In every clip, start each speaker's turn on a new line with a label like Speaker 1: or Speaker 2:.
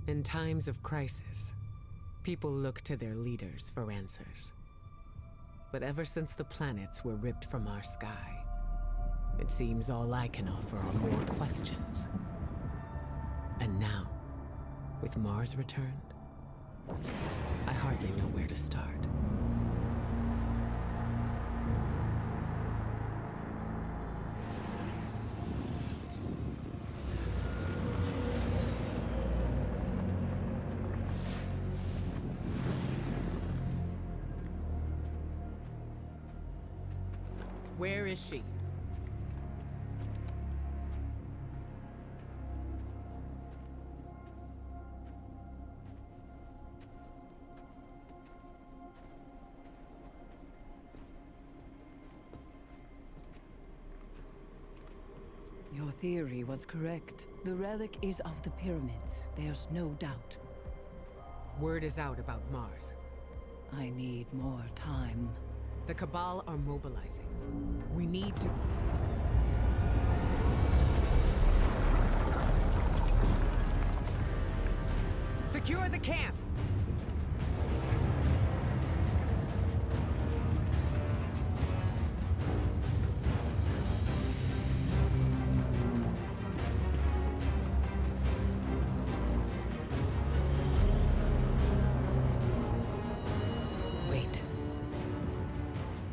Speaker 1: In times of crisis, people look to their leaders for answers. But ever since the planets were ripped from our sky, it seems all I can offer are more questions. And now, with Mars returned, I hardly know where to start. Where is she?
Speaker 2: Your theory was correct. The relic is of the pyramids. There's no doubt.
Speaker 1: Word is out about Mars.
Speaker 2: I need more time.
Speaker 1: The Cabal are mobilizing. We need to... Secure the camp!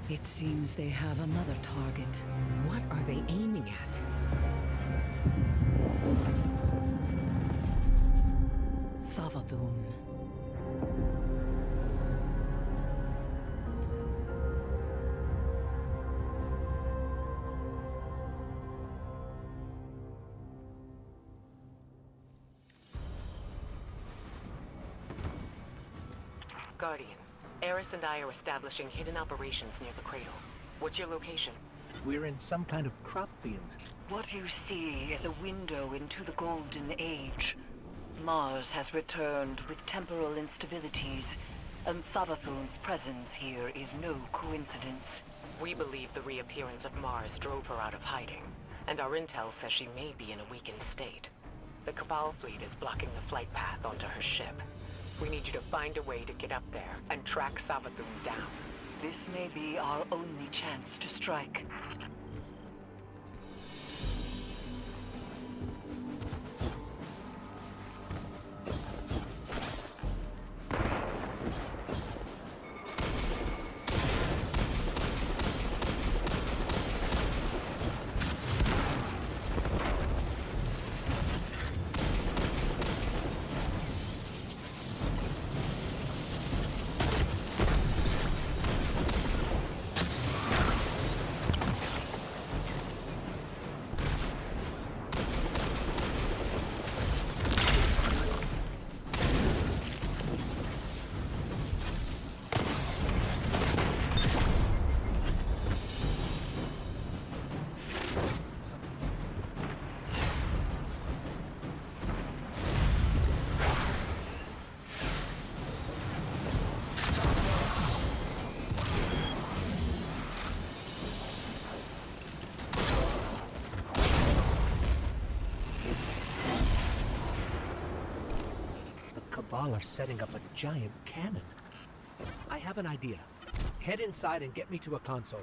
Speaker 2: It seems they have another target.
Speaker 1: What are they aiming at?
Speaker 2: Savathun.
Speaker 1: Guardian, Eris and I are establishing hidden operations near the cradle. What's your location?
Speaker 3: We're in some kind of crop field.
Speaker 2: What you see is a window into the Golden Age. Mars has returned with temporal instabilities, and Savathun's presence here is no coincidence.
Speaker 1: We believe the reappearance of Mars drove her out of hiding, and our intel says she may be in a weakened state. The Cabal fleet is blocking the flight path onto her ship. We need you to find a way to get up there and track Savathun down.
Speaker 2: This may be our only chance to strike.
Speaker 3: Are setting up a giant cannon. I have an idea. Head inside and get me to a console.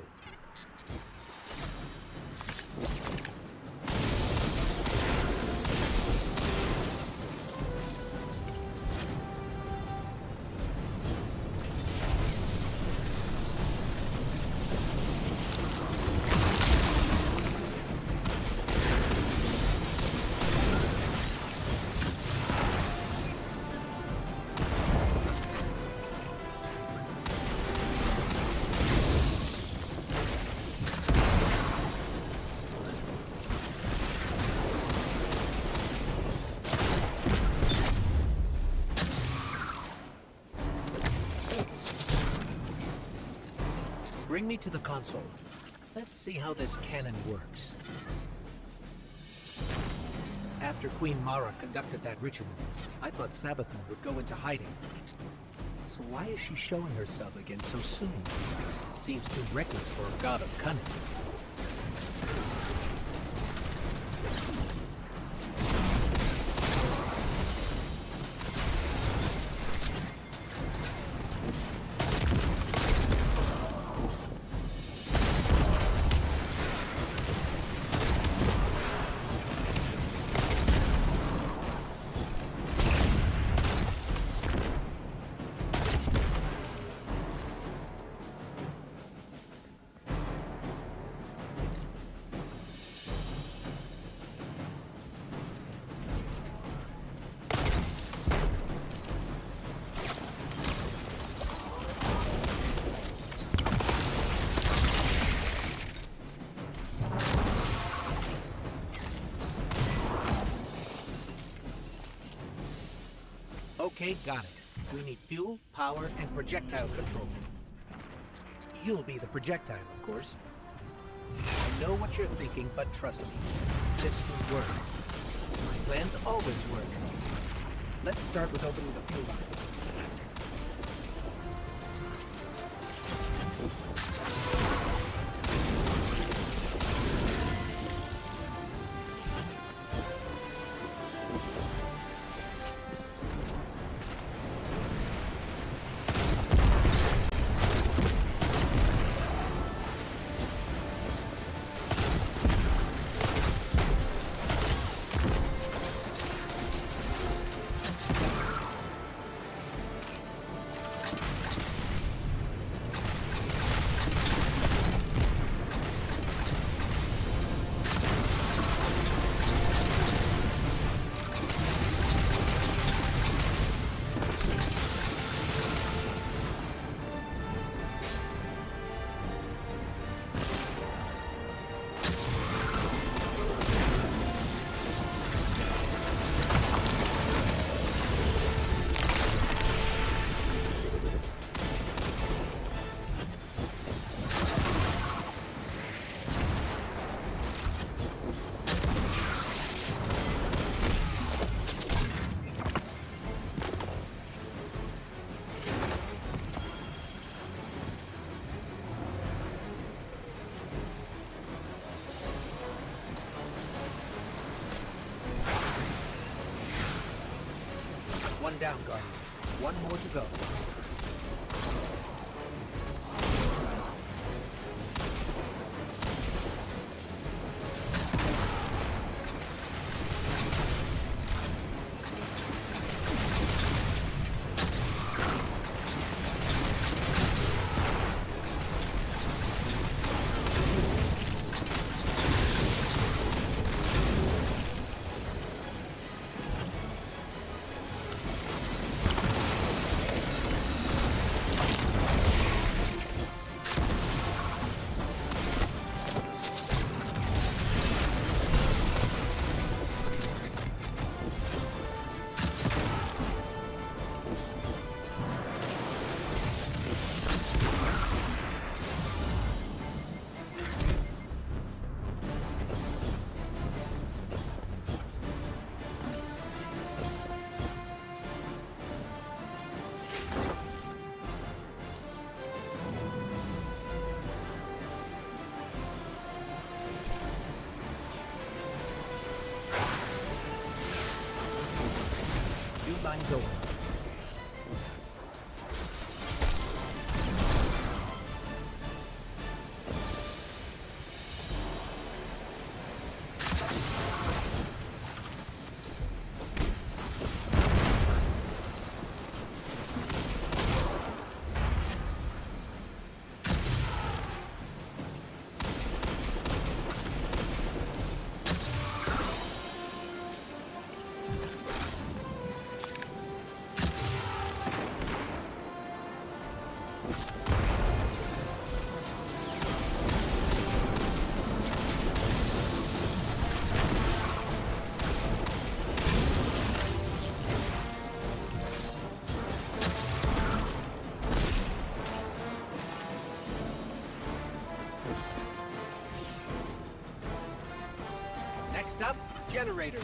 Speaker 3: Bring me to the console. Let's see how this cannon works. After Queen Mara conducted that ritual, I thought Savathun would go into hiding. So why is she showing herself again so soon? Seems too reckless for a god of cunning. Okay, got it. We need fuel, power, and projectile control. You'll be the projectile, of course. I know what you're thinking, but trust me, this will work. My plans always work. Let's start with opening the fuel lines. One down, Guardian. One more to go. Lines open. Next up, generators.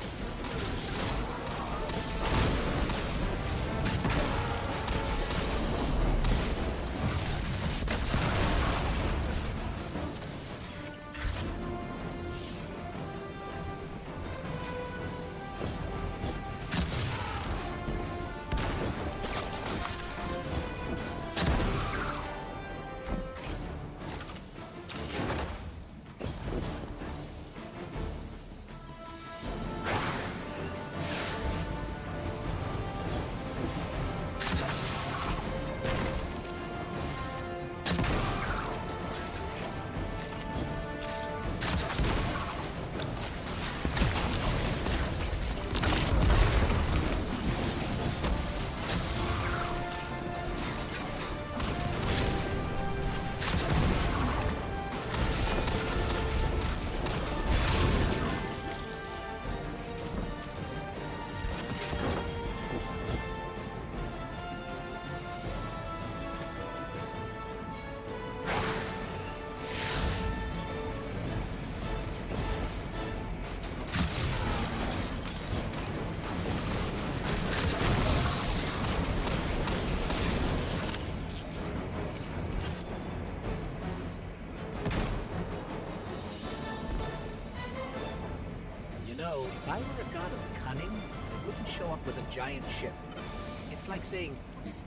Speaker 3: If I were a god of cunning, I wouldn't show up with a giant ship. It's like saying,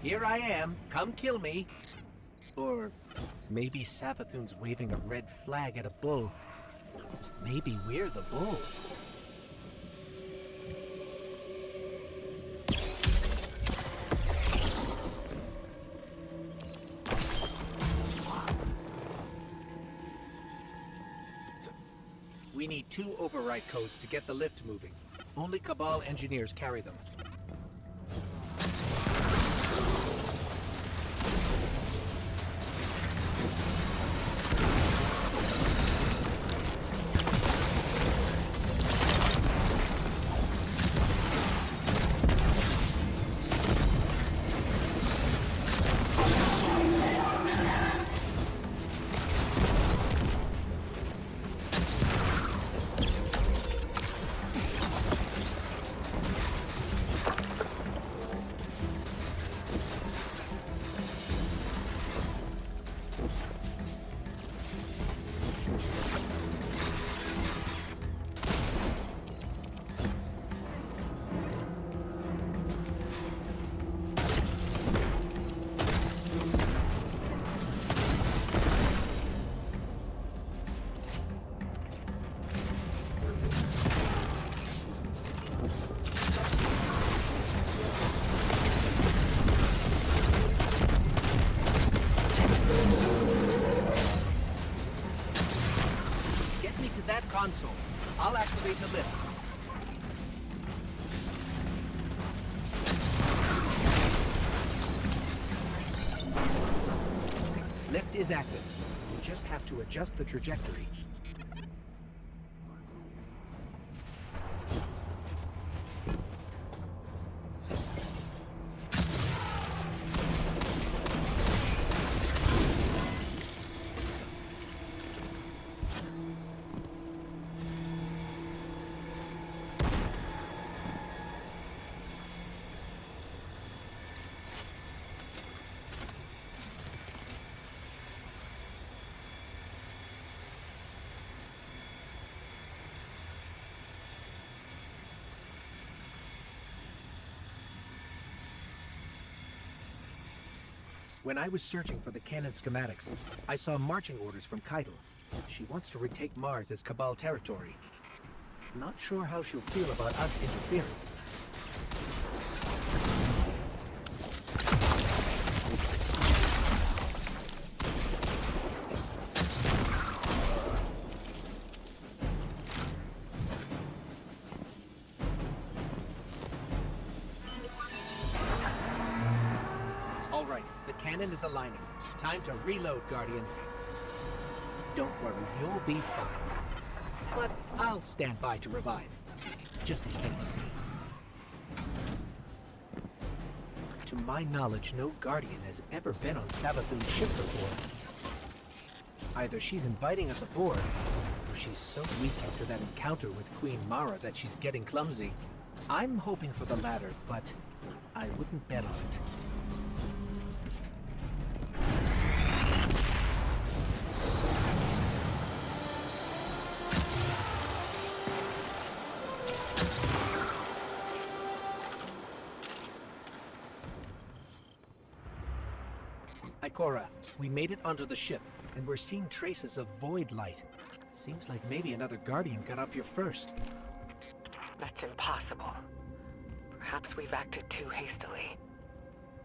Speaker 3: "Here I am, come kill me." Or maybe Savathun's waving a red flag at a bull. Maybe we're the bull. We need 2 override codes to get the lift moving. Only Cabal engineers carry them. Console. I'll activate the lift. Lift is active. We just have to adjust the trajectory. When I was searching for the cannon schematics, I saw marching orders from Kaido. She wants to retake Mars as Cabal territory. Not sure how she'll feel about us interfering. Cannon is aligning. Time to reload, Guardian. Don't worry, you'll be fine. But I'll stand by to revive, just in case. To my knowledge, no Guardian has ever been on Savathun's ship before. Either she's inviting us aboard, or she's so weak after that encounter with Queen Mara that she's getting clumsy. I'm hoping for the latter, but I wouldn't bet on it. Ikora, we made it onto the ship, and we're seeing traces of void light. Seems like maybe another Guardian got up here first.
Speaker 4: That's impossible. Perhaps we've acted too hastily.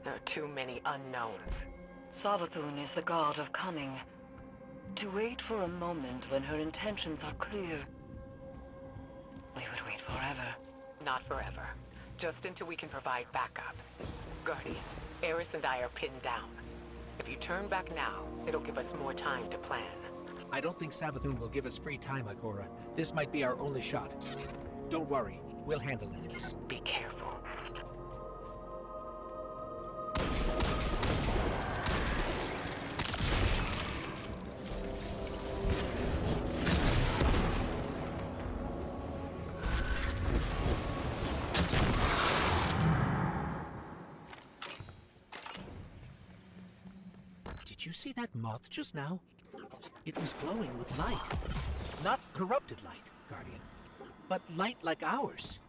Speaker 4: There are too many unknowns.
Speaker 2: Savathun is the god of cunning. To wait for a moment when her intentions are clear, we would wait forever.
Speaker 4: Not forever. Just until we can provide backup. Guardian, Eris and I are pinned down. If you turn back now, it'll give us more time to plan.
Speaker 3: I don't think Savathun will give us free time, Ikora. This might be our only shot. Don't worry, we'll handle it.
Speaker 4: Be careful.
Speaker 3: Did you see that moth just now? It was glowing with light. Not corrupted light, Guardian. But light like ours.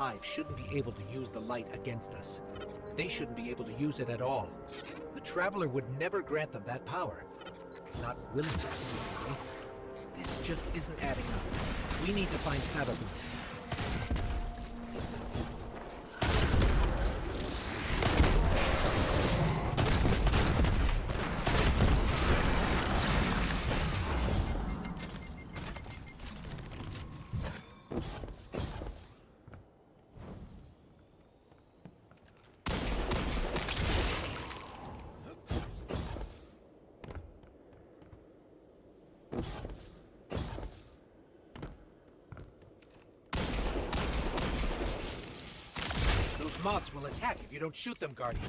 Speaker 3: Hive shouldn't be able to use the light against us. They shouldn't be able to use it at all. The Traveler would never grant them that power. Not willingly, anyway. This just isn't adding up. We need to find Sabathun. Moths will attack if you don't shoot them, Guardian.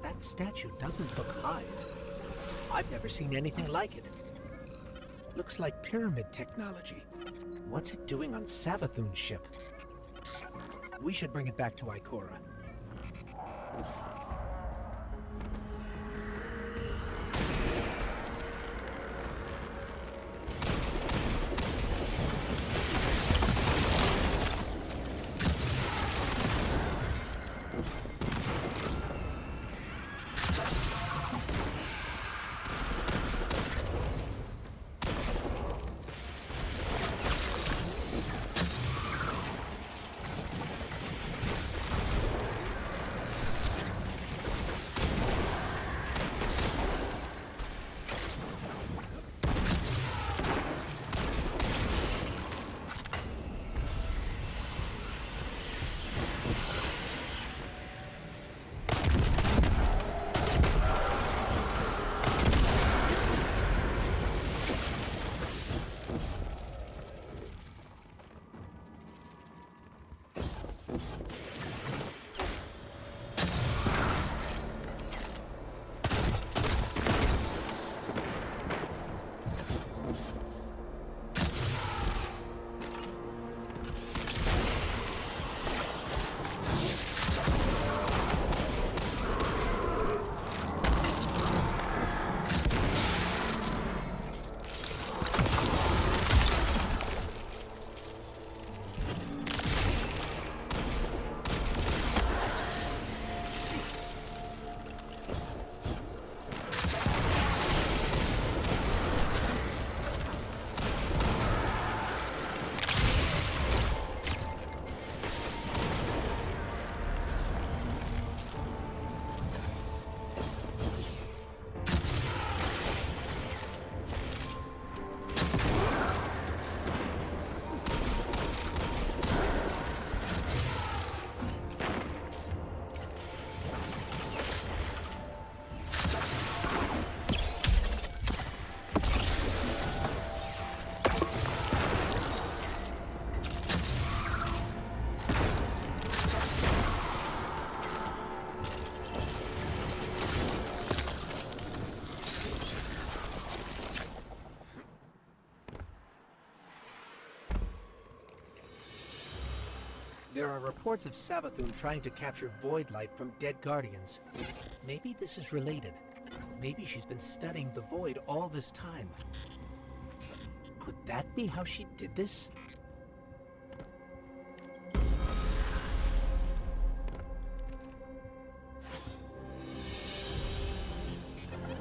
Speaker 3: That statue doesn't look Hive. I've never seen anything like it. Looks like pyramid technology. What's it doing on Savathun's ship? We should bring it back to Ikora. There are reports of Savathun trying to capture Void Light from dead Guardians. Maybe this is related. Maybe she's been studying the Void all this time. Could that be how she did this?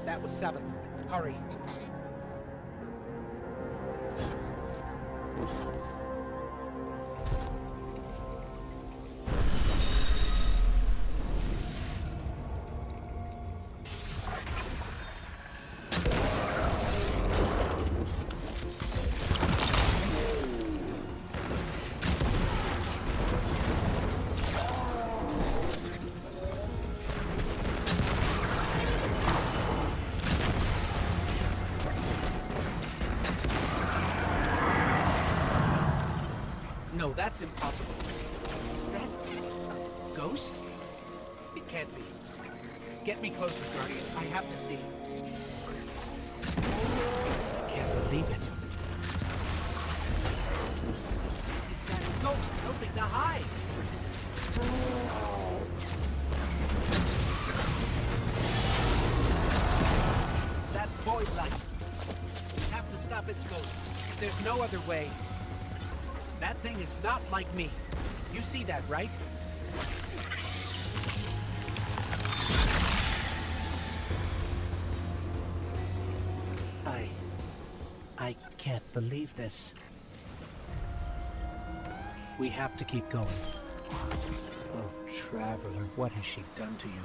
Speaker 3: That was Savathun. Hurry. No, that's impossible. Is that a ghost? It can't be. Get me closer, Guardian. I have to see. I can't believe it. Is that a ghost helping to hide? That's Void Light. We have to stop its ghost. There's no other way. That thing is not like me. You see that, right? I can't believe this. We have to keep going. Oh, Traveler, what has she done to you?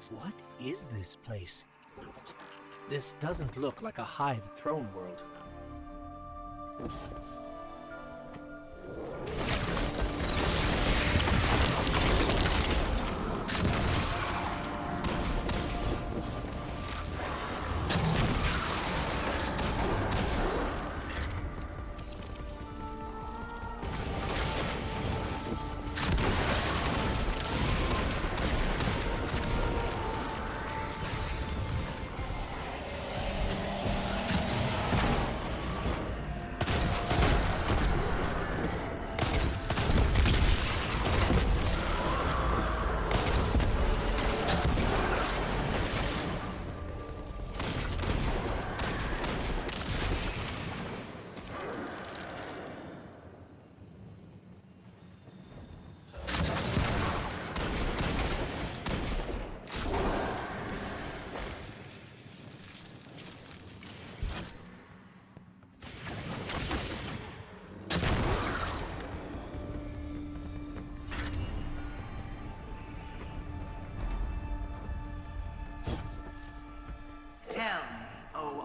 Speaker 3: What is this place? This doesn't look like a Hive throne world.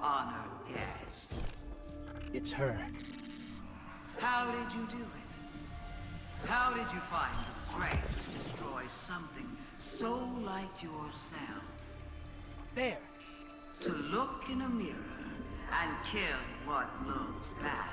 Speaker 5: honored guest.
Speaker 3: It's her.
Speaker 5: How did you do it? How did you find the strength to destroy something so like yourself?
Speaker 3: There!
Speaker 5: To look in a mirror and kill what looks bad.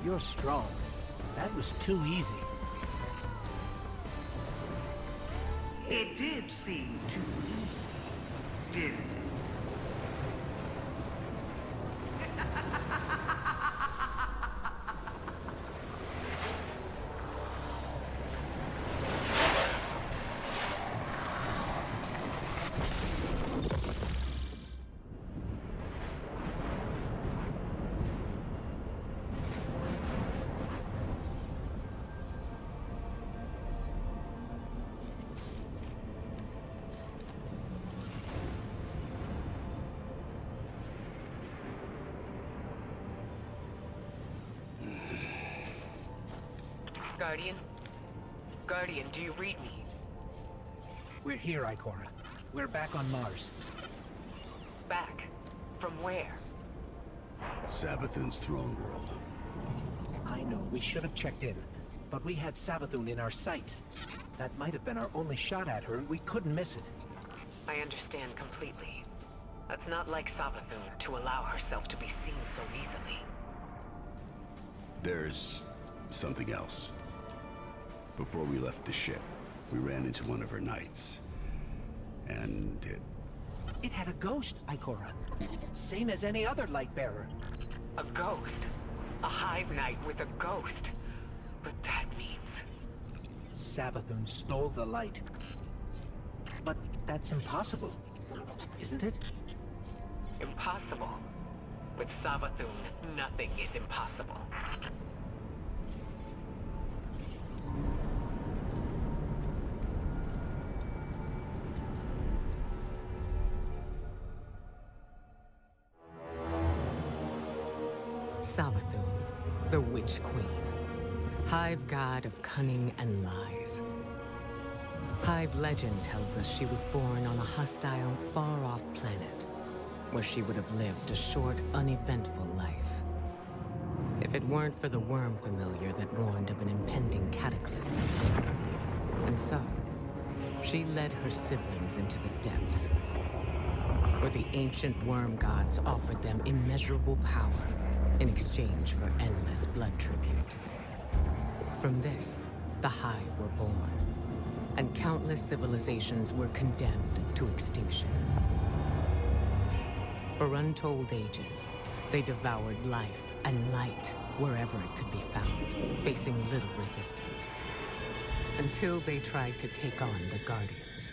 Speaker 3: You're strong. That was too easy.
Speaker 5: It did seem too easy, didn't it?
Speaker 4: Guardian? Guardian, do you read me?
Speaker 3: We're here, Ikora. We're back on Mars.
Speaker 4: Back? From where?
Speaker 6: Savathun's throne world.
Speaker 3: I know, we should have checked in. But we had Savathun in our sights. That might have been our only shot at her, and we couldn't miss it.
Speaker 4: I understand completely. That's not like Savathun to allow herself to be seen so easily.
Speaker 6: There's something else. Before we left the ship, we ran into one of her knights. And
Speaker 3: It had a ghost, Ikora. Same as any other light bearer.
Speaker 4: A ghost? A hive knight with a ghost? But that means...
Speaker 3: Savathun stole the light. But that's impossible, isn't it?
Speaker 4: Impossible. With Savathun, nothing is impossible.
Speaker 1: Savathun, the Witch Queen. Hive god of cunning and lies. Hive legend tells us she was born on a hostile, far-off planet, where she would have lived a short, uneventful life. If it weren't for the worm familiar that warned of an impending cataclysm. And so, she led her siblings into the depths, where the ancient worm gods offered them immeasurable power in exchange for endless blood tribute. From this, the Hive were born, and countless civilizations were condemned to extinction. For untold ages, they devoured life and light wherever it could be found, facing little resistance. Until they tried to take on the Guardians.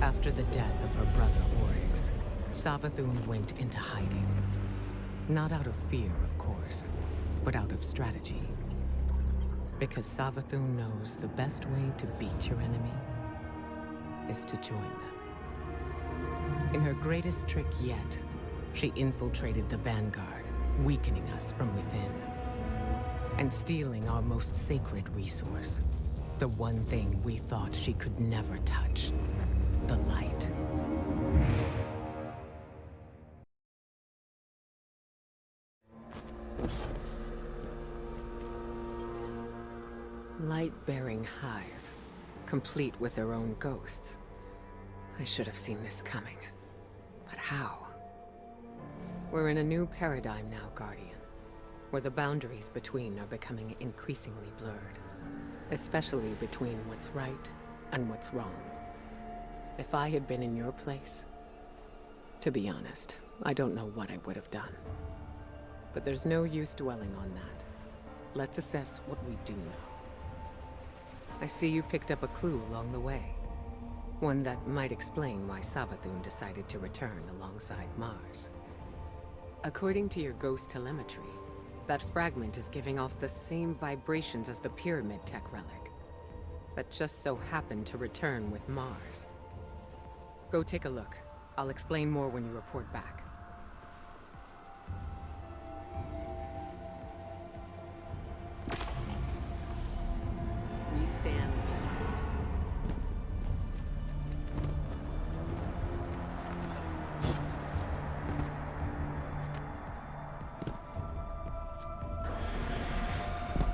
Speaker 1: After the death of her brother Oryx, Savathun went into hiding. Not out of fear, of course, but out of strategy. Because Savathun knows the best way to beat your enemy is to join them. In her greatest trick yet, she infiltrated the Vanguard, weakening us from within. And stealing our most sacred resource. The one thing we thought she could never touch. The light. Light-bearing hive, complete with their own ghosts. I should have seen this coming. But how? We're in a new paradigm now, Guardian, where the boundaries between are becoming increasingly blurred. Especially between what's right and what's wrong. If I had been in your place, to be honest, I don't know what I would have done. But there's no use dwelling on that. Let's assess what we do know. I see you picked up a clue along the way. One that might explain why Savathun decided to return alongside Mars. According to your ghost telemetry, that fragment is giving off the same vibrations as the Pyramid Tech relic. That just so happened to return with Mars. Go take a look. I'll explain more when you report back. We stand behind.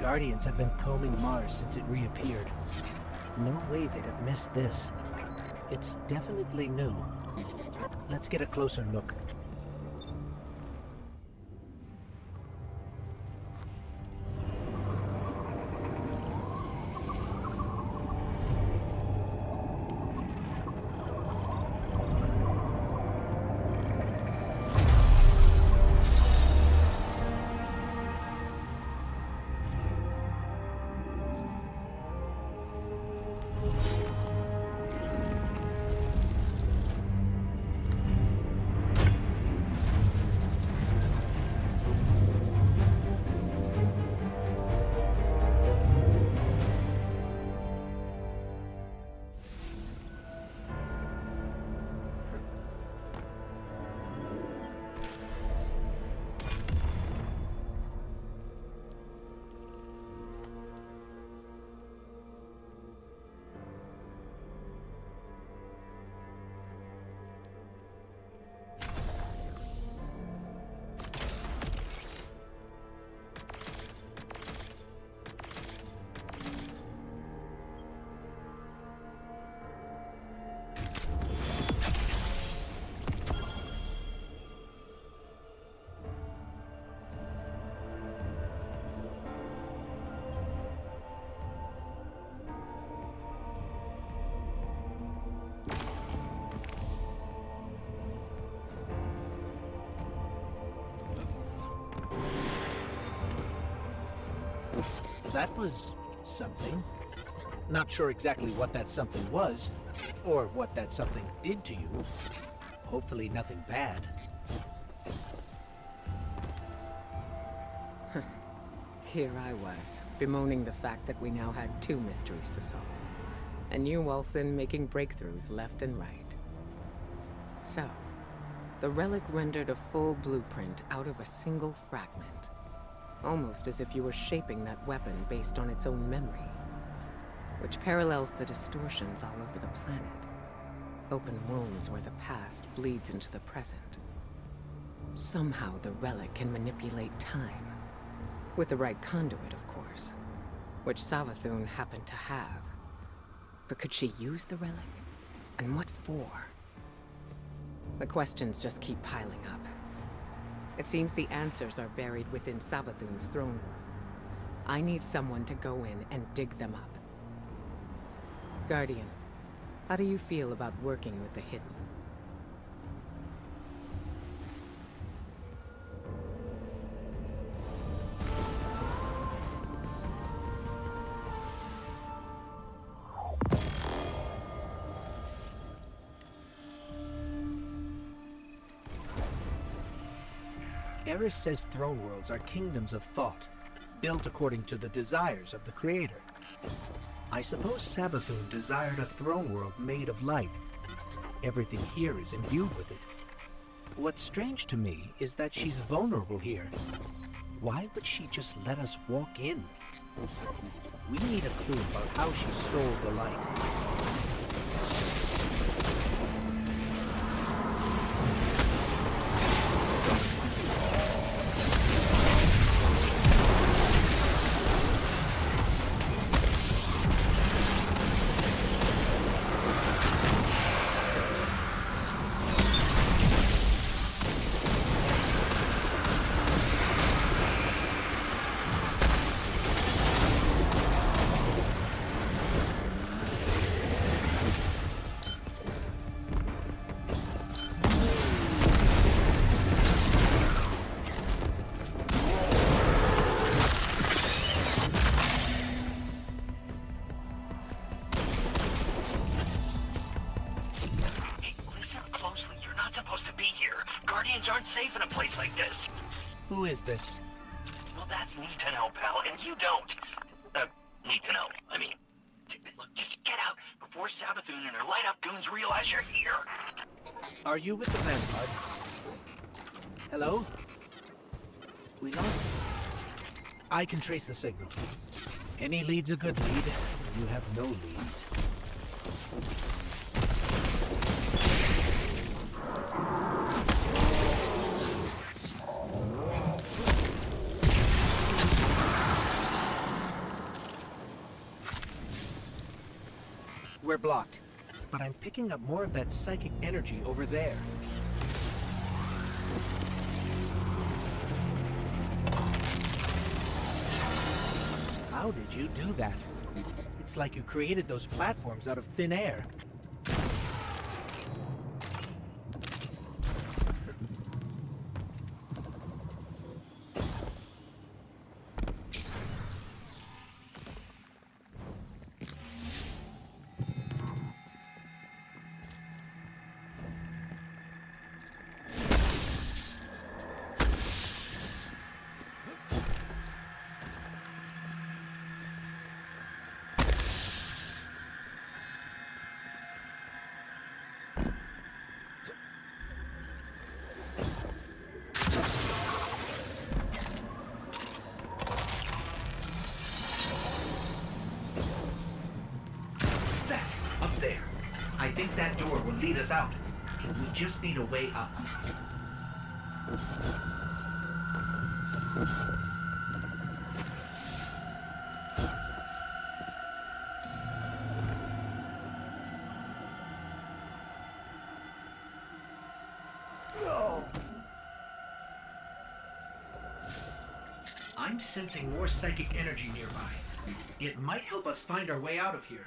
Speaker 3: Guardians have been combing Mars since it reappeared. No way they'd have missed this. It's definitely new. Let's get a closer look. That was something. Not sure exactly what that something was, or what that something did to you. Hopefully nothing bad.
Speaker 1: Here I was, bemoaning the fact that we now had two mysteries to solve. And you, Wilson, making breakthroughs left and right. So, the relic rendered a full blueprint out of a single fragment. Almost as if you were shaping that weapon based on its own memory. Which parallels the distortions all over the planet. Open wounds where the past bleeds into the present. Somehow the relic can manipulate time. With the right conduit, of course. Which Savathun happened to have. But could she use the relic? And what for? The questions just keep piling up. It seems the answers are buried within Savathun's throne room. I need someone to go in and dig them up. Guardian, how do you feel about working with the hidden?
Speaker 3: Eris says throne worlds are kingdoms of thought, built according to the desires of the creator. I suppose Savathun desired a throne world made of light. Everything here is imbued with it. What's strange to me is that she's vulnerable here. Why would she just let us walk in? We need a clue about how she stole the light.
Speaker 7: Aren't safe in a place like this.
Speaker 3: Who is this?
Speaker 7: Well, that's neat to know, pal, and you don't. Need to know. I mean, look, just get out before Sabathoon and her light-up goons realize you're here.
Speaker 3: Are you with the Vanguard? Hello? We lost him. I can trace the signal. Any lead's a good lead. You have no leads. We're blocked, but I'm picking up more of that psychic energy over there. How did you do that? It's like you created those platforms out of thin air.
Speaker 7: There. I think that door will lead us out. We just need a way up. I'm sensing more psychic energy nearby. It might help us find our way out of here.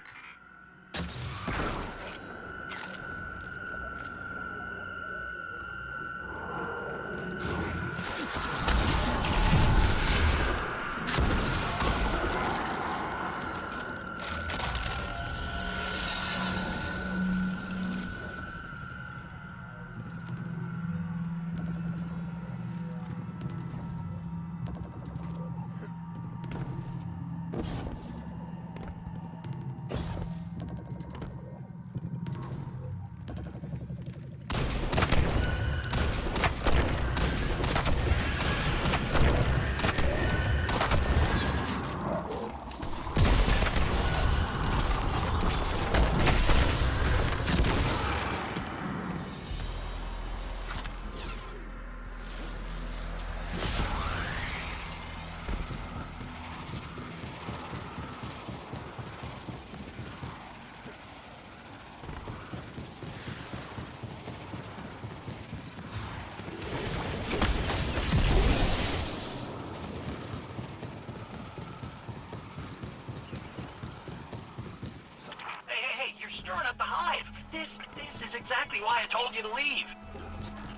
Speaker 7: Stirring up the hive. This is exactly why I told you to leave.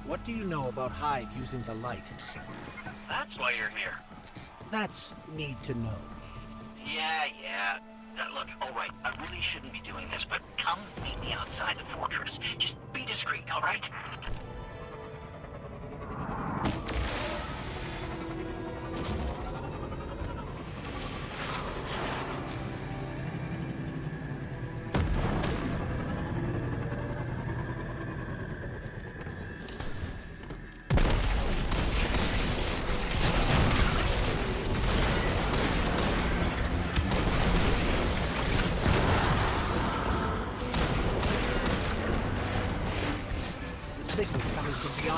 Speaker 3: What do you know about Hive using the light?
Speaker 7: That's why you're here.
Speaker 3: That's need to know.
Speaker 7: Yeah. Look, all right, I really shouldn't be doing this, but come meet me outside the fortress. Just be discreet, all right?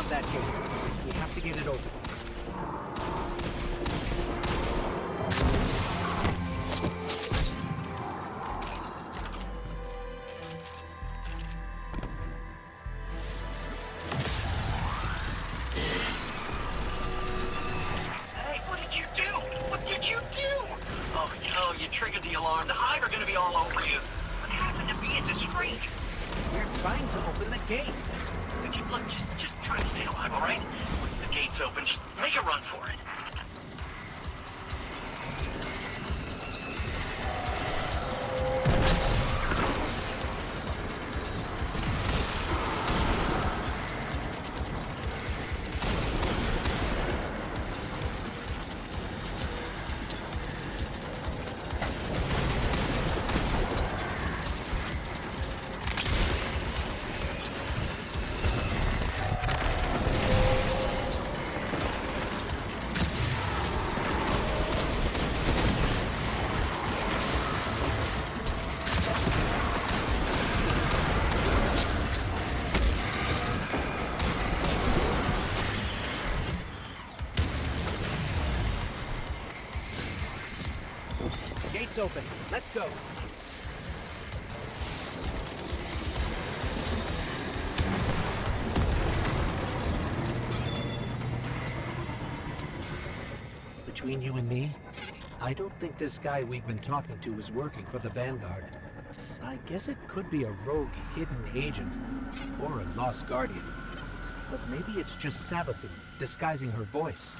Speaker 3: that gate. We have to get it open.
Speaker 7: Hey, what did you do? What did you do? Oh, no, you triggered the alarm. The Hive are gonna be all over you. What happened to be in the street?
Speaker 3: We're trying to open the gate.
Speaker 7: Did you look, just try to stay alive, all right? Once the gate's open, just make a run for it.
Speaker 3: Gate's open. Let's go. Between you and me, I don't think this guy we've been talking to is working for the Vanguard. I guess it could be a rogue hidden agent, or a lost guardian. But maybe it's just Sabathun disguising her voice.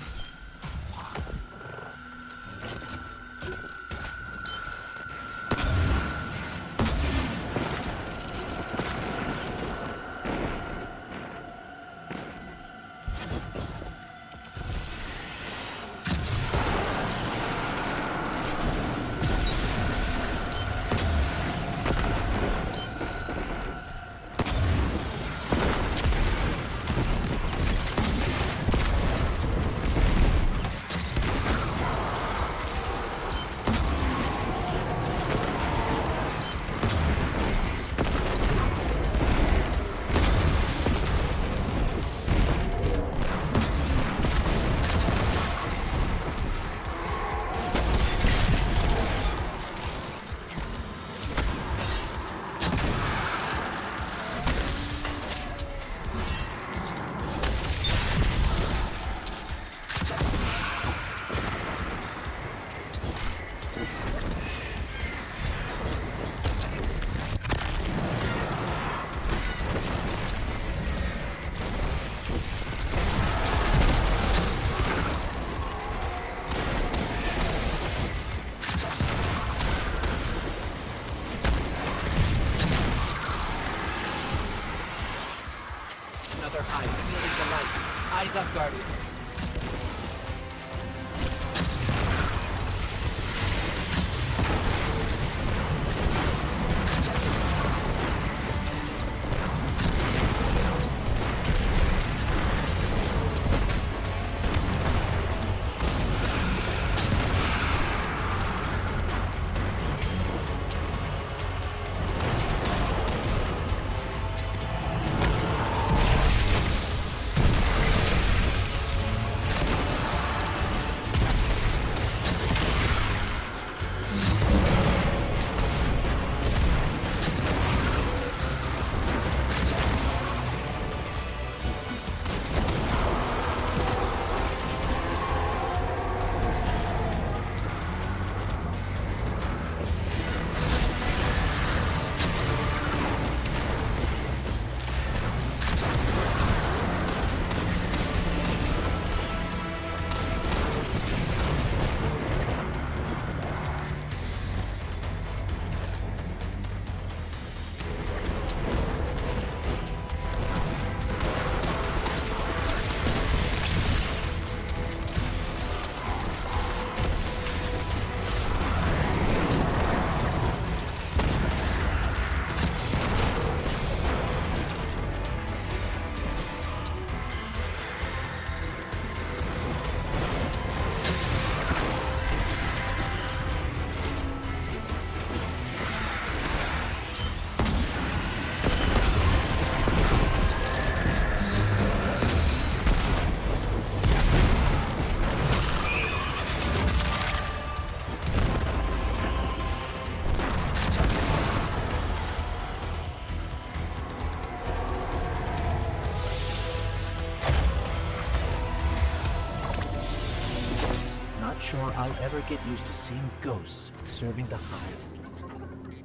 Speaker 3: not sure I'll ever get used to seeing ghosts serving the Hive.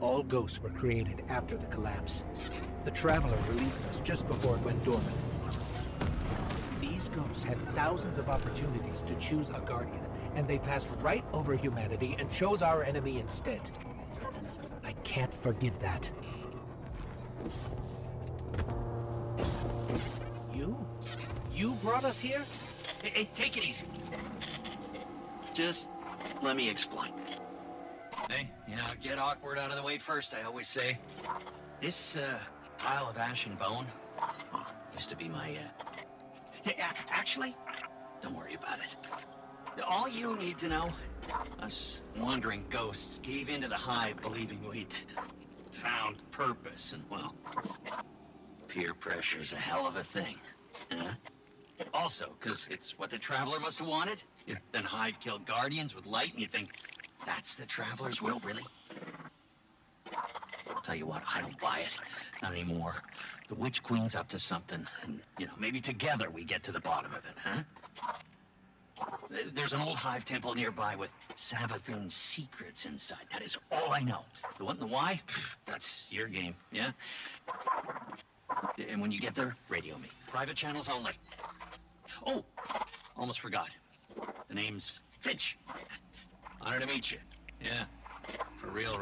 Speaker 3: All ghosts were created after the collapse. The Traveler released us just before it went dormant. These ghosts had thousands of opportunities to choose a guardian, and they passed right over humanity and chose our enemy instead. I can't forgive that. You brought us here?
Speaker 7: Hey, take it easy. Just let me explain. Hey, get awkward out of the way first, I always say. This, pile of ash and bone, used to be my, actually, don't worry about it. All you need to know, us wandering ghosts gave into the Hive believing we'd found purpose, and, well, peer pressure's a hell of a thing, huh? Also, because it's what the Traveler must have wanted. Then Hive killed Guardians with light, and you think, that's the Traveler's will, really? I'll tell you what, I don't buy it. Not anymore. The Witch Queen's up to something, and, maybe together we get to the bottom of it, huh? There's an old Hive temple nearby with Savathun's secrets inside. That is all I know. The what and the why, that's your game, yeah? And when you get there, radio me. Private channels only. Oh, almost forgot. The name's Finch. Honor to meet you. Yeah, for real.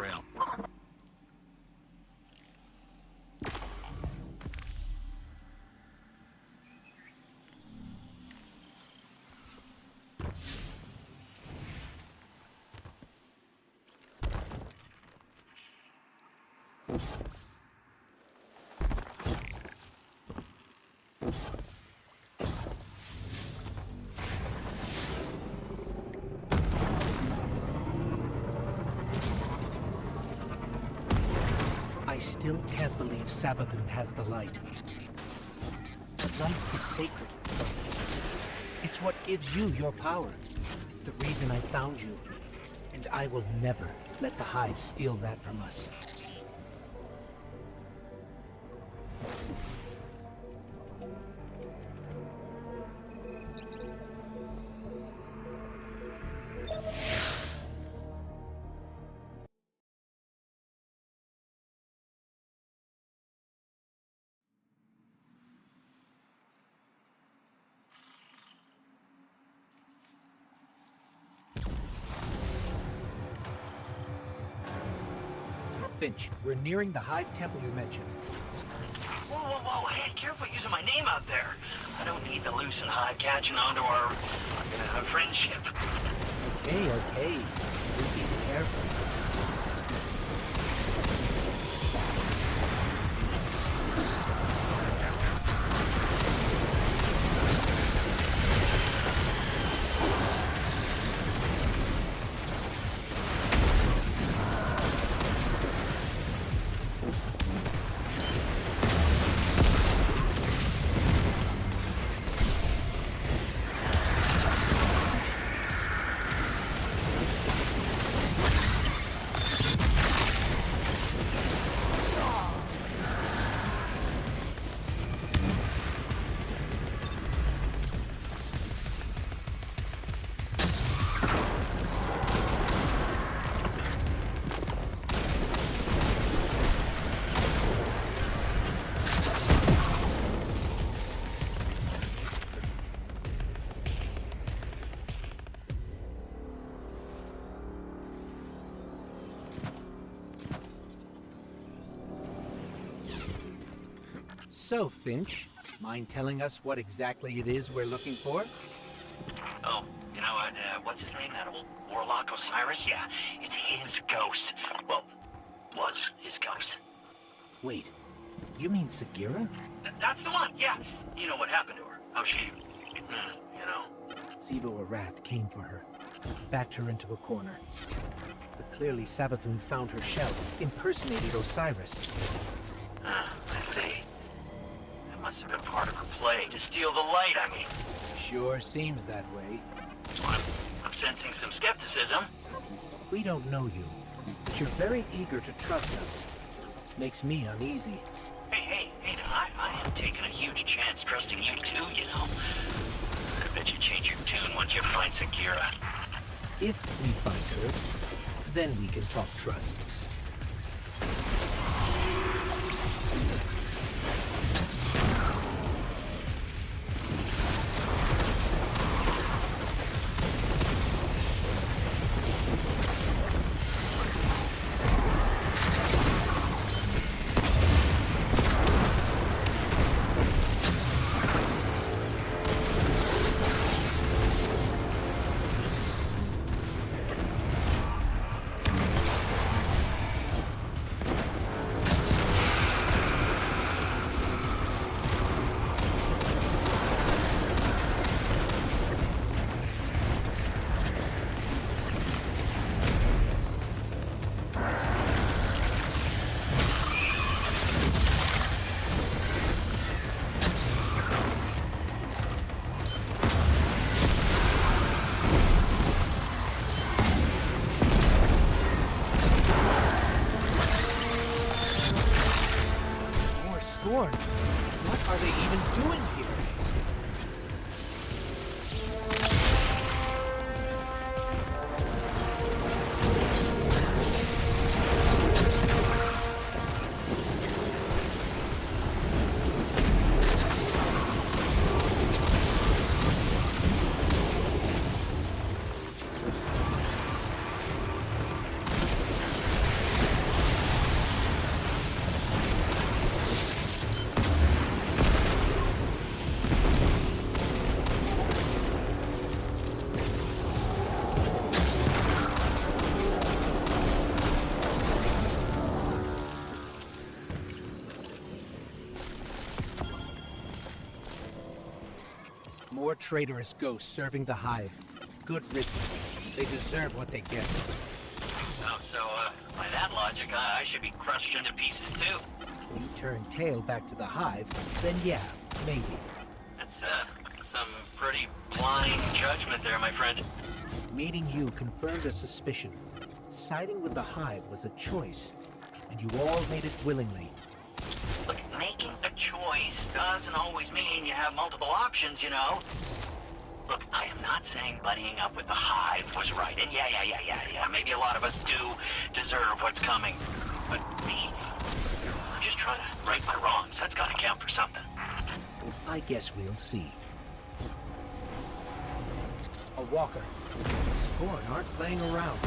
Speaker 3: I still can't believe Savathun has the light. The light is sacred. It's what gives you your power. It's the reason I found you. And I will never let the Hive steal that from us. Finch, we're nearing the Hive Temple you mentioned.
Speaker 7: Whoa, hey, careful using my name out there. I don't need the loose and Hive catching on to our friendship.
Speaker 3: Okay. Be careful. So, Finch, mind telling us what exactly it is we're looking for?
Speaker 7: Oh, what's his name? That old warlock Osiris? Yeah, it's his ghost. Well, was his ghost.
Speaker 3: Wait, you mean Sagira?
Speaker 7: That's the one, yeah. You know what happened to her. How she,
Speaker 3: Sivo Arath came for her, backed her into a corner. But clearly Savathun found her shell, impersonated Osiris.
Speaker 7: I see. That must have been part of her play to steal the light, I mean.
Speaker 3: Sure seems that way.
Speaker 7: I'm sensing some skepticism.
Speaker 3: We don't know you, but you're very eager to trust us. Makes me uneasy.
Speaker 7: Hey, I am taking a huge chance trusting you too, I bet you change your tune once you find Sagira.
Speaker 3: If we find her, then we can talk trust. What are they even doing here? More traitorous ghosts serving the Hive. Good riddance. They deserve what they get.
Speaker 7: Oh, so, by that logic, I should be crushed into pieces too.
Speaker 3: You turn tail back to the Hive, then yeah, maybe.
Speaker 7: That's, some pretty blind judgment there, my friend.
Speaker 3: Meeting you confirmed a suspicion. Siding with the Hive was a choice, and you all made it willingly.
Speaker 7: Look, making a choice doesn't always mean you have multiple options, you know? Look, I am not saying buddying up with the Hive was right, and yeah, maybe a lot of us do deserve what's coming. But me, I'm just trying to right my wrongs. That's gotta count for something.
Speaker 3: I guess we'll see. A walker. Scorn aren't playing around.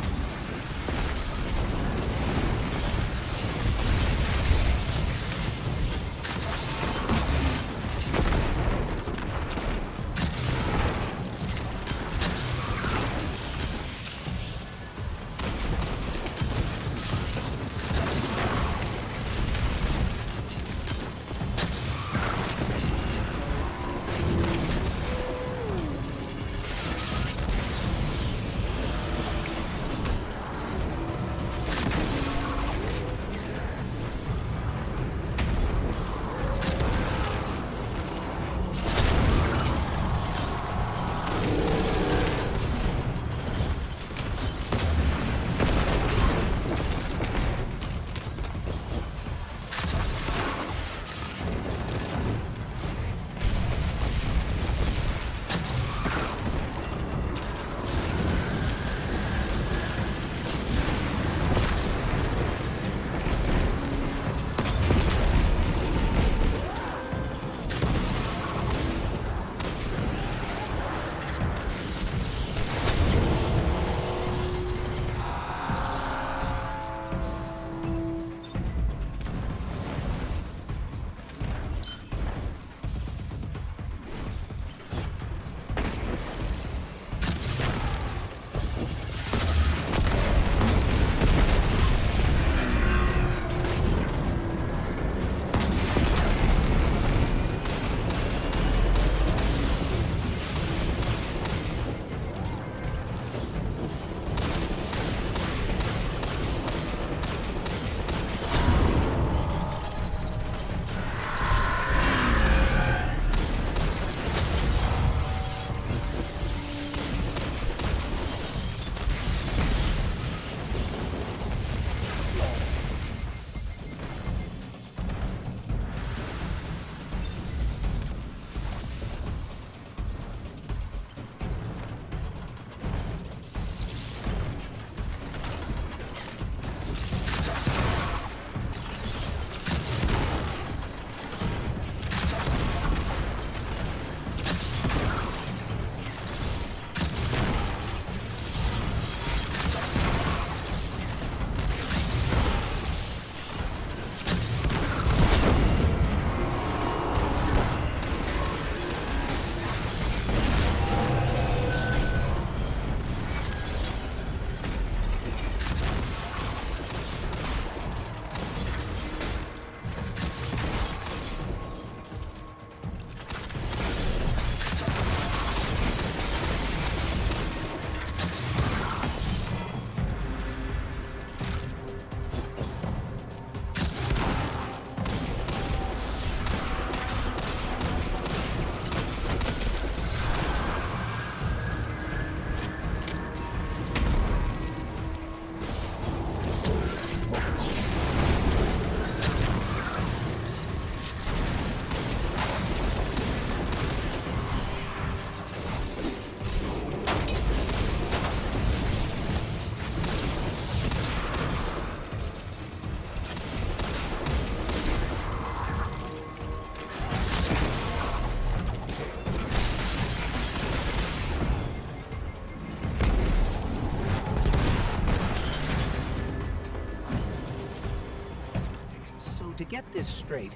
Speaker 3: to get this straight,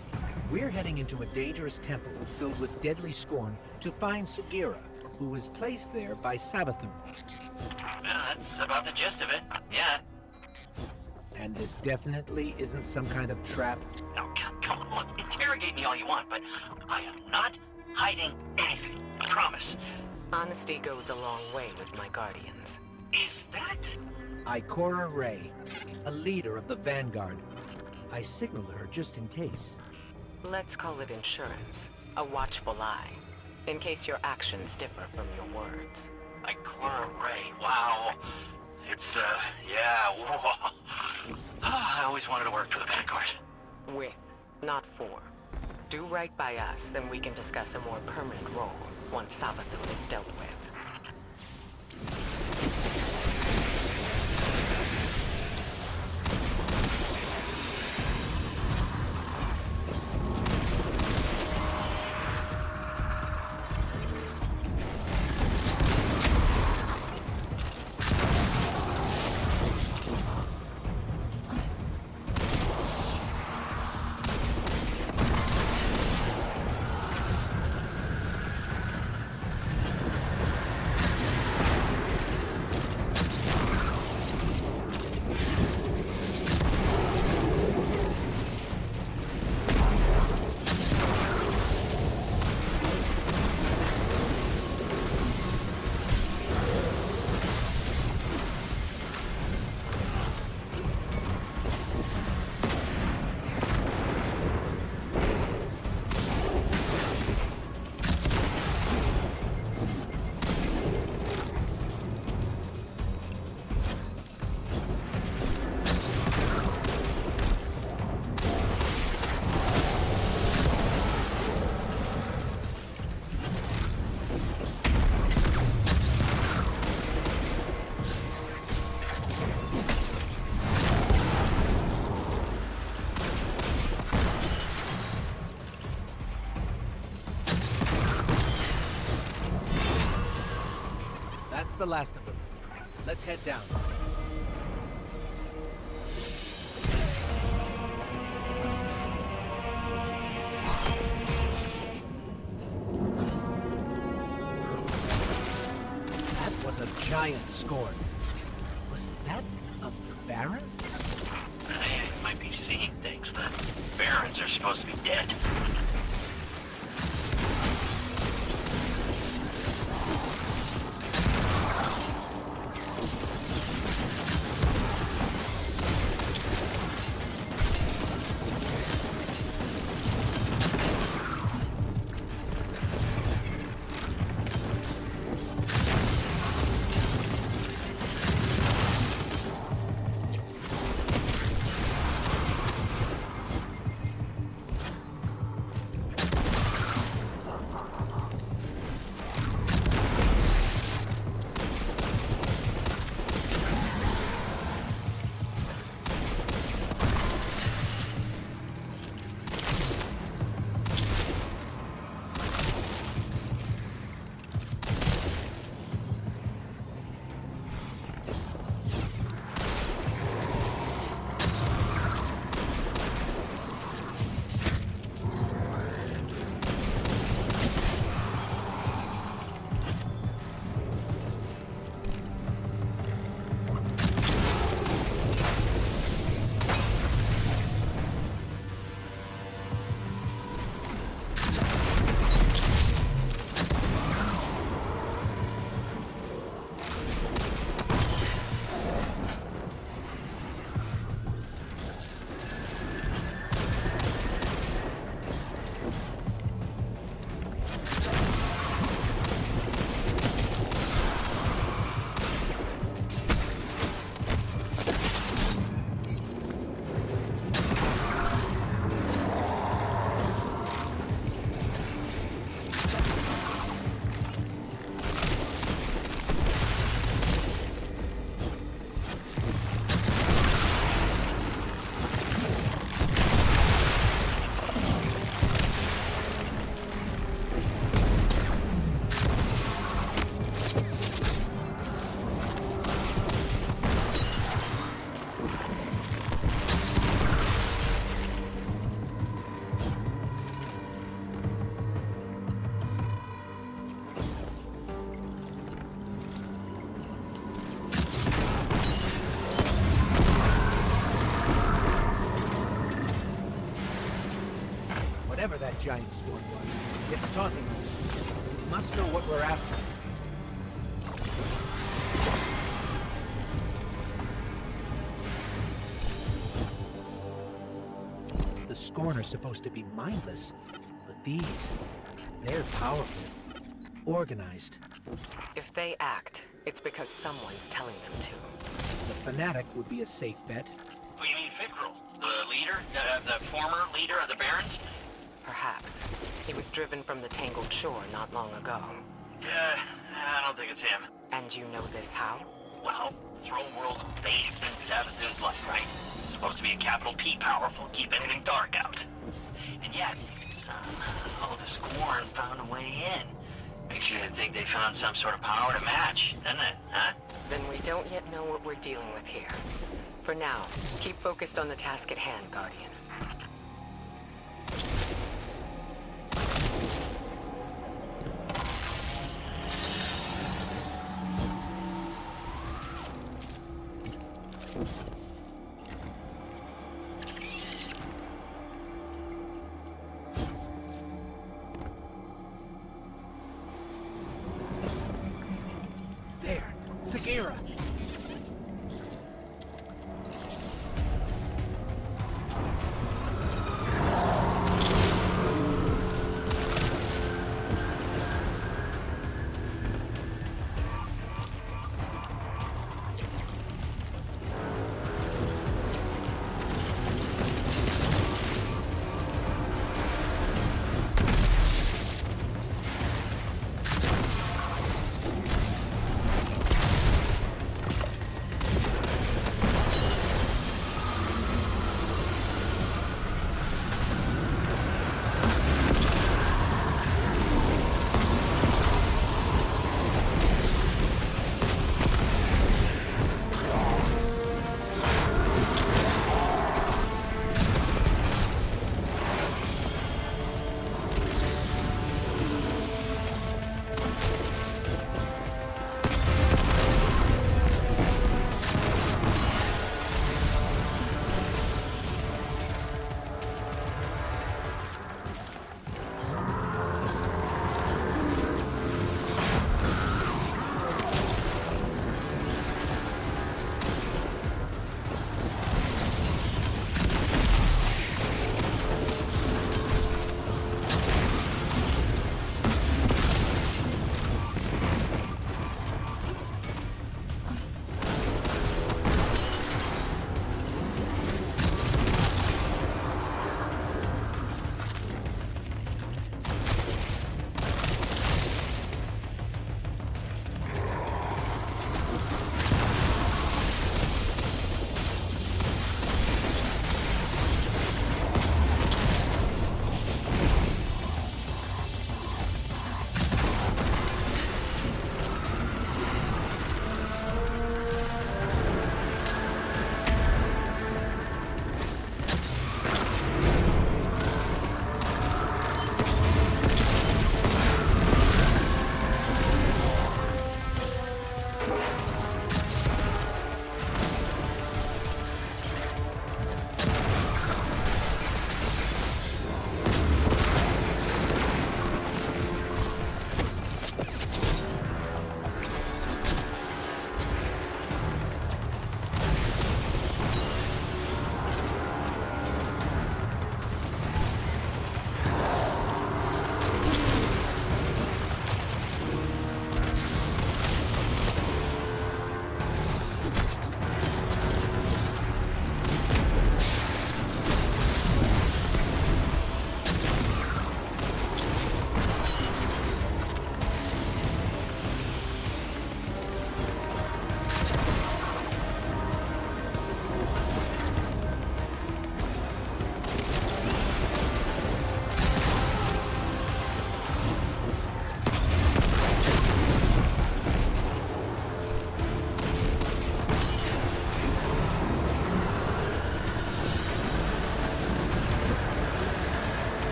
Speaker 3: we're heading into a dangerous temple filled with deadly scorn to find Sagira, who was placed there by Savathun.
Speaker 7: Yeah, that's about the gist of it. Yeah.
Speaker 3: And this definitely isn't some kind of trap.
Speaker 7: No, come on, look, interrogate me all you want, but I am not hiding anything. I promise.
Speaker 4: Honesty goes a long way with my guardians.
Speaker 7: Is that?
Speaker 3: Ikora Ray, a leader of the Vanguard. I signaled her just in case.
Speaker 4: Let's call it insurance. A watchful eye. In case your actions differ from your words.
Speaker 7: Ikora Ray, wow. It's, yeah, whoa. I always wanted to work for the Vanguard.
Speaker 4: With, not for. Do right by us, and we can discuss a more permanent role once Savathun is dealt with.
Speaker 3: The last of them. Let's head down. That was a giant scorn. Was that a Baron?
Speaker 7: I might be seeing things. The Barons are supposed to be dead.
Speaker 3: giant swarm was. It's taunting us. It must know what we're after. The Scorn are supposed to be mindless, but these, they're powerful, organized.
Speaker 4: If they act, it's because someone's telling them to.
Speaker 3: The Fanatic would be a safe bet.
Speaker 7: Oh, you mean Fikrul? The leader? The former leader of the Barons?
Speaker 4: Perhaps. He was driven from the Tangled Shore not long ago.
Speaker 7: Yeah, I don't think it's him.
Speaker 4: And you know this how?
Speaker 7: Well, Throne World's bathed in Savathun's light, right? Supposed to be a capital P powerful, keep anything dark out. And yet, somehow the Scorn found a way in. Makes you think they found some sort of power to match, doesn't it, huh?
Speaker 4: Then we don't yet know what we're dealing with here. For now, keep focused on the task at hand, Guardian.
Speaker 3: There, Sagira!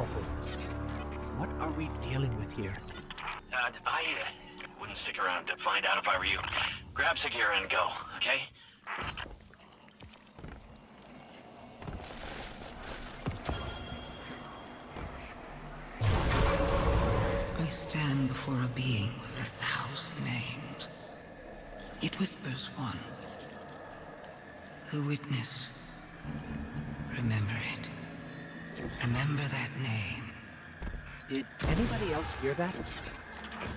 Speaker 3: powerful. What are we dealing with here?
Speaker 7: I wouldn't stick around to find out if I were you. Grab Sagira and go, okay?
Speaker 5: We stand before a being with 1,000 names. It whispers one. The witness. Remember it. Remember that name.
Speaker 3: Did anybody else hear that?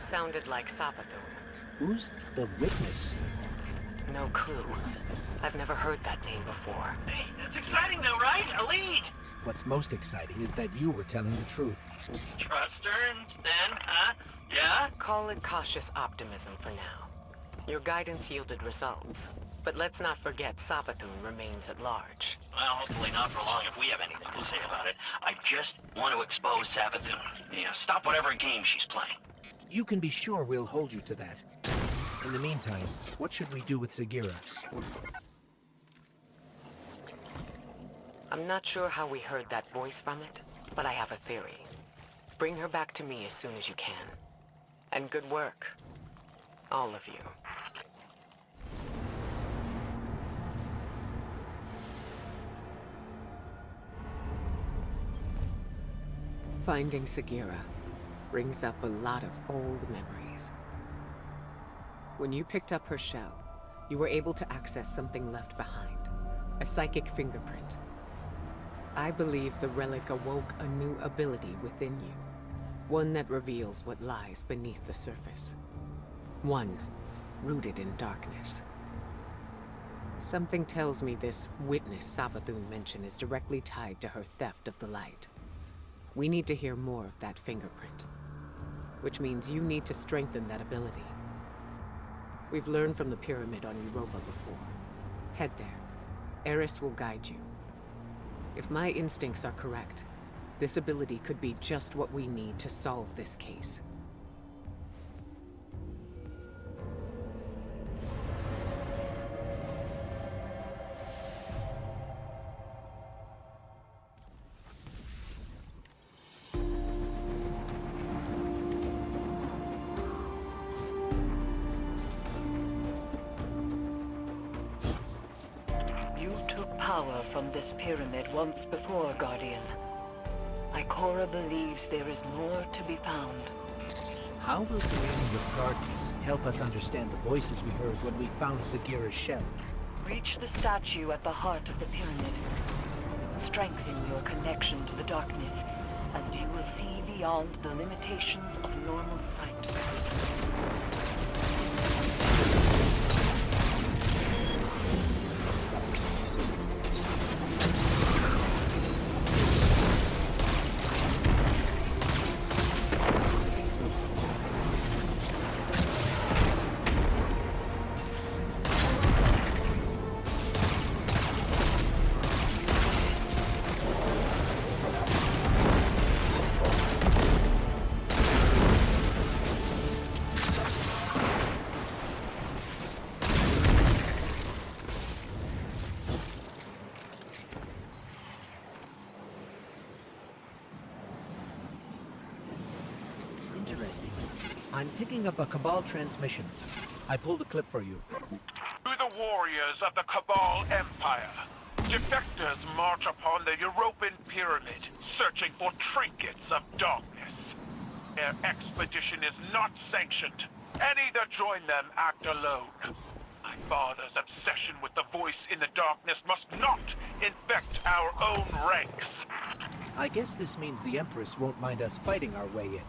Speaker 4: Sounded like Savathun.
Speaker 3: Who's the witness?
Speaker 4: No clue. I've never heard that name before.
Speaker 7: Hey, that's exciting though, right? A lead!
Speaker 3: What's most exciting is that you were telling the truth.
Speaker 7: Trust her, then, huh? Yeah?
Speaker 4: Call it cautious optimism for now. Your guidance yielded results. But let's not forget Savathun remains at large.
Speaker 7: Well, hopefully not for long if we have anything to say about it. I just want to expose Savathun. Yeah, stop whatever game she's playing.
Speaker 3: You can be sure we'll hold you to that. In the meantime, what should we do with Sagira?
Speaker 4: I'm not sure how we heard that voice from it, but I have a theory. Bring her back to me as soon as you can. And good work. All of you.
Speaker 1: Finding Sagira brings up a lot of old memories. When you picked up her shell, you were able to access something left behind, a psychic fingerprint. I believe the relic awoke a new ability within you, one that reveals what lies beneath the surface. One rooted in darkness. Something tells me this witness Savathun mentioned is directly tied to her theft of the light. We need to hear more of that fingerprint, which means you need to strengthen that ability. We've learned from the pyramid on Europa before. Head there. Eris will guide you. If my instincts are correct, this ability could be just what we need to solve this case.
Speaker 2: Power from this pyramid once before, Guardian. Ikora believes there is more to be found.
Speaker 3: How will training with darkness help us understand the voices we heard when we found Sagira's shell?
Speaker 2: Reach the statue at the heart of the pyramid. Strengthen your connection to the darkness, and you will see beyond the limitations of normal sight.
Speaker 3: Interesting. I'm picking up a Cabal transmission. I pulled a clip for you.
Speaker 8: To the warriors of the Cabal Empire, defectors march upon the European pyramid, searching for trinkets of darkness. Their expedition is not sanctioned. Any that join them act alone. My father's obsession with the voice in the darkness must not infect our own ranks.
Speaker 3: I guess this means the Empress won't mind us fighting our way in.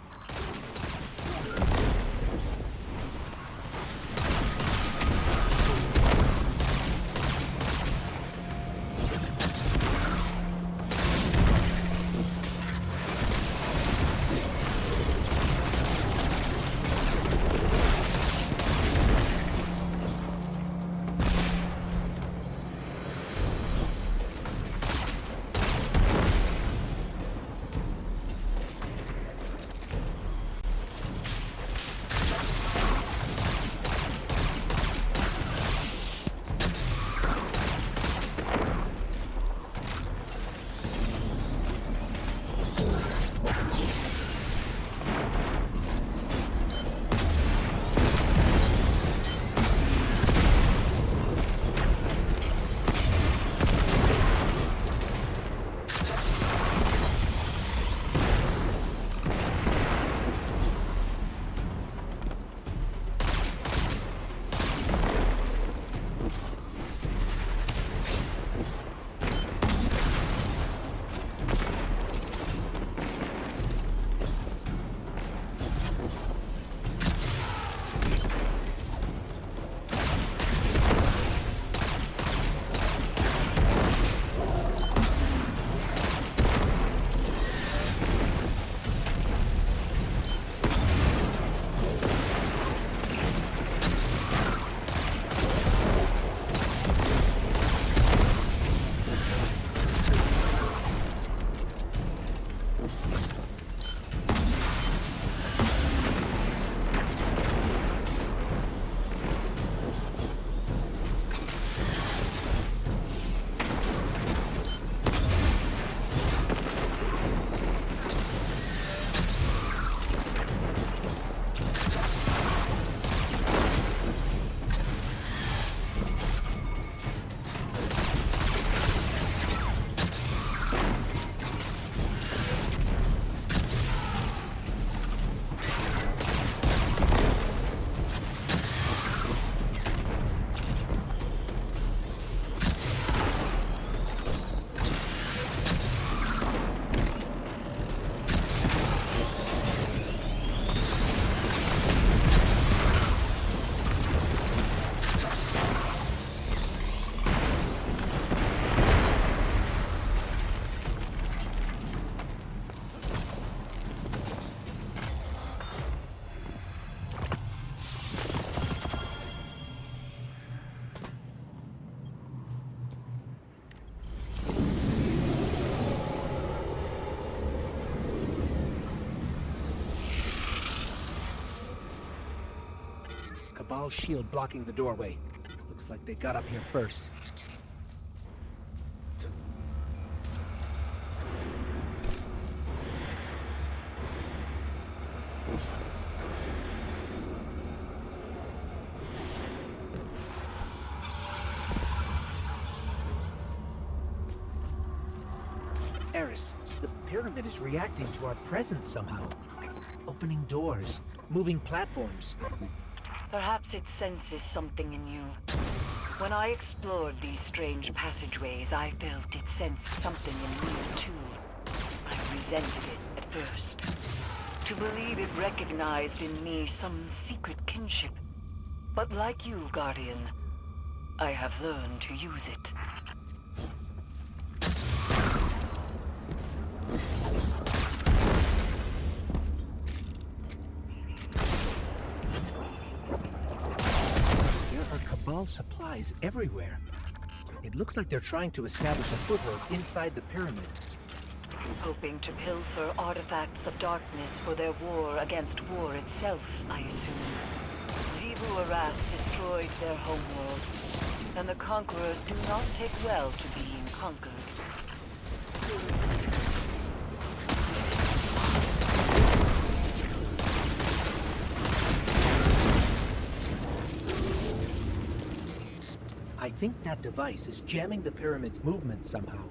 Speaker 3: Cabal shield blocking the doorway. Looks like they got up here first. Eris, the pyramid is reacting to our presence somehow. Opening doors, moving platforms.
Speaker 2: Perhaps it senses something in you. When I explored these strange passageways, I felt it sensed something in me too. I resented it at first. To believe it recognized in me some secret kinship. But like you, Guardian, I have learned to use it.
Speaker 3: There are Cabal supplies everywhere. It looks like they're trying to establish a foothold inside the pyramid.
Speaker 2: Hoping to pilfer artifacts of darkness for their war against war itself, I assume. Xivu Arath destroyed their homeworld, and the conquerors do not take well to being conquered.
Speaker 3: I think that device is jamming the pyramid's movement somehow.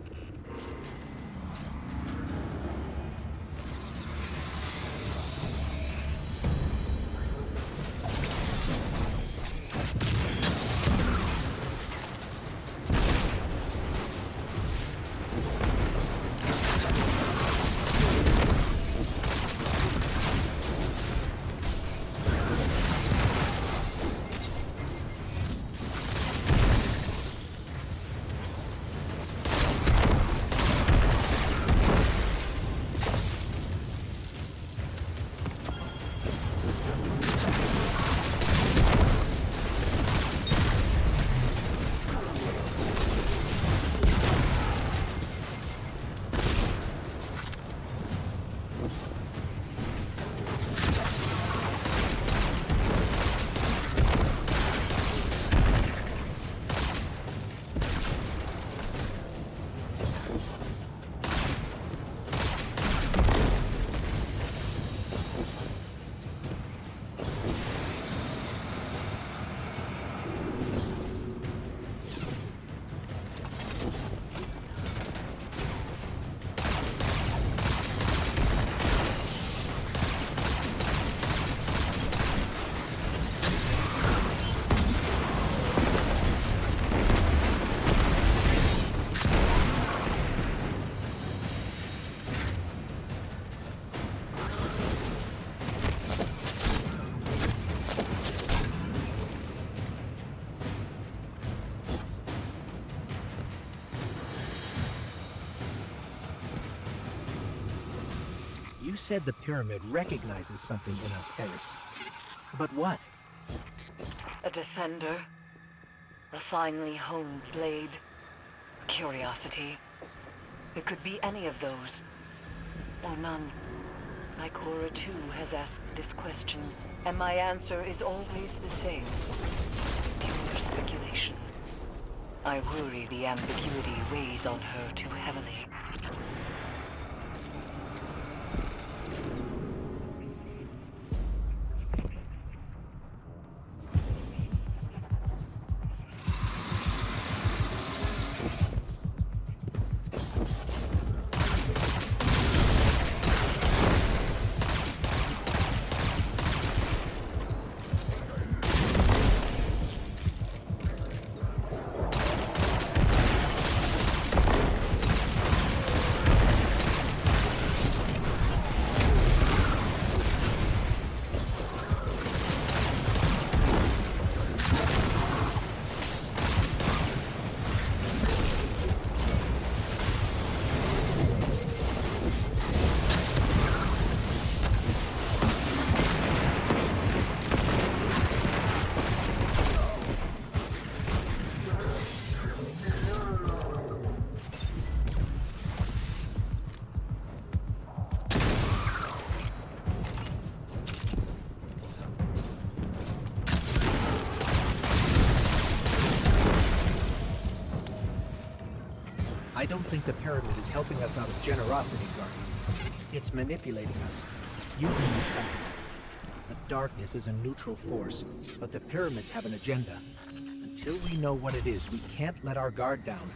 Speaker 3: You said the pyramid recognizes something in us, Eris. But what?
Speaker 2: A defender, a finely honed blade, curiosity. It could be any of those, or none. My Cora too has asked this question, and my answer is always the same. Pure speculation. I worry the ambiguity weighs on her too heavily.
Speaker 3: don't think the pyramid is helping us out of generosity, Guardian. It's manipulating us, using the sun. The darkness is a neutral force, but the pyramids have an agenda. Until we know what it is, we can't let our guard down.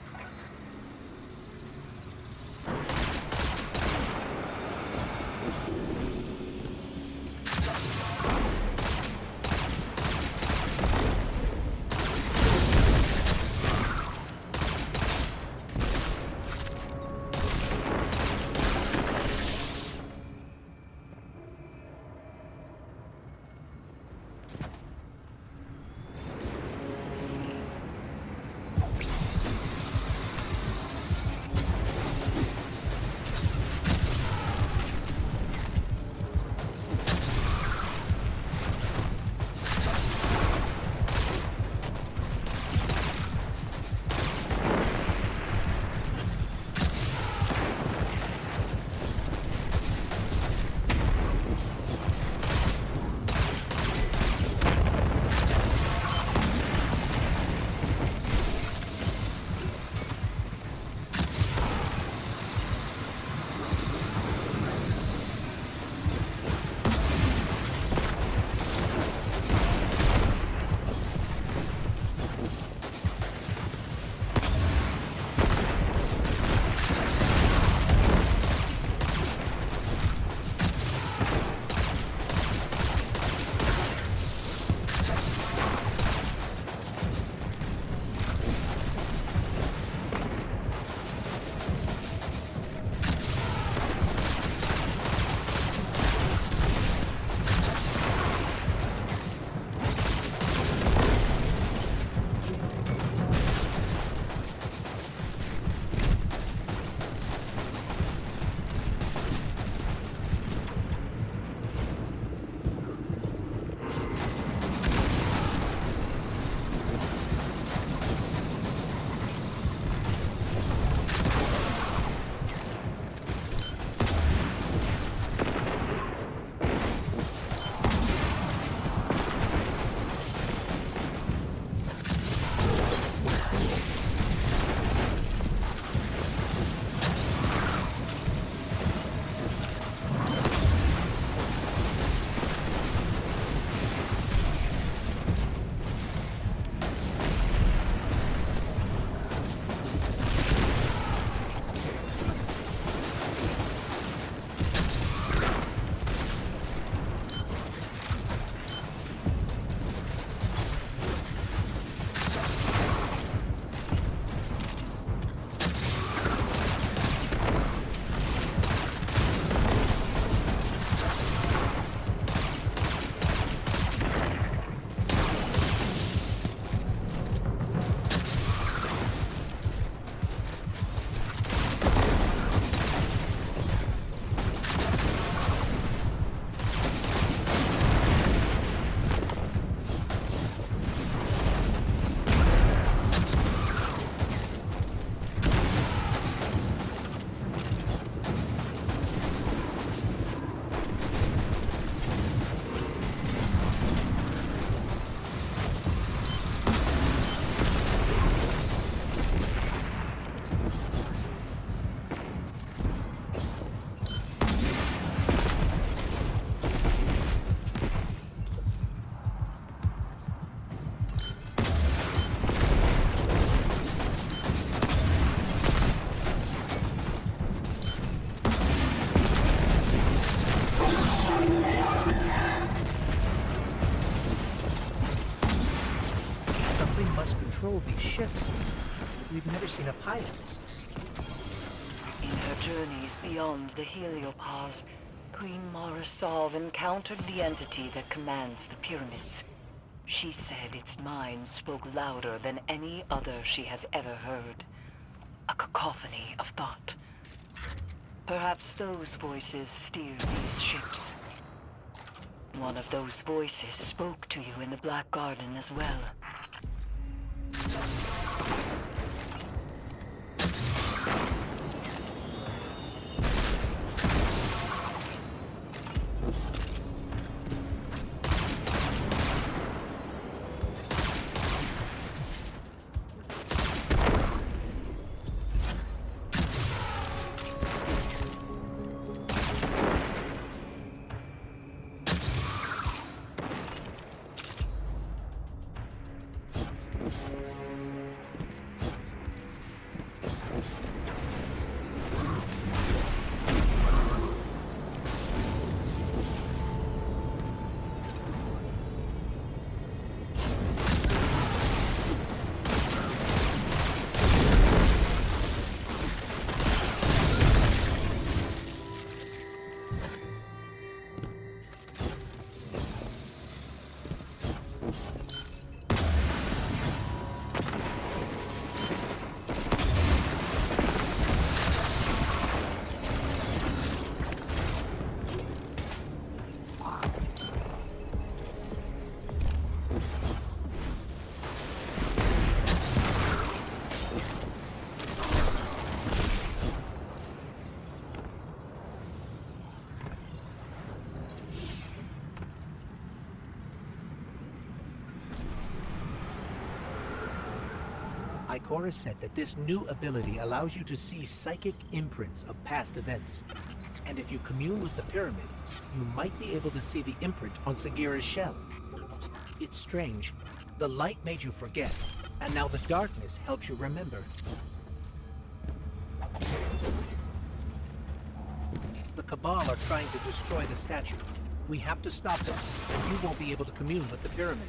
Speaker 3: control these ships. We've never seen a pilot.
Speaker 2: In her journeys beyond the heliopause, Queen Mara Solve encountered the entity that commands the pyramids. She said its mind spoke louder than any other she has ever heard. A cacophony of thought. Perhaps those voices steer these ships. One of those voices spoke to you in the Black Garden as well.
Speaker 3: Ikora said that this new ability allows you to see psychic imprints of past events. And if you commune with the pyramid, you might be able to see the imprint on Sagira's shell. It's strange. The light made you forget, and now the darkness helps you remember. The Cabal are trying to destroy the statue. We have to stop them, or you won't be able to commune with the pyramid.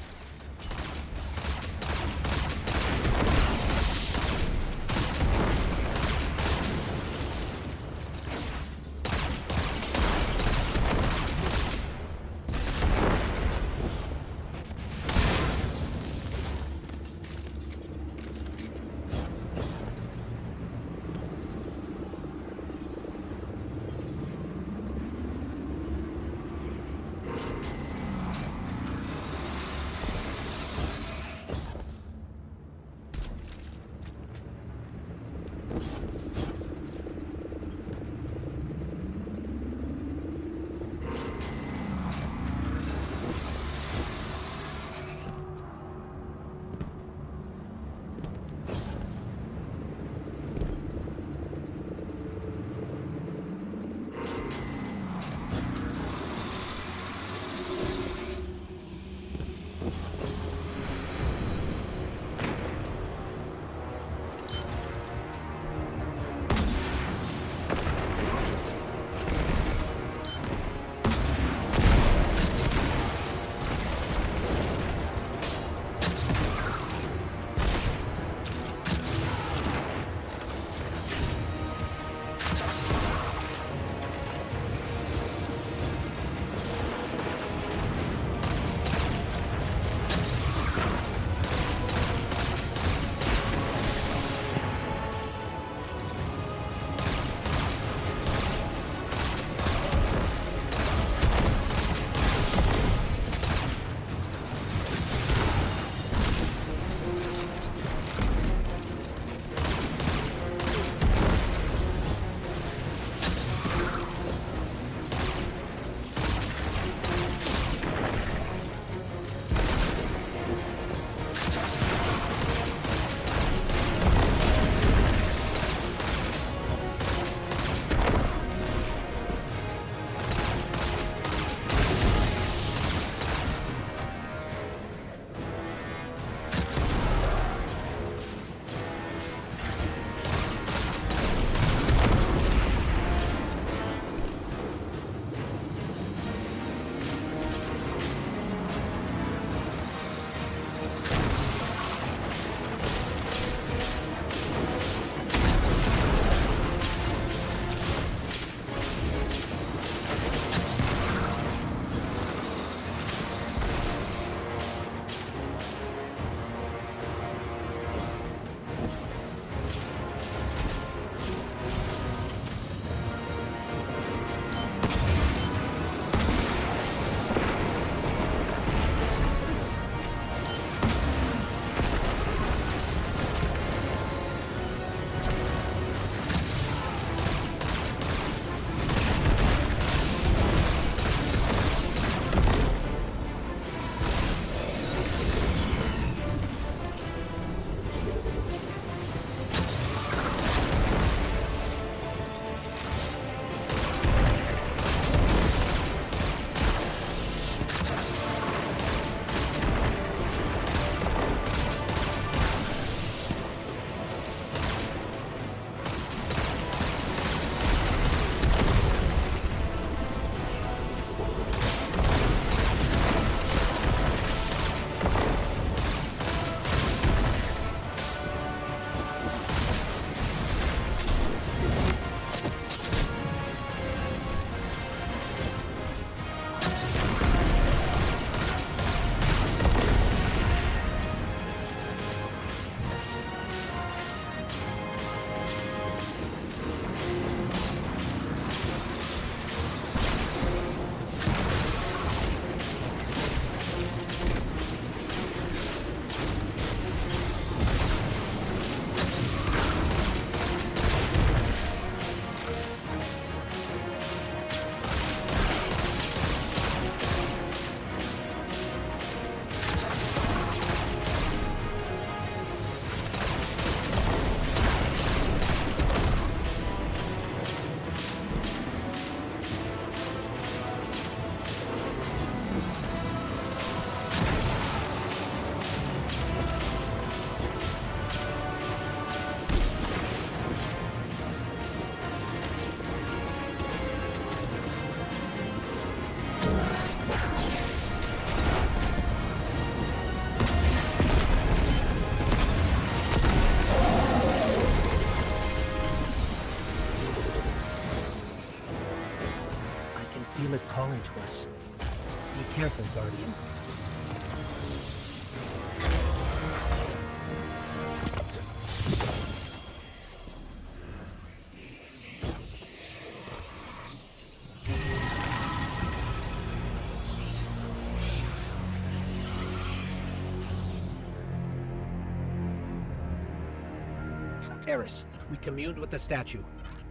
Speaker 3: Eris, we communed with the statue.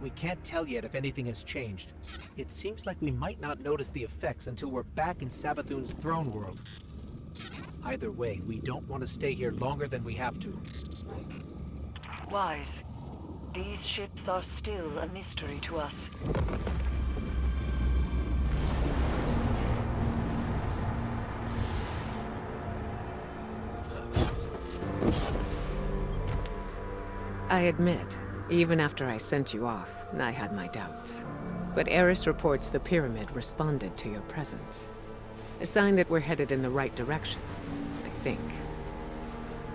Speaker 3: We can't tell yet if anything has changed. It seems like we might not notice the effects until we're back in Savathun's throne world. Either way, we don't want to stay here longer than we have to.
Speaker 2: Wise. These ships are still a mystery to us.
Speaker 1: I admit, even after I sent you off, I had my doubts. But Eris reports the pyramid responded to your presence. A sign that we're headed in the right direction, I think.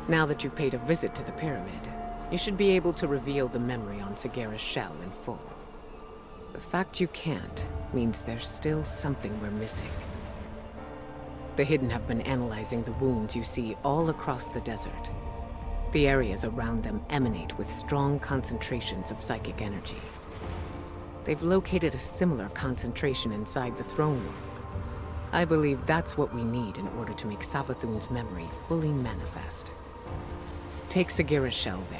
Speaker 1: Now that you've paid a visit to the pyramid, you should be able to reveal the memory on Sagera's shell in full. The fact you can't means there's still something we're missing. The Hidden have been analyzing the wounds you see all across the desert. The areas around them emanate with strong concentrations of psychic energy. They've located a similar concentration inside the throne world. I believe that's what we need in order to make Savathun's memory fully manifest. Take Sagera's shell there.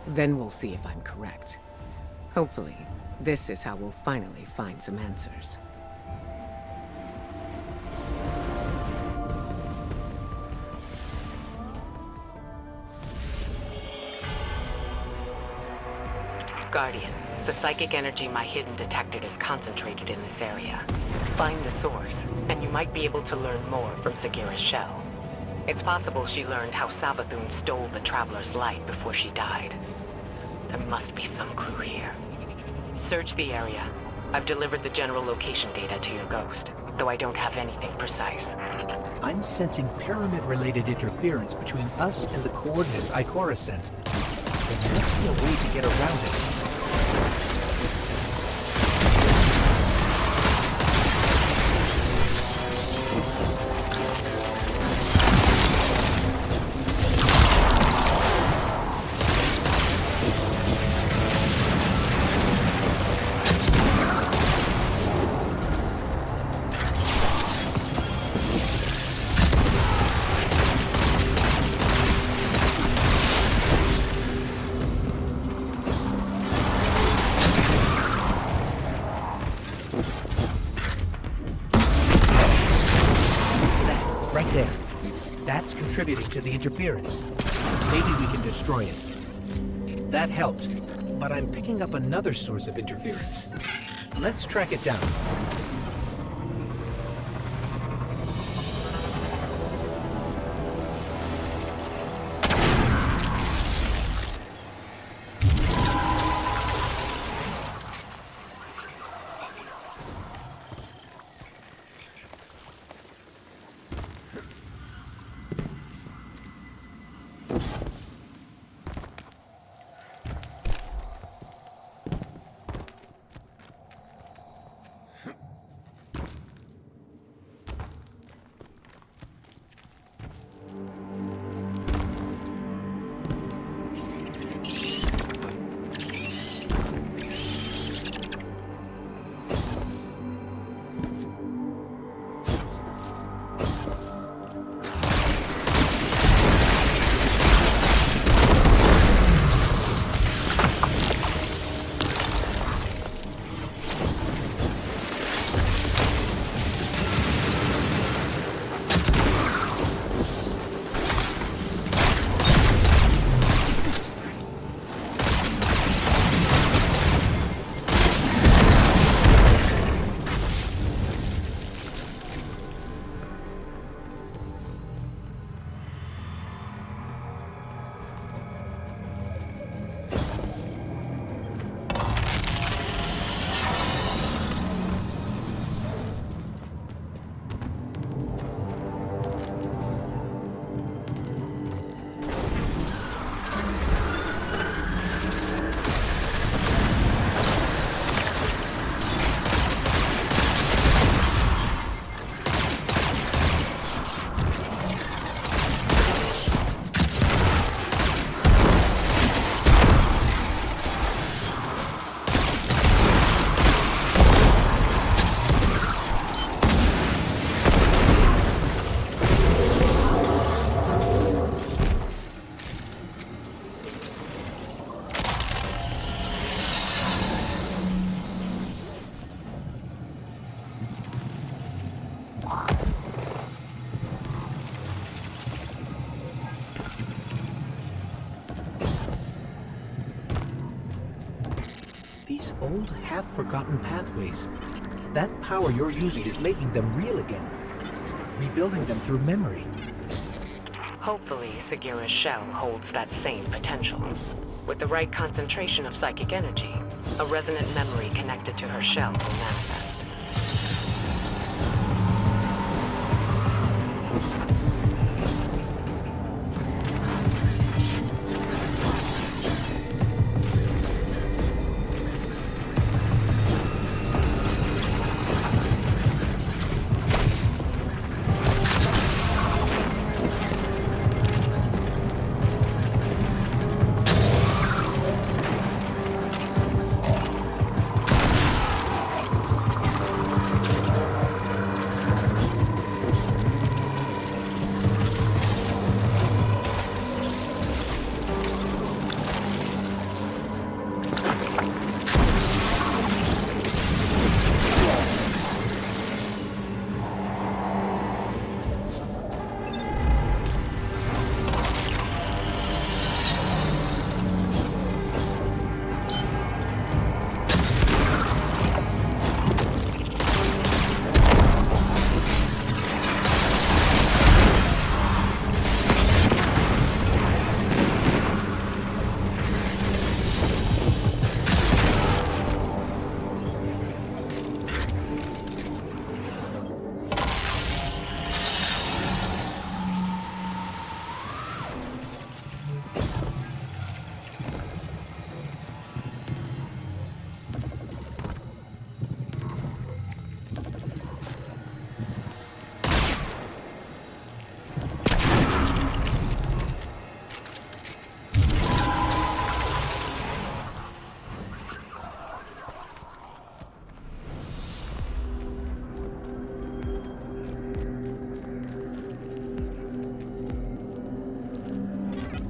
Speaker 1: Then we'll see if I'm correct. Hopefully, this is how we'll finally find some answers.
Speaker 4: Guardian, the psychic energy my Hidden detected is concentrated in this area. Find the source, and you might be able to learn more from Sagera's shell. It's possible she learned how Savathun stole the Traveler's light before she died. There must be some clue here. Search the area. I've delivered the general location data to your ghost, though I don't have anything precise.
Speaker 3: I'm sensing pyramid-related interference between us and the coordinates Ikora sent. There must be a way to get around it. That's contributing to the interference. Maybe we can destroy it. That helped, but I'm picking up another source of interference. Let's track it down. These old, half-forgotten pathways. That power you're using is making them real again. Rebuilding them through memory.
Speaker 4: Hopefully, Sagira's shell holds that same potential. With the right concentration of psychic energy, a resonant memory connected to her shell will manifest.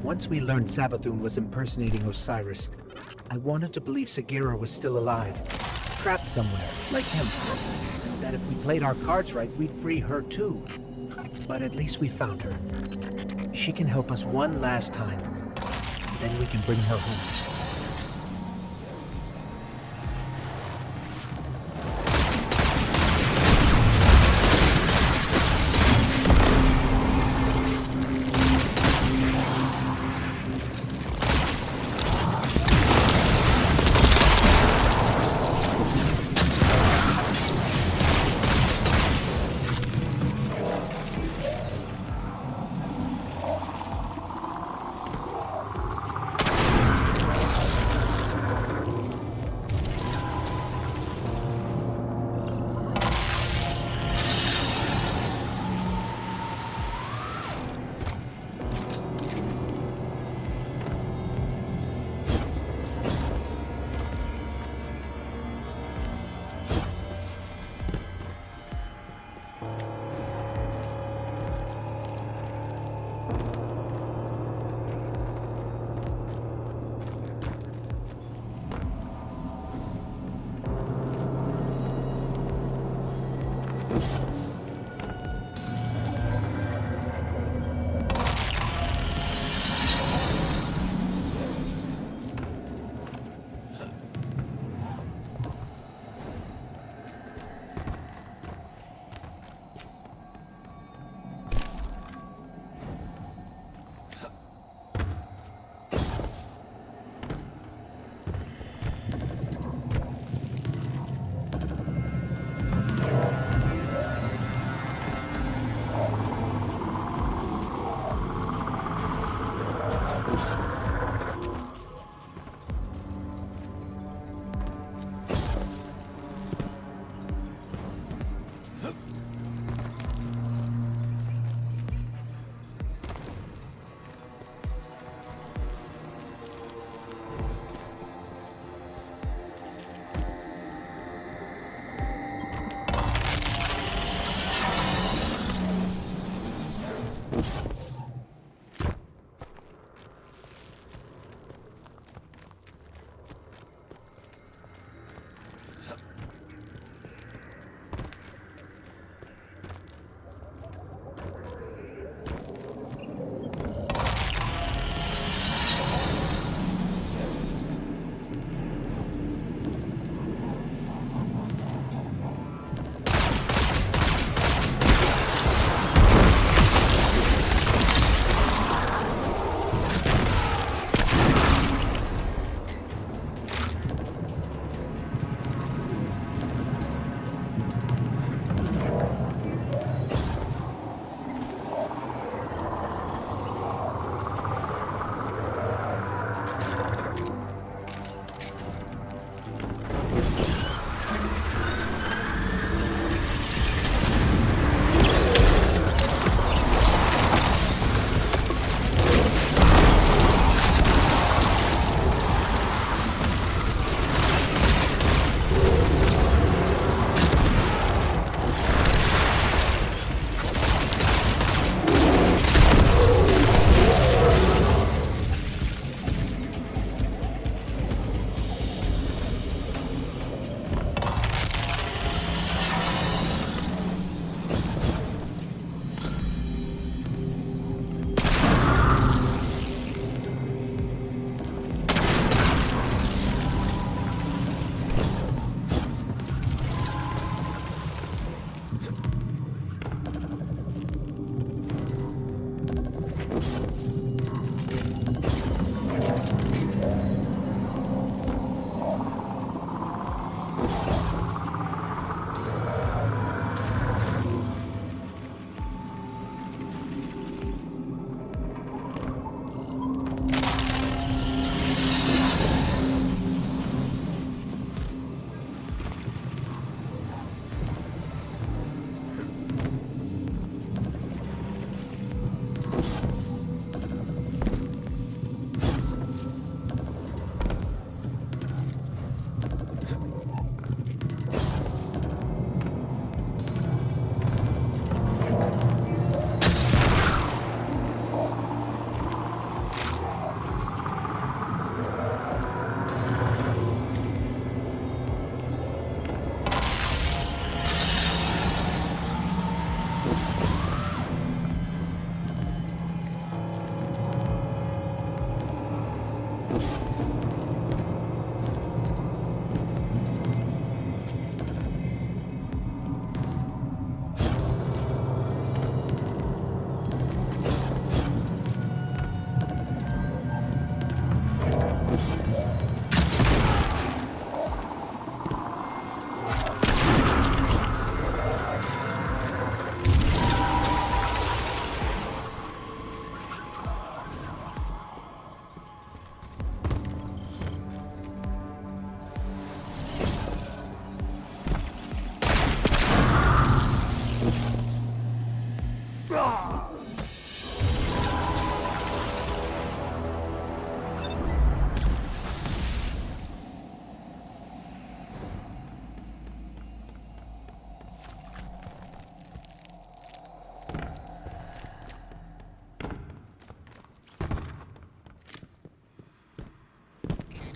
Speaker 3: Once we learned Savathun was impersonating Osiris, I wanted to believe Sagira was still alive, trapped somewhere, like him. And that if we played our cards right, we'd free her too. But at least we found her. She can help us one last time, and then we can bring her home.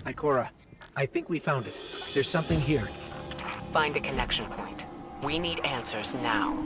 Speaker 3: Ikora, I think we found it. There's something here.
Speaker 4: Find a connection point. We need answers now.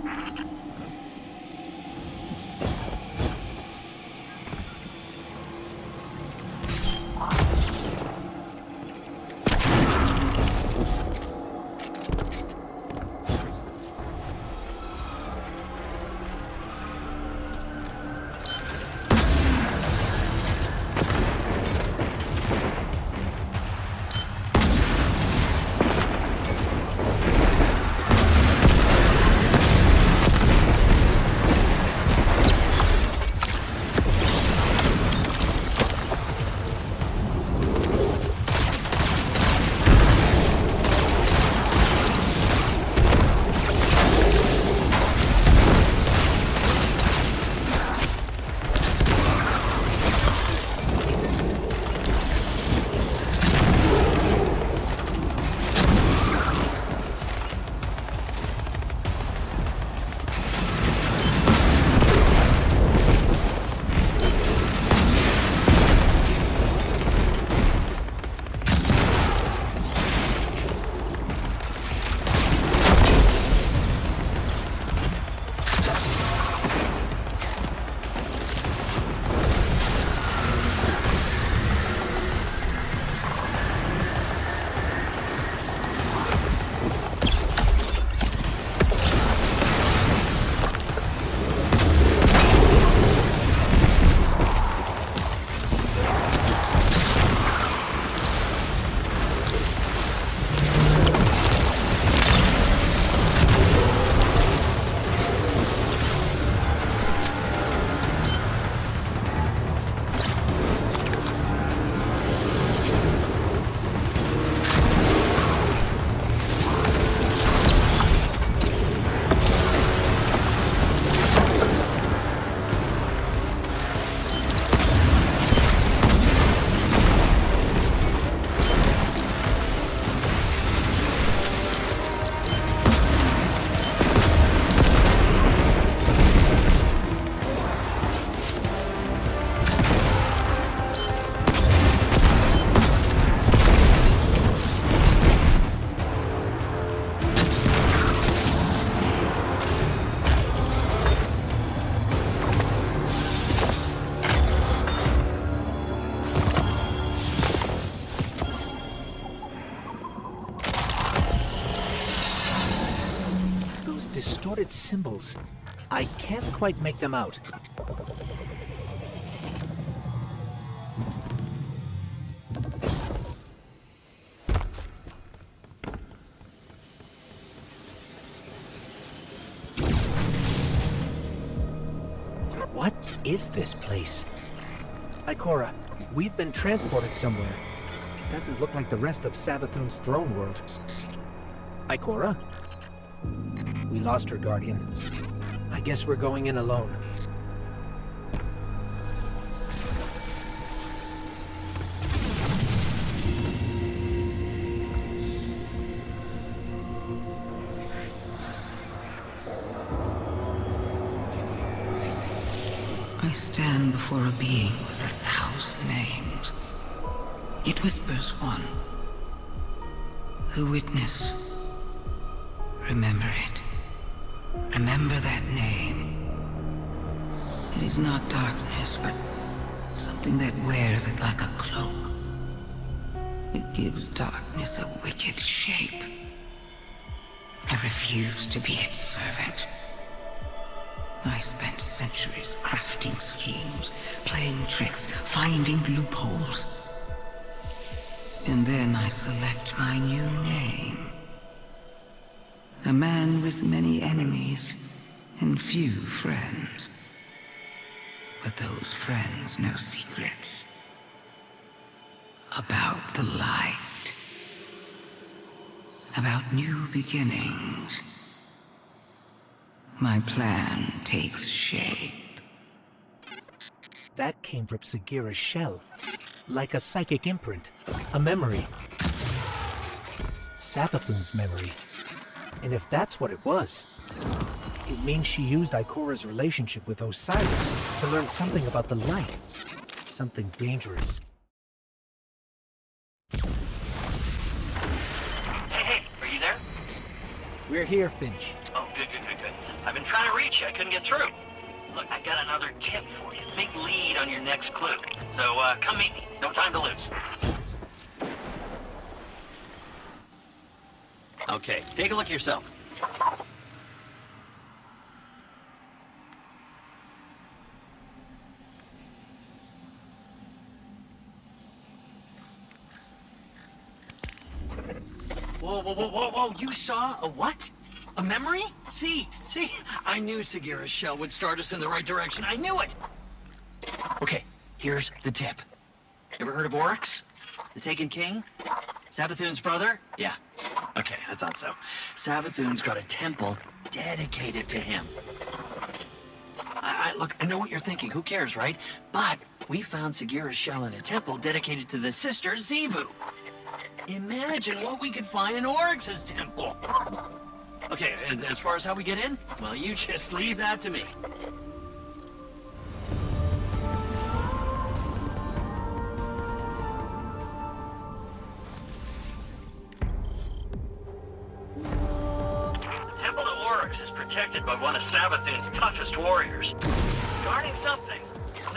Speaker 3: Distorted symbols. I can't quite make them out. What is this place? Ikora, we've been transported somewhere. It doesn't look like the rest of Savathun's throne world. Ikora? We lost her, Guardian. I guess we're going in alone.
Speaker 5: I stand before a being with 1,000 names. It whispers one. The witness. Remember it. Remember that name. It is not darkness, but something that wears it like a cloak. It gives darkness a wicked shape. I refuse to be its servant. I spent centuries crafting schemes, playing tricks, finding loopholes. And then I select my new name. A man with many enemies and few friends. But those friends know secrets. About the light. About new beginnings. My plan takes shape.
Speaker 3: That came from Sagira's shell. Like a psychic imprint. A memory. Savathun's memory. And if that's what it was, it means she used Ikora's relationship with Osiris to learn something about the light. Something dangerous.
Speaker 7: Hey, are you there?
Speaker 3: We're here, Finch.
Speaker 7: Oh, good. I've been trying to reach you. I couldn't get through. Look, I got another tip for you. Big lead on your next clue. So, come meet me. No time to lose. Okay, take a look yourself. Whoa, you saw a what? A memory? See, I knew Sagira's shell would start us in the right direction. I knew it! Okay, here's the tip. Ever heard of Oryx? The Taken King? Savathun's brother? Yeah. Okay, I thought so. Savathun's got a temple dedicated to him. Look, I know what you're thinking. Who cares, right? But we found Sagira's shell in a temple dedicated to the sister Xivu. Imagine what we could find in Oryx's temple. Okay, as far as how we get in, well, you just leave that to me. The temple to Oryx is protected by one of Savathun's toughest warriors. Guarding something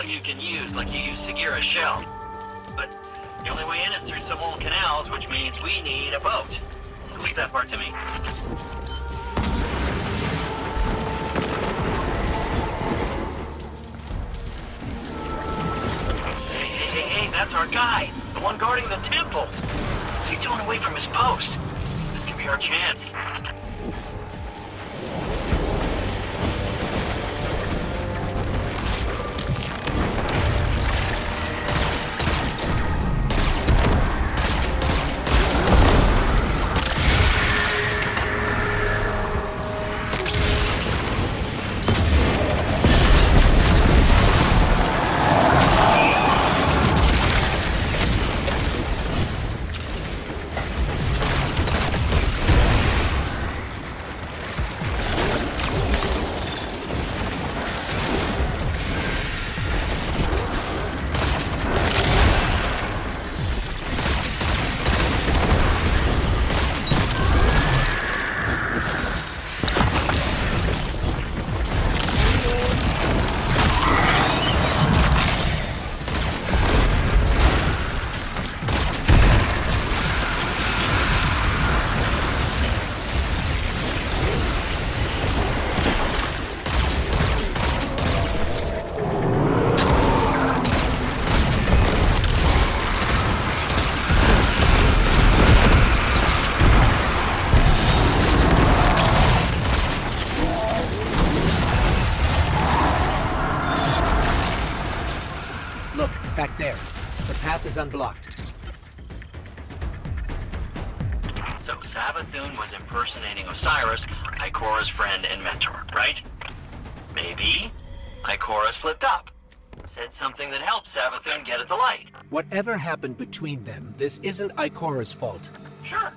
Speaker 7: you can use like you use Sagira's shell. But the only way in is through some old canals, which means we need a boat. Leave that part to me. Hey, that's our guy. The one guarding the temple. What's he doing away from his post? This could be our chance.
Speaker 3: Back there. The path is unblocked.
Speaker 7: So Savathun was impersonating Osiris, Ikora's friend and mentor, right? Maybe Ikora slipped up. Said something that helped Savathun get at the light.
Speaker 3: Whatever happened between them, this isn't Ikora's fault.
Speaker 7: Sure.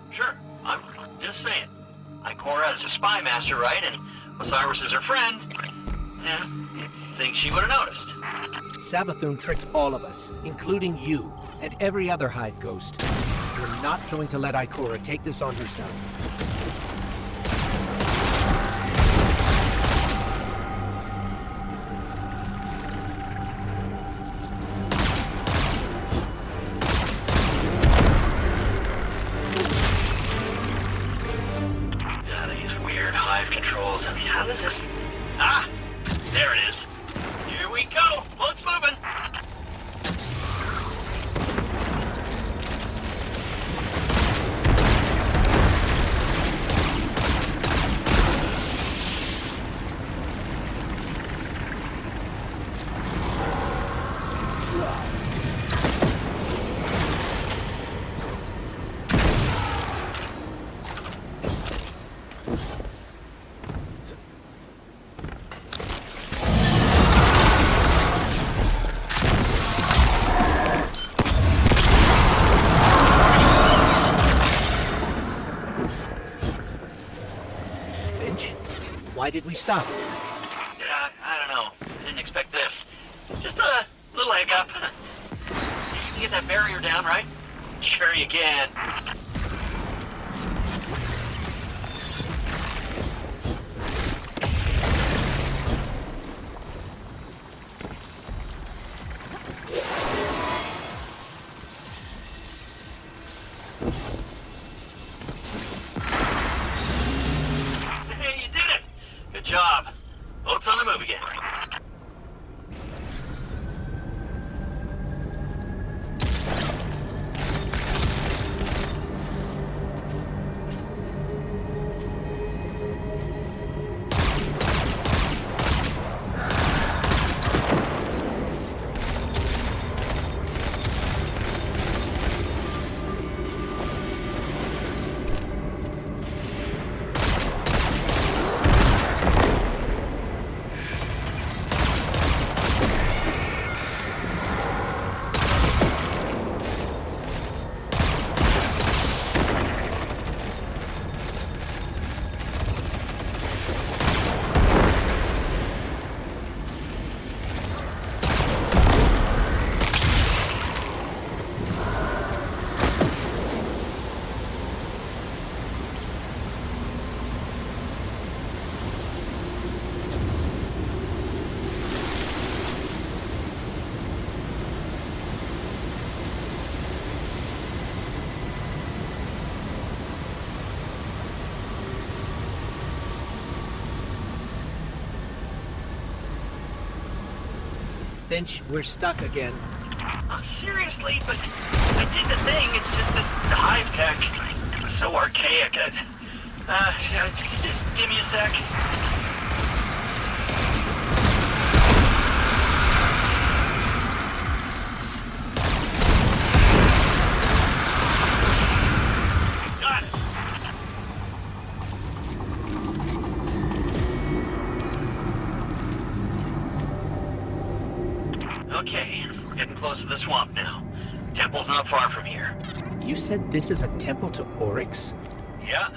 Speaker 7: I'm just saying. Ikora is a spy master, right? And Osiris is her friend. Yeah, think she would have noticed.
Speaker 3: Savathun tricked all of us, including you, and every other Hive Ghost. We're not going to let Ikora take this on herself.
Speaker 7: These weird Hive controls. I mean, how does this... Ah! There it is. Here we go. Boat's moving.
Speaker 3: Why did we stop?
Speaker 7: Yeah, I don't know. Didn't expect this. Just a little hiccup. You can get that barrier down, right? Sure you can. Hey, you did it! Good job. Boat's on the move again.
Speaker 3: Finch, we're stuck again.
Speaker 7: Oh, seriously? But I did the thing. It's just this hive tech. It's so archaic. Just give me a sec. Got it. Okay, we're getting close to the swamp now. Temple's not far from here.
Speaker 3: You said this is a temple to Oryx?
Speaker 7: Yeah,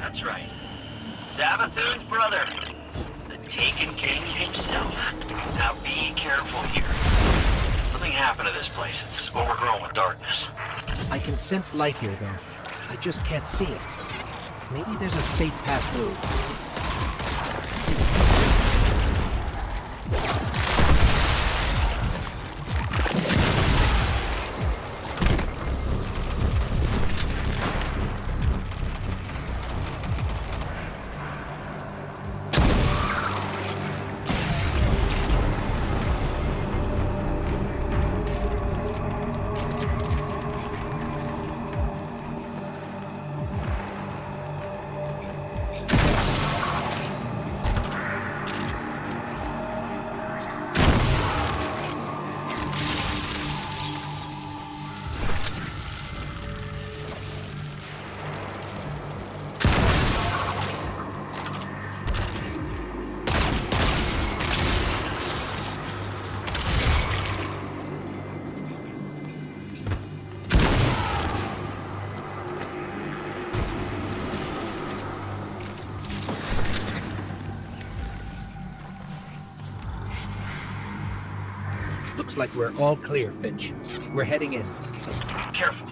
Speaker 7: that's right. Savathun's brother. The Taken King himself. Now be careful here. Something happened to this place. It's overgrown with darkness.
Speaker 3: I can sense light here, though. I just can't see it. Maybe there's a safe path through. Looks like we're all clear, Finch. We're heading in.
Speaker 7: Careful.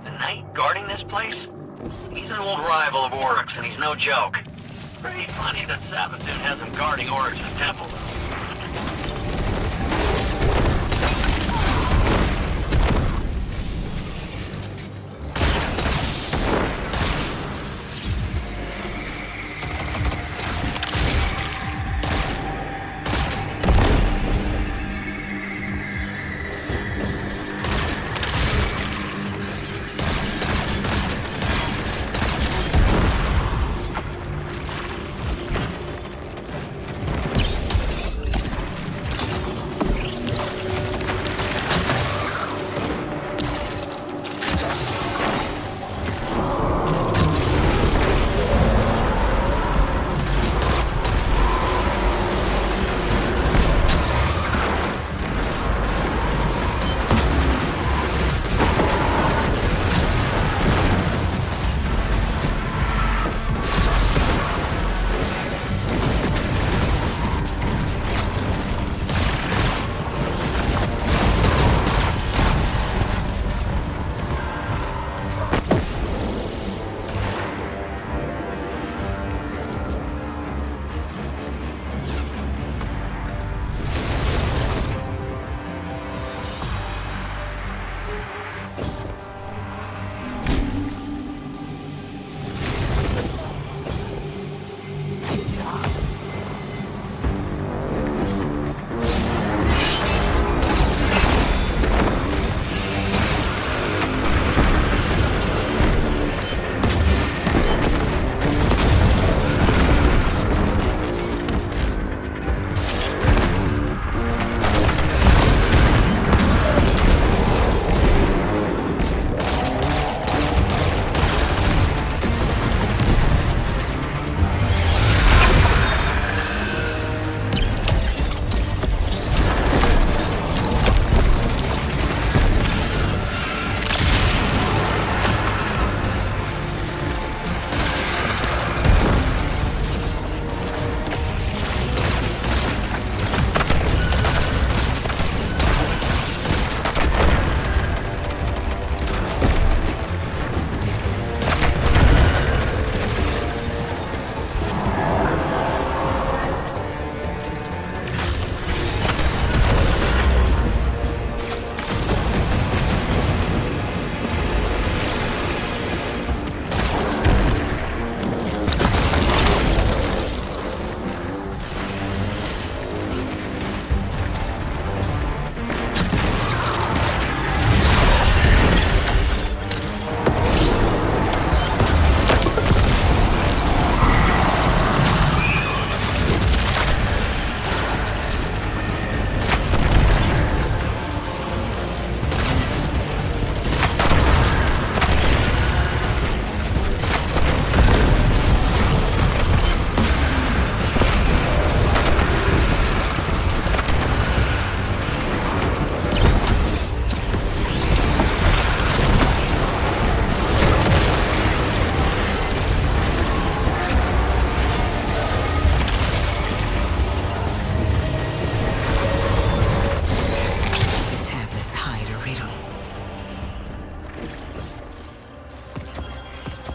Speaker 7: The knight guarding this place? He's an old rival of Oryx, and he's no joke. Pretty funny that Sabathun has him guarding Oryx's temple, though.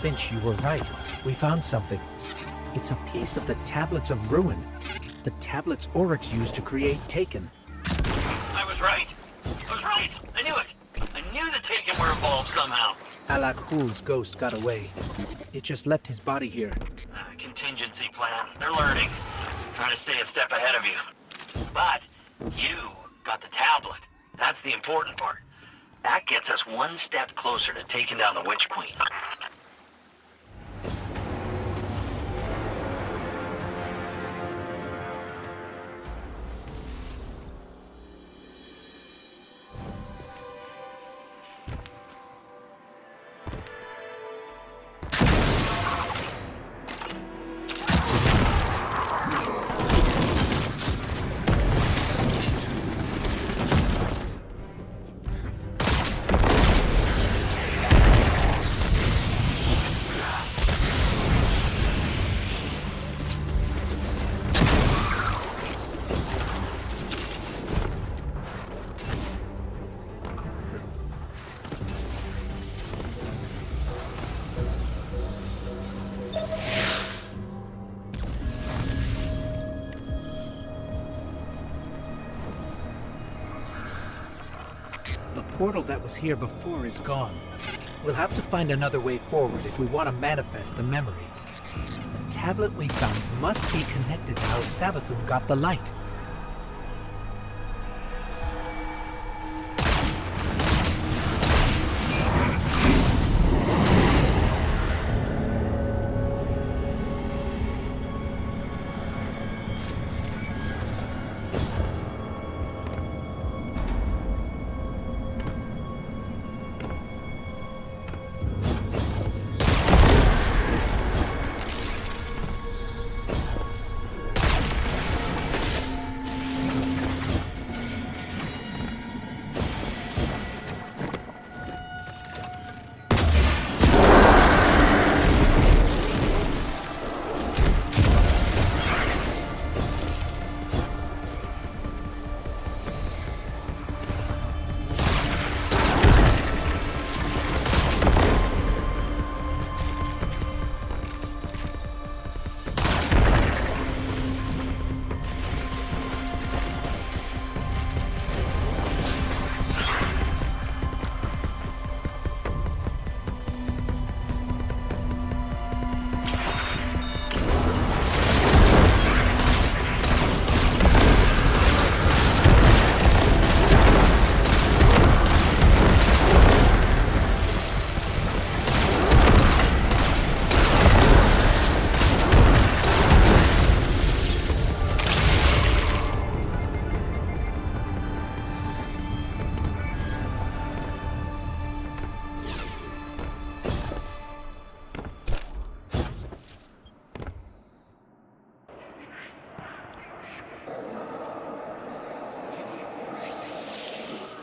Speaker 3: Finch, you were right. We found something. It's a piece of the Tablets of Ruin. The tablets Oryx used to create Taken.
Speaker 7: I was right. I was right. I knew it. I knew the Taken were involved somehow.
Speaker 3: Alak Hul's ghost got away. It just left his body here.
Speaker 7: Contingency plan. They're learning. Trying to stay a step ahead of you. But you got the tablet. That's the important part. That gets us one step closer to taking down the Witch Queen.
Speaker 3: portal that was here before is gone. We'll have to find another way forward if we want to manifest the memory. The tablet we found must be connected to how Savathun got the light.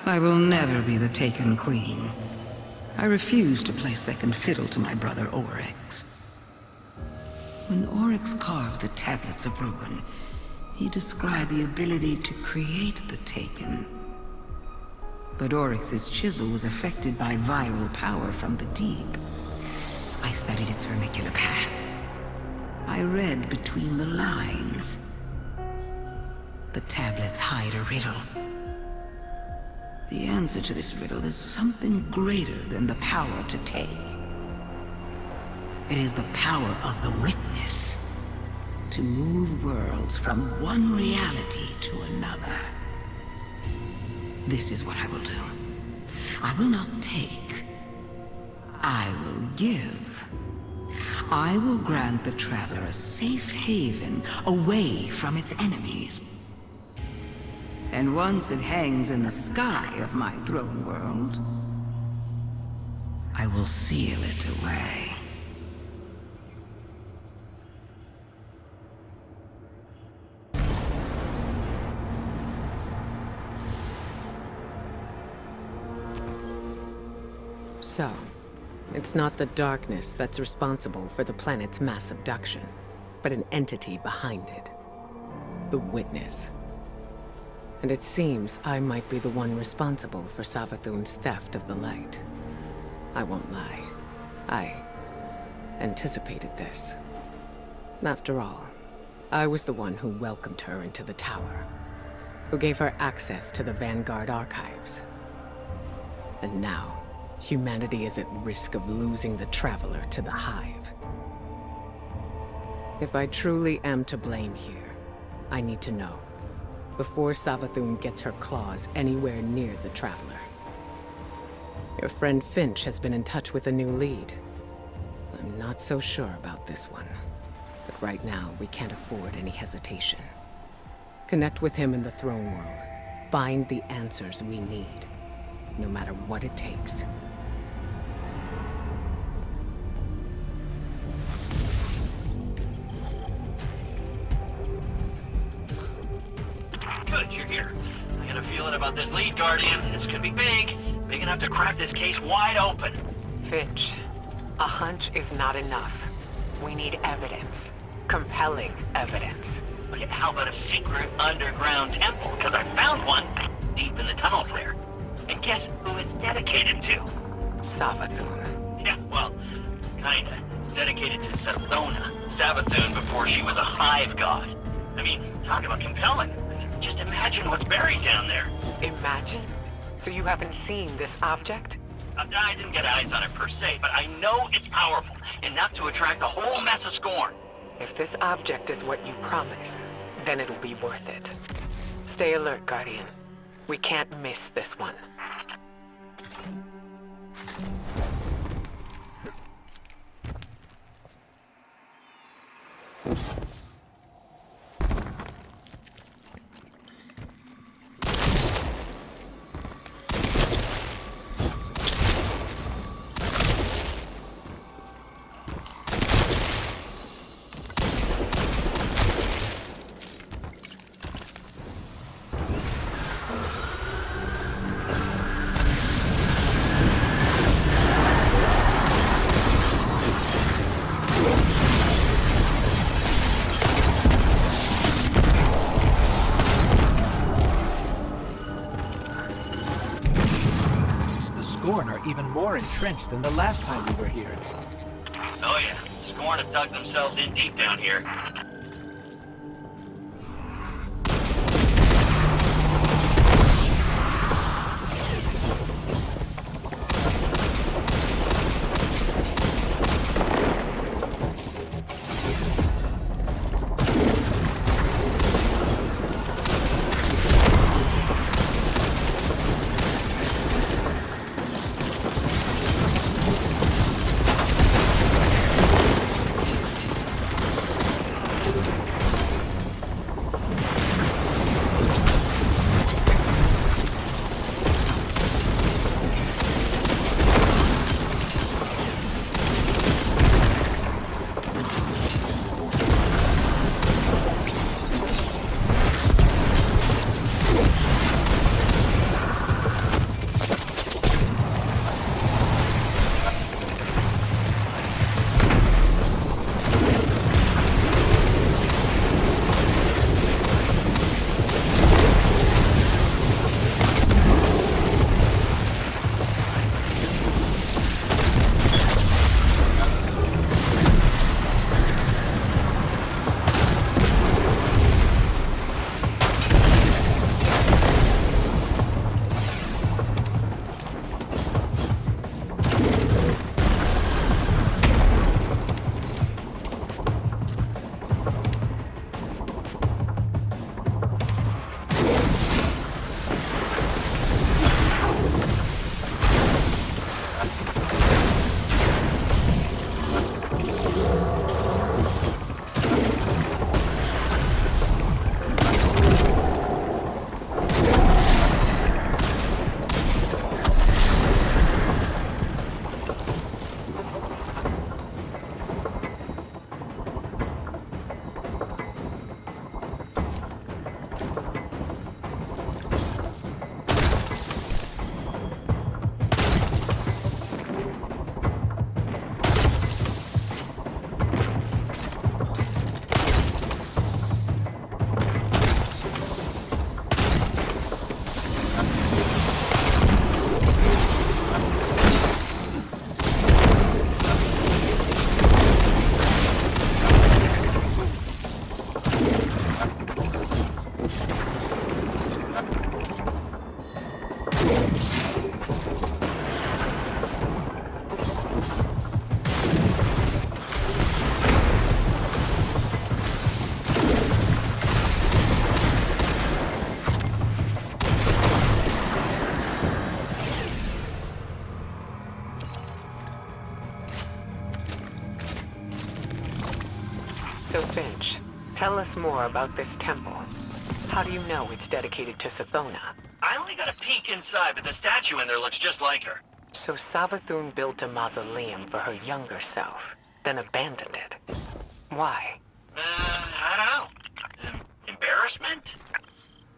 Speaker 5: I will never be the taken queen. I refuse to play second fiddle to my brother Oryx. When Oryx carved the Tablets of Ruin, he described the ability to create the taken. But Oryx's chisel was affected by viral power from the deep. I studied its vermicular path. I read between the lines. The tablets hide a riddle. The answer to this riddle is something greater than the power to take. It is the power of the witness to move worlds from one reality to another. This is what I will do. I will not take. I will give. I will grant the Traveler a safe haven away from its enemies. And once it hangs in the sky of my throne world, I will seal it away.
Speaker 1: So, it's not the darkness that's responsible for the planet's mass abduction, but an entity behind it. The Witness. And it seems I might be the one responsible for Savathun's theft of the light. I won't lie. I anticipated this. After all, I was the one who welcomed her into the tower, who gave her access to the Vanguard archives. And now, humanity is at risk of losing the Traveler to the Hive. If I truly am to blame here, I need to know, before Savathun gets her claws anywhere near the Traveler. Your friend Finch has been in touch with a new lead. I'm not so sure about this one, but right now we can't afford any hesitation. Connect with him in the Throne World. Find the answers we need, no matter what it takes.
Speaker 7: Good, you're here. I got a feeling about this lead, Guardian. This could be big. Big enough to crack this case wide open.
Speaker 4: Finch, a hunch is not enough. We need evidence. Compelling evidence.
Speaker 7: Okay, how about a secret underground temple? Because I found one deep in the tunnels there. And guess who it's dedicated to?
Speaker 4: Savathun.
Speaker 7: Yeah, well, kinda. It's dedicated to Sathona, Savathun, before she was a hive god. I mean, talk about compelling. Just imagine what's buried down there.
Speaker 4: Imagine? So you haven't seen this object?
Speaker 7: I didn't get eyes on it per se, but I know it's powerful, enough to attract a whole mess of scorn.
Speaker 4: If this object is what you promise, then it'll be worth it. Stay alert, Guardian. We can't miss this one.
Speaker 3: Scorn are even more entrenched than the last time we were here.
Speaker 7: Oh yeah, Scorn have dug themselves in deep down here.
Speaker 4: So Finch, tell us more about this temple. How do you know it's dedicated to Sithona?
Speaker 7: I only got a peek inside, but the statue in there looks just like her.
Speaker 4: So Savathun built a mausoleum for her younger self, then abandoned it. Why?
Speaker 7: I don't know. Embarrassment?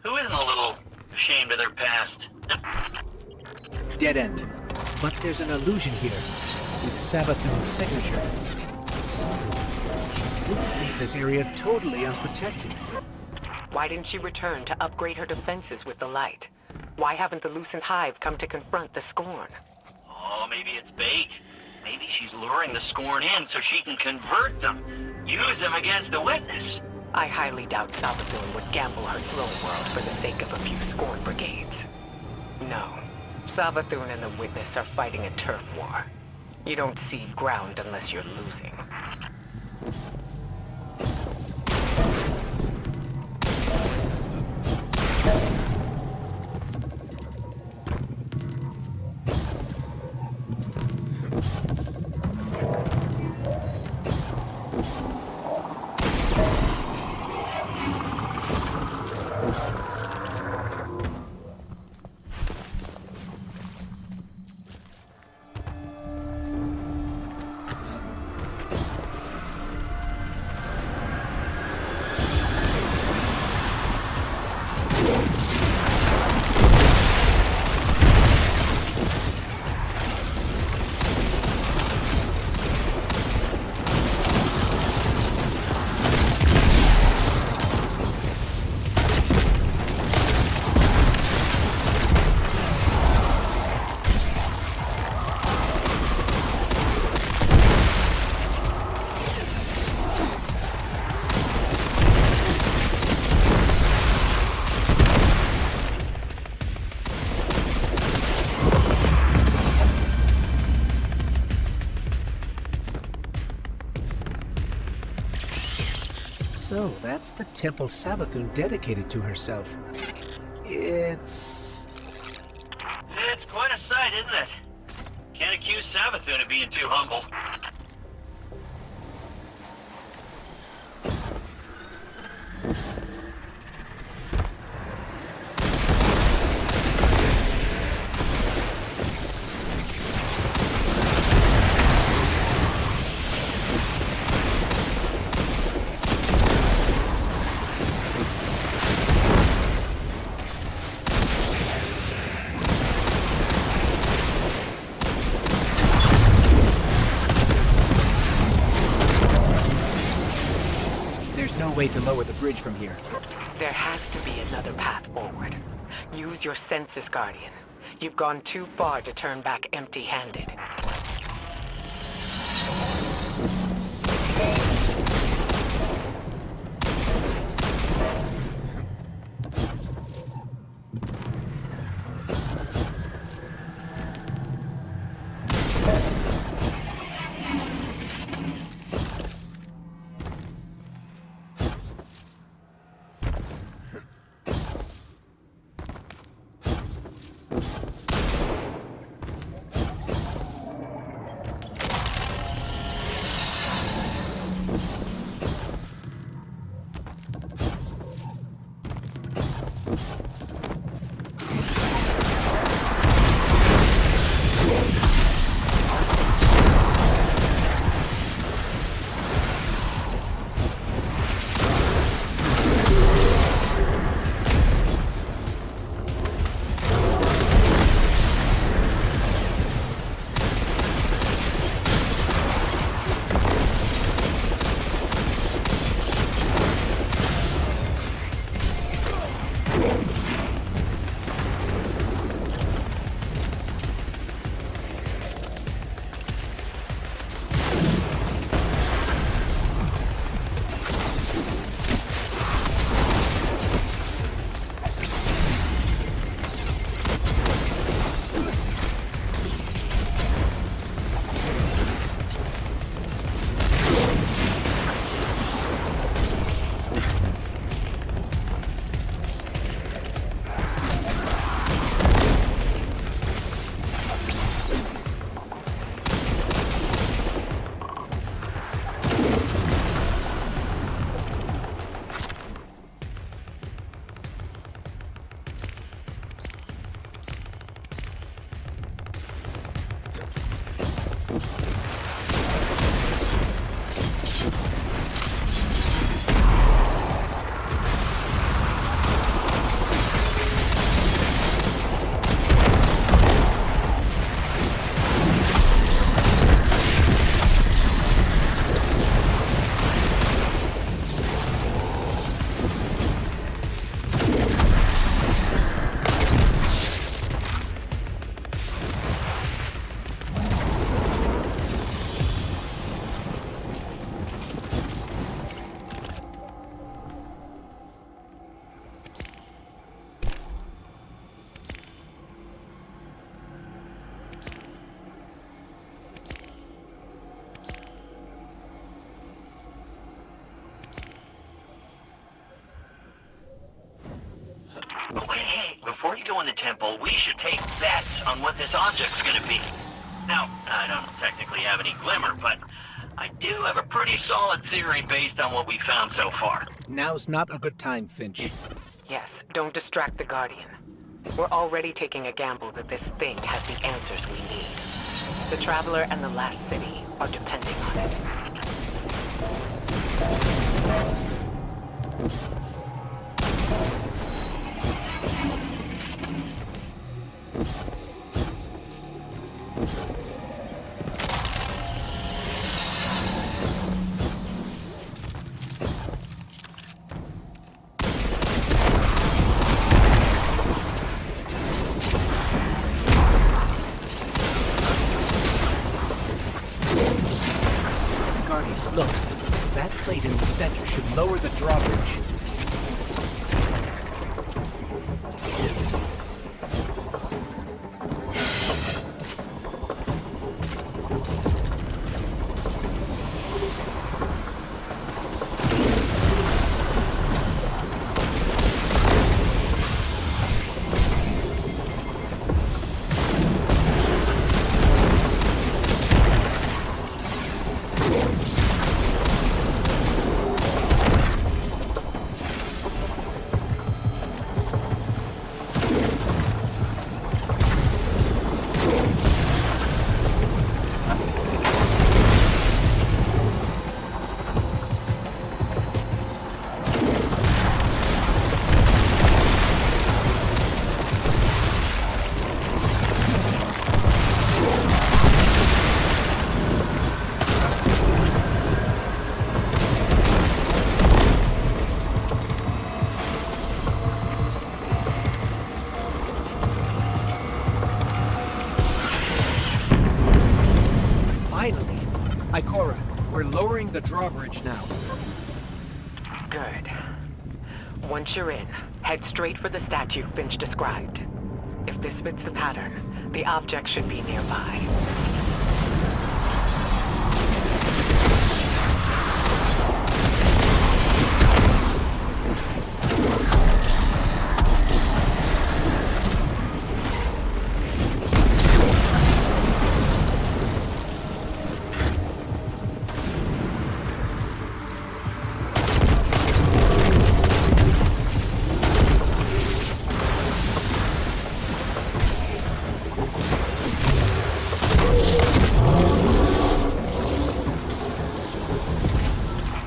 Speaker 7: Who isn't a little ashamed of their past?
Speaker 3: Dead end. But there's an illusion here, with Savathun's signature. She didn't leave this area totally unprotected.
Speaker 4: Why didn't she return to upgrade her defenses with the light? Why haven't the Lucent Hive come to confront the Scorn?
Speaker 7: Oh, maybe it's bait. Maybe she's luring the Scorn in so she can convert them. Use them against the witness.
Speaker 4: I highly doubt Savathun would gamble her throne world for the sake of a few Scorn brigades. No, Savathun and the Witness are fighting a turf war. You don't cede ground unless you're losing.
Speaker 3: So, that's the temple Savathun dedicated to herself. It's
Speaker 7: quite a sight, isn't it? Can't accuse Savathun of being too humble.
Speaker 3: no way to lower the bridge from here.
Speaker 4: There has to be another path forward. Use your senses, Guardian. You've gone too far to turn back empty-handed.
Speaker 7: you go in the temple, we should take bets on what this object's gonna be. Now, I don't technically have any glimmer, but I do have a pretty solid theory based on what we found so far.
Speaker 3: Now's not a good time, Finch.
Speaker 4: Yes, don't distract the Guardian. We're already taking a gamble that this thing has the answers we need. The Traveler and the Last City are depending on it.
Speaker 3: Guardian, look. That plate in the center should lower the drawbridge. We're lowering the drawbridge now.
Speaker 4: Good. Once you're in, head straight for the statue Finch described. If this fits the pattern, the object should be nearby.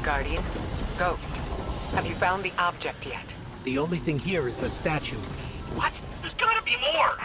Speaker 4: Guardian? Ghost? Have you found the object yet?
Speaker 3: The only thing here is the statue.
Speaker 7: What? There's gotta be more!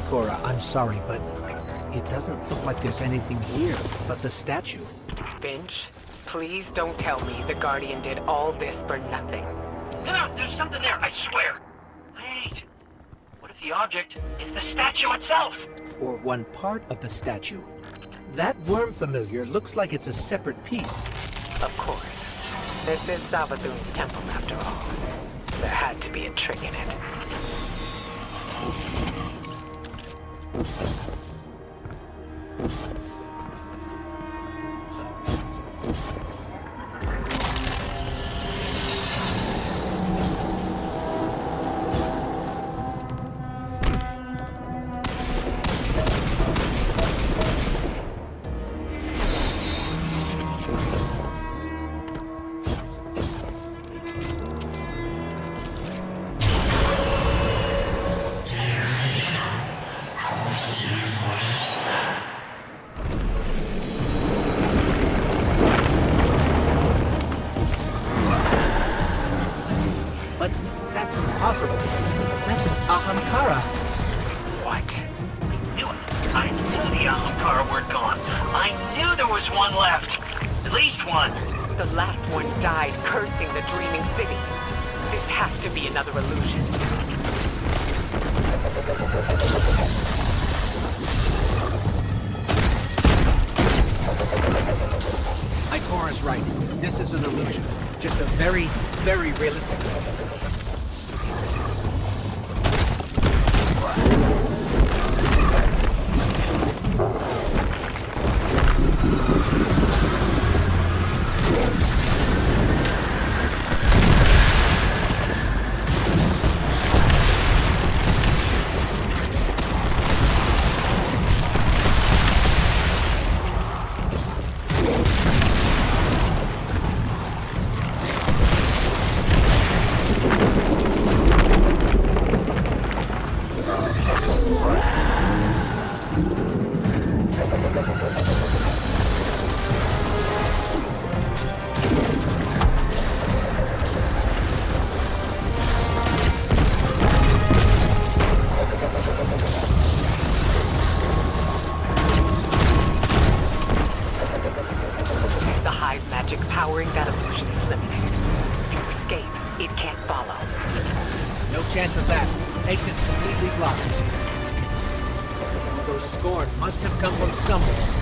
Speaker 3: Cora, I'm sorry, but it doesn't look like there's anything here but the statue.
Speaker 4: Finch, please don't tell me the Guardian did all this for nothing.
Speaker 7: No, there's something there, I swear. Wait. What if the object is the statue itself?
Speaker 3: Or one part of the statue. That worm familiar looks like it's a separate piece.
Speaker 4: Of course. This is Savathun's temple after all. There had to be a trick in it.
Speaker 3: But that's impossible. That's an Ahamkara.
Speaker 7: What? I knew it. I knew the Ahamkara weren't gone. I knew there was one left. At least one.
Speaker 4: The last one died cursing the dreaming city. This has to be another illusion.
Speaker 3: Ikora's right. This is an illusion. Just a very, very realistic one.
Speaker 4: Powering that illusion is limited. If you escape, it can't follow.
Speaker 3: No chance of that. Exit's completely blocked. Those Scorn must have come from somewhere.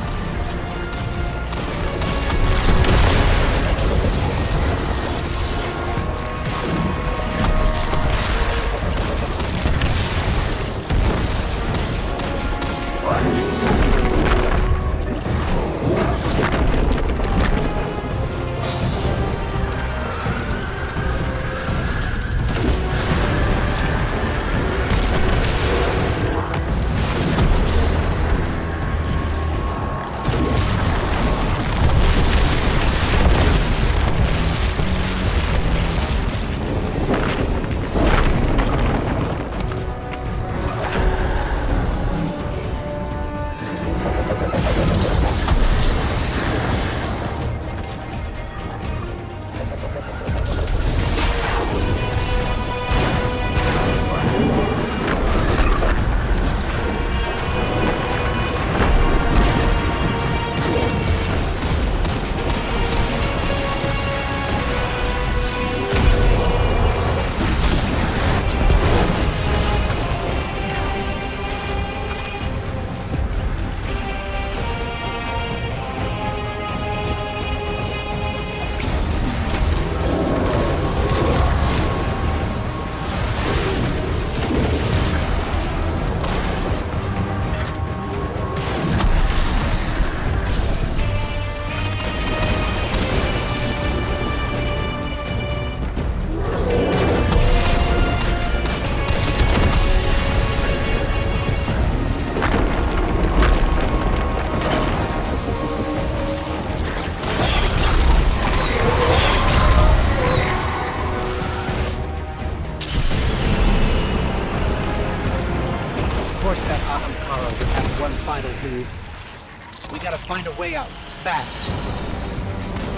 Speaker 3: We gotta find a way out, fast.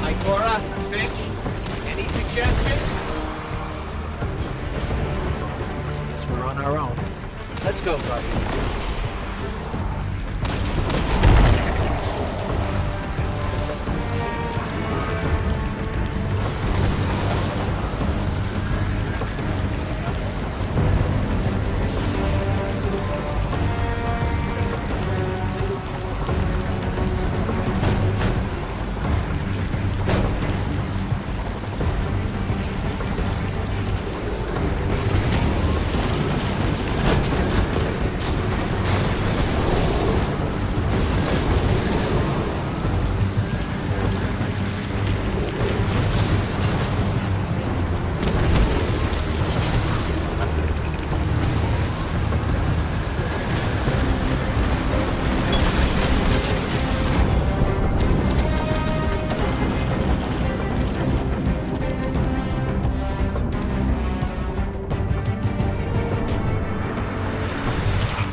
Speaker 3: Ikora, Finch, any suggestions? Guess we're on our own. Let's go, Guardian.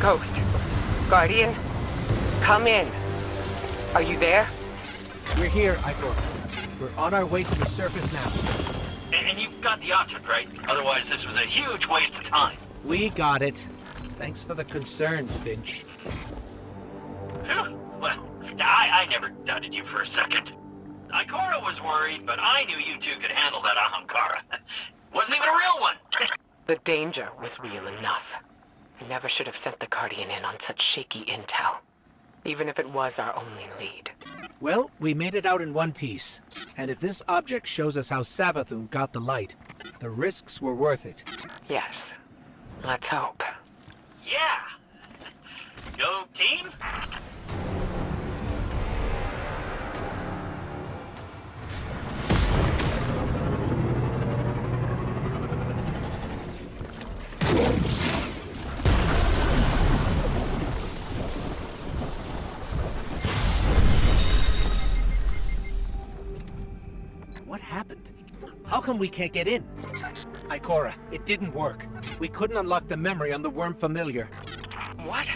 Speaker 4: Ghost. Guardian? Come in. Are you there?
Speaker 3: We're here, Ikora. We're on our way to the surface now.
Speaker 7: And you've got the object, right? Otherwise, this was a huge waste of time.
Speaker 3: We got it. Thanks for the concern, Finch.
Speaker 7: Phew. Well, I never doubted you for a second. Ikora was worried, but I knew you two could handle that Ahamkara. Wasn't even a real one.
Speaker 4: The danger was real enough. I never should have sent the Guardian in on such shaky intel. Even if it was our only lead.
Speaker 3: Well, we made it out in one piece. And if this object shows us how Savathun got the light, the risks were worth it.
Speaker 4: Yes. Let's hope.
Speaker 7: Yeah. Go team.
Speaker 3: What happened? How come we can't get in? Ikora, it didn't work. We couldn't unlock the memory on the worm familiar.
Speaker 4: What?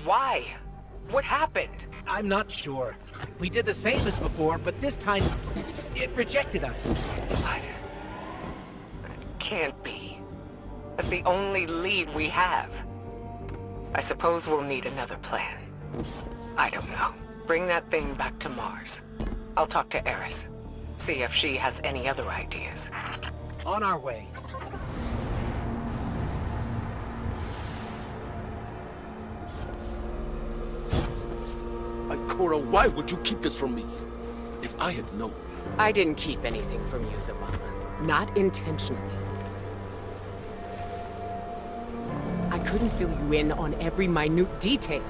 Speaker 4: Why? What happened?
Speaker 3: I'm not sure. We did the same as before, but this time, it rejected us.
Speaker 4: What? It can't be. That's the only lead we have. I suppose we'll need another plan. I don't know. Bring that thing back to Mars. I'll talk to Eris. See if she has any other ideas.
Speaker 3: On our way.
Speaker 9: Ikora, why would you keep this from me? If I had known...
Speaker 1: I didn't keep anything from you, Zavala. Not intentionally. I couldn't fill you in on every minute detail.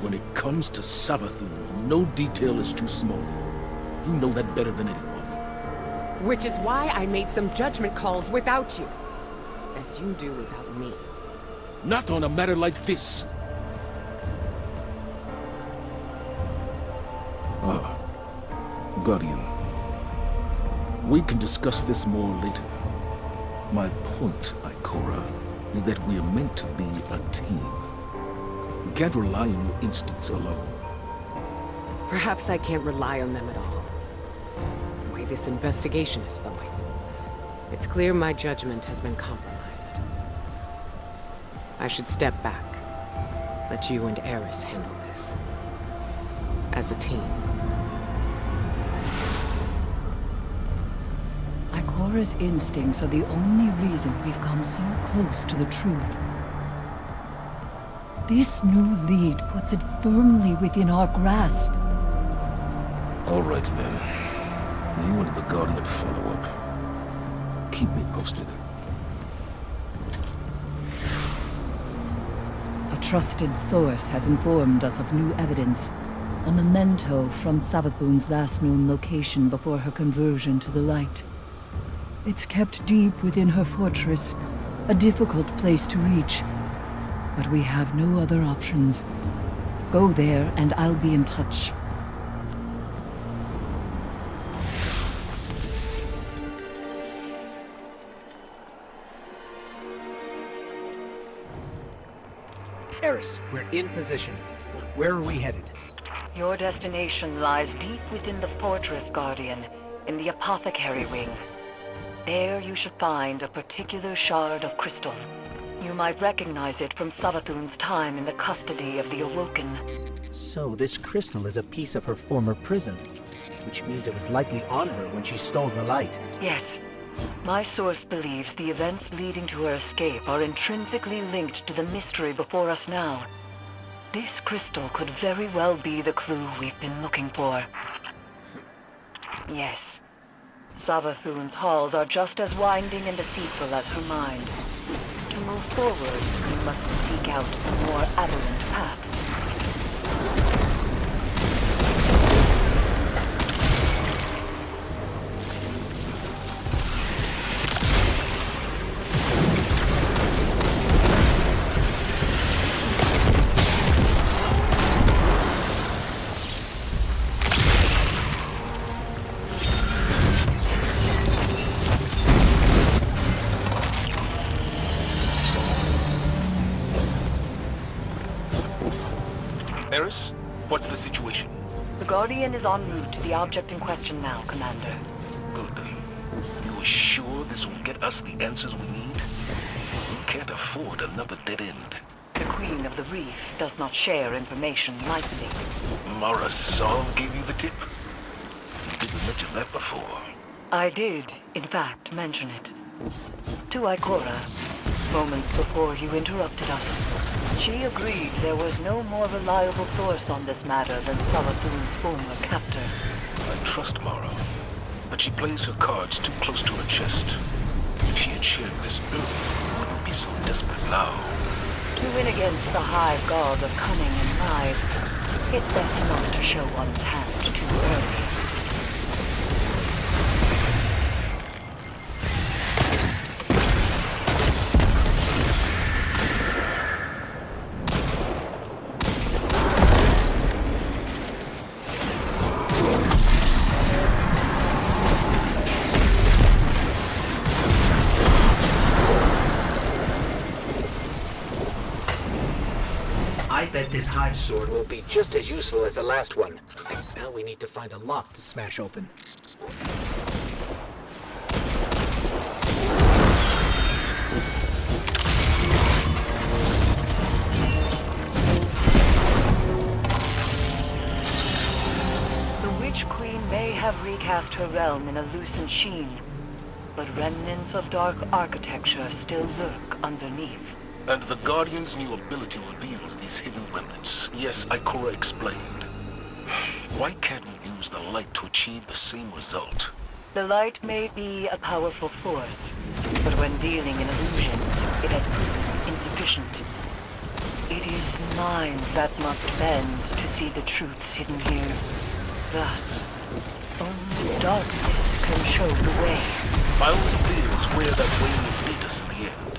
Speaker 9: When it comes to Savathun, no detail is too small. You know that better than anyone.
Speaker 1: Which is why I made some judgment calls without you. As you do without me.
Speaker 9: Not on a matter like this. Guardian. We can discuss this more later. My point, Ikora, is that we are meant to be a team. We can't rely on your instincts alone.
Speaker 1: Perhaps I can't rely on them at all. The way this investigation is going. It's clear my judgment has been compromised. I should step back. Let you and Eris handle this. As a team.
Speaker 10: Ikora's instincts are the only reason we've come so close to the truth. This new lead puts it firmly within our grasp.
Speaker 9: All right, then. You and the Guardian follow up. Keep me posted.
Speaker 10: A trusted source has informed us of new evidence. A memento from Savathun's last known location before her conversion to the light. It's kept deep within her fortress, a difficult place to reach. But we have no other options. Go there and I'll be in touch.
Speaker 3: Eris, we're in position. Where are we headed?
Speaker 2: Your destination lies deep within the fortress, Guardian, in the apothecary wing. There you should find a particular shard of crystal. You might recognize it from Savathun's time in the custody of the Awoken.
Speaker 3: So this crystal is a piece of her former prison, which means it was likely on her when she stole the light.
Speaker 2: Yes. My source believes the events leading to her escape are intrinsically linked to the mystery before us now. This crystal could very well be the clue we've been looking for. Yes. Savathun's halls are just as winding and deceitful as her mind. To move forward, we must seek out the more aberrant paths.
Speaker 9: Eris, what's the situation?
Speaker 2: The Guardian is en route to the object in question now, Commander.
Speaker 9: Good. You are sure this will get us the answers we need? We can't afford another dead end.
Speaker 2: The Queen of the Reef does not share information lightly.
Speaker 9: Mara Sol gave you the tip? You didn't mention that before.
Speaker 2: I did, in fact, mention it. To Ikora, moments before you interrupted us. She agreed there was no more reliable source on this matter than Savathun's former captor.
Speaker 9: I trust Mara, but she plays her cards too close to her chest. If she had shared this earlier, she wouldn't be so desperate now.
Speaker 2: To win against the high god of cunning and lies, it's best not to show one's hand too early.
Speaker 3: I bet this hive sword will be just as useful as the last one. Now we need to find a lock to smash open.
Speaker 2: The Witch Queen may have recast her realm in a lucent sheen, but remnants of dark architecture still lurk underneath.
Speaker 9: And the Guardian's new ability reveals these hidden remnants. Yes, Ikora explained. Why can't we use the light to achieve the same result?
Speaker 2: The light may be a powerful force, but when dealing in illusions, it has proven insufficient. It is the mind that must bend to see the truths hidden here. Thus, only darkness can show the way.
Speaker 9: My only fear is where that way will lead us in the end.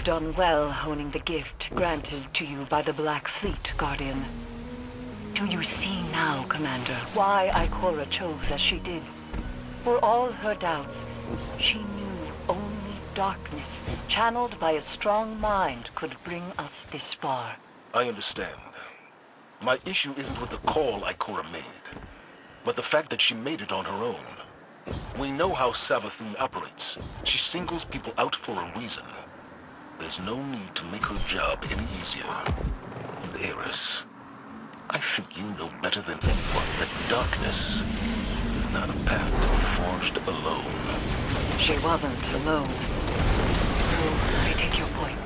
Speaker 2: Done well honing the gift granted to you by the Black Fleet, Guardian. Do you see now, Commander, why Ikora chose as she did? For all her doubts, she knew only darkness, channeled by a strong mind, could bring us this far.
Speaker 9: I understand. My issue isn't with the call Ikora made, but the fact that she made it on her own. We know how Savathun operates. She singles people out for a reason. There's no need to make her job any easier. And Eris, I think you know better than anyone that darkness is not a path to be forged alone.
Speaker 2: She wasn't alone. So I take your point.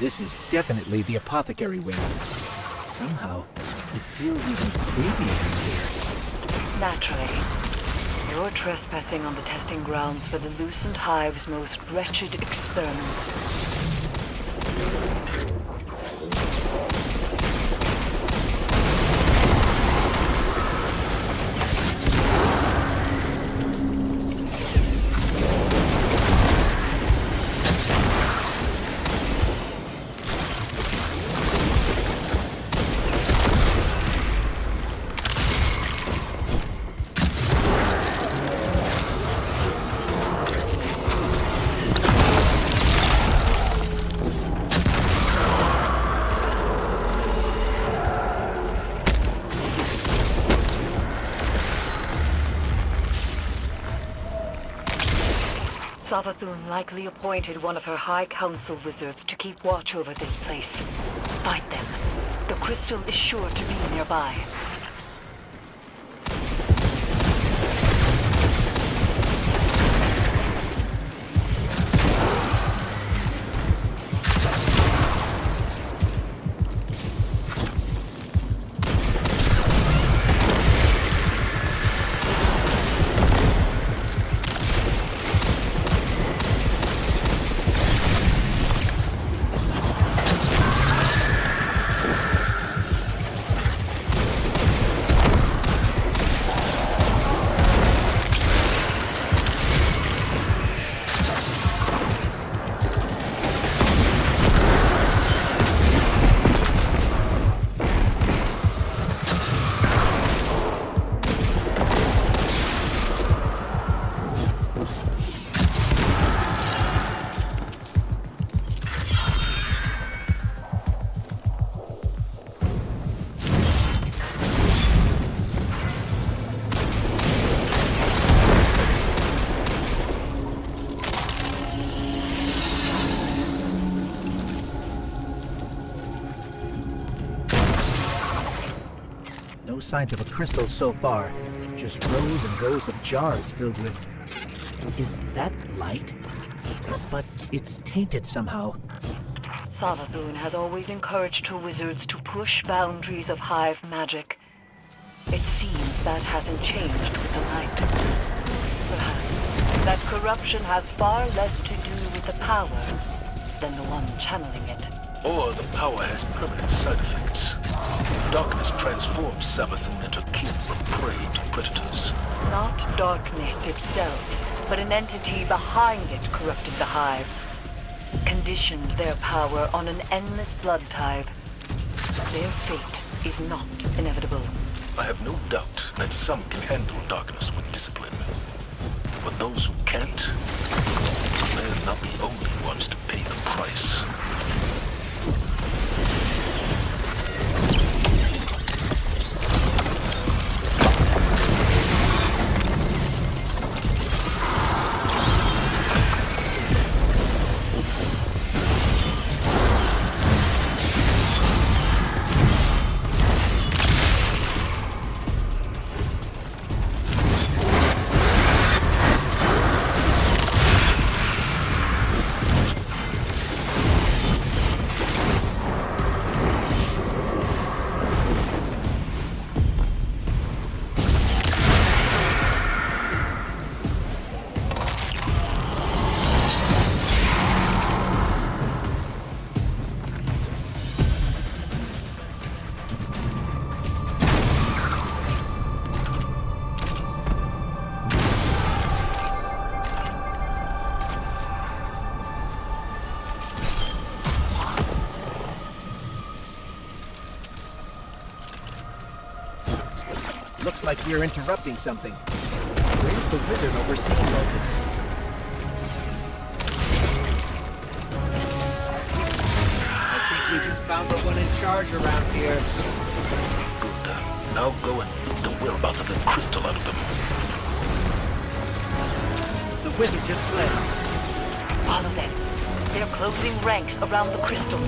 Speaker 3: This is definitely the apothecary wing. Somehow, it feels even creepier in here.
Speaker 2: Naturally. You're trespassing on the testing grounds for the Lucent Hive's most wretched experiments. Savathun likely appointed one of her High Council wizards to keep watch over this place. Find them. The crystal is sure to be nearby.
Speaker 3: No signs of a crystal so far. Just rows and rows of jars filled with... Is that light? But it's tainted somehow.
Speaker 2: Savathun has always encouraged her wizards to push boundaries of Hive magic. It seems that hasn't changed with the light. Perhaps that corruption has far less to do with the power than the one channeling it.
Speaker 9: Or the power has permanent side effects. Darkness transforms Savathun into king from prey to predators.
Speaker 2: Not darkness itself, but an entity behind it corrupted the Hive. Conditioned their power on an endless blood tithe. Their fate is not inevitable.
Speaker 9: I have no doubt that some can handle darkness with discipline. But those who can't, they're not the only ones to pay the price.
Speaker 3: Looks like we're interrupting something. Where's the wizard overseeing all this?
Speaker 7: I think we just found the one in charge around here.
Speaker 9: Good. Now go and loot the whereabouts of the crystal out of them.
Speaker 7: The wizard just fled.
Speaker 2: Follow them. They're closing ranks around the crystal.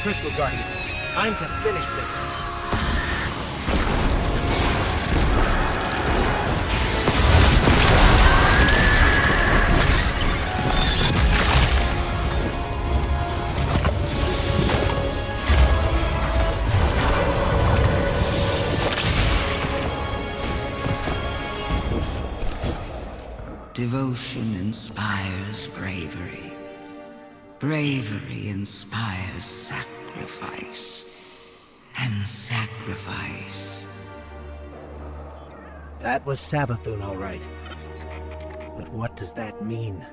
Speaker 3: Crystal Guardian. Time to finish this.
Speaker 5: Devotion inspires bravery. Bravery inspires sacrifice. And sacrifice.
Speaker 3: That was Savathun, all right. But what does that mean?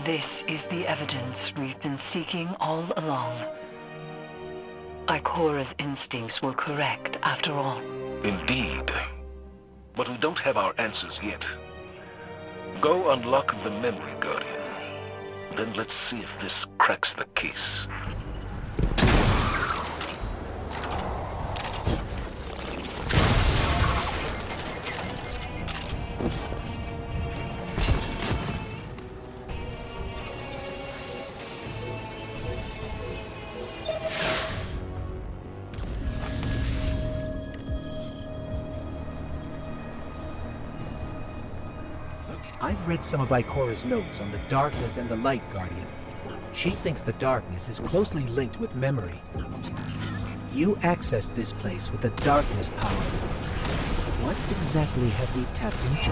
Speaker 2: This is the evidence we've been seeking all along. Ikora's instincts were correct, after all.
Speaker 9: Indeed. But we don't have our answers yet. Go unlock the memory, Guardian. Then let's see if this cracks the case.
Speaker 3: I've read some of Ikora's notes on the darkness and the light, Guardian. She thinks the darkness is closely linked with memory. You accessed this place with the darkness power. What exactly have we tapped into?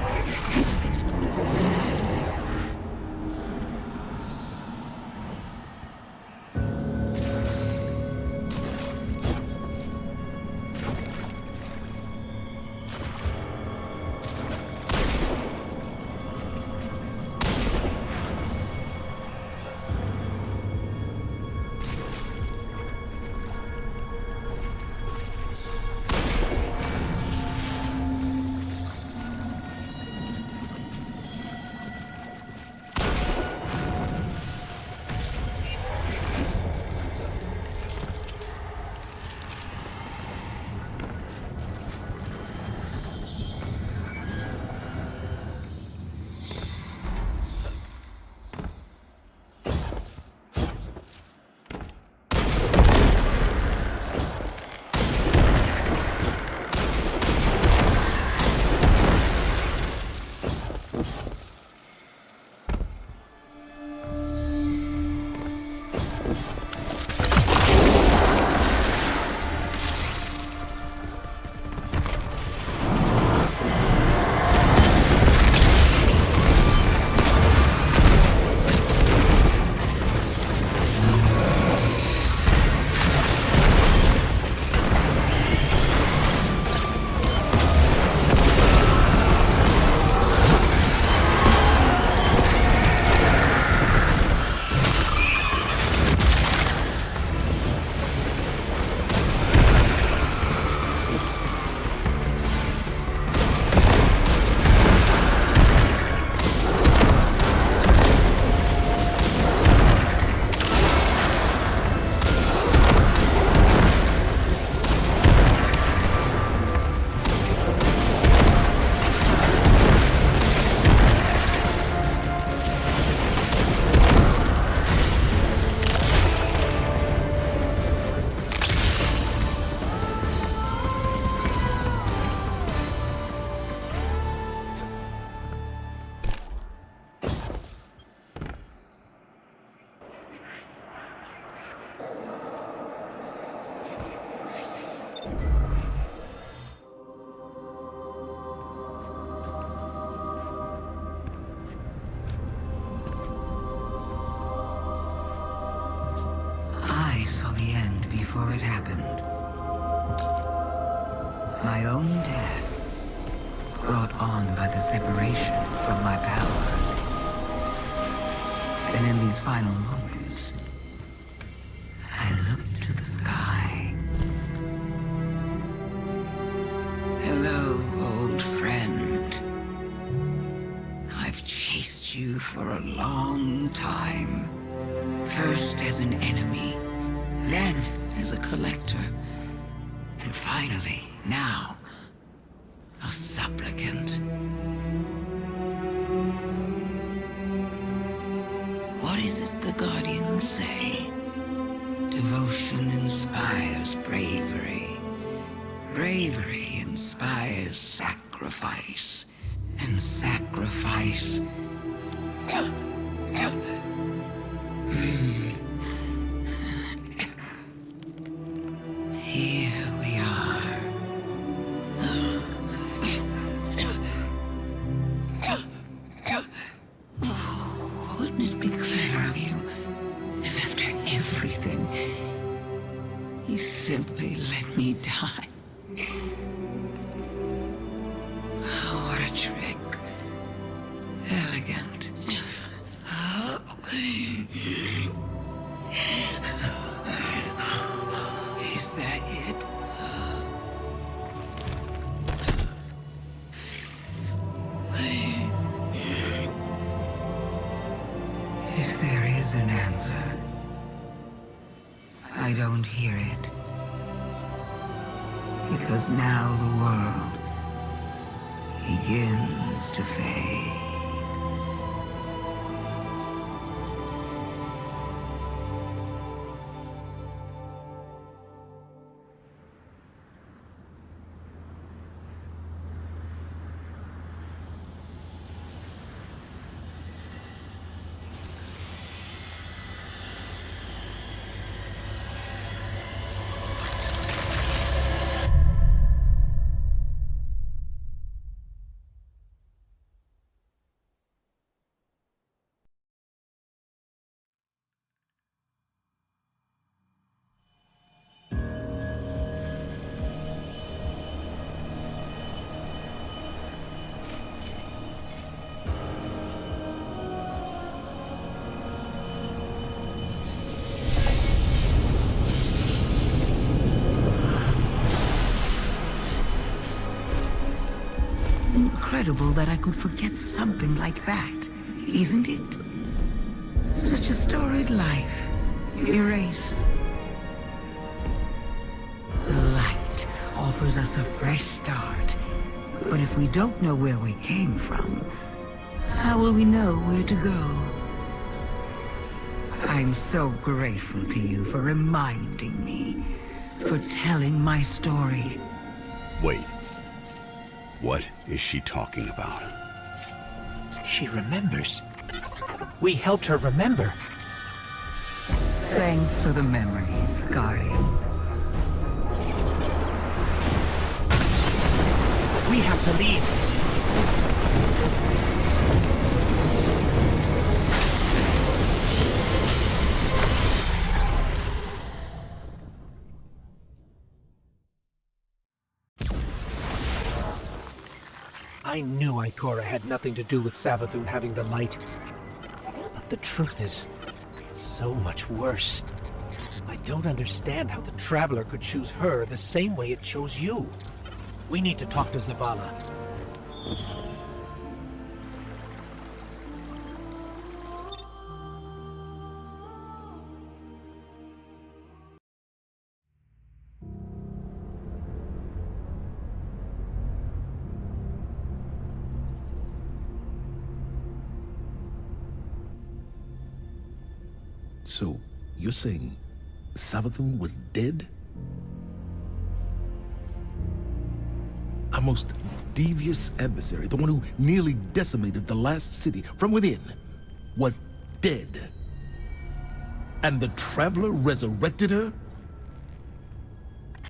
Speaker 5: before it happened. My own death, brought on by the separation from my power. And in these final moments, I looked to the sky. Hello, old friend. I've chased you for a long time. First as an enemy, then as a collector, and finally, now, a supplicant. What is it the Guardians say? To Devotion inspires bravery. Bravery inspires sacrifice. And sacrifice... Here we are. Wouldn't it be clever of you if after everything, you simply let me die? What a trick. Elegant. Is that it? If there is an answer, I don't hear it. Because now the world begins to fade. Incredible that I could forget something like that, isn't it? Such a storied life, erased. The light offers us a fresh start, but if we don't know where we came from, how will we know where to go? I'm so grateful to you for reminding me, for telling my story.
Speaker 6: Wait. What is she talking about?
Speaker 3: She remembers. We helped her remember.
Speaker 5: Thanks for the memories, Guardian.
Speaker 3: We have to leave. I knew Ikora had nothing to do with Savathun having the light. But the truth is so much worse. I don't understand how the Traveler could choose her the same way it chose you. We need to talk to Zavala.
Speaker 9: So, you're saying Savathun was dead? Our most devious adversary, the one who nearly decimated the last city from within, was dead. And the Traveler resurrected her?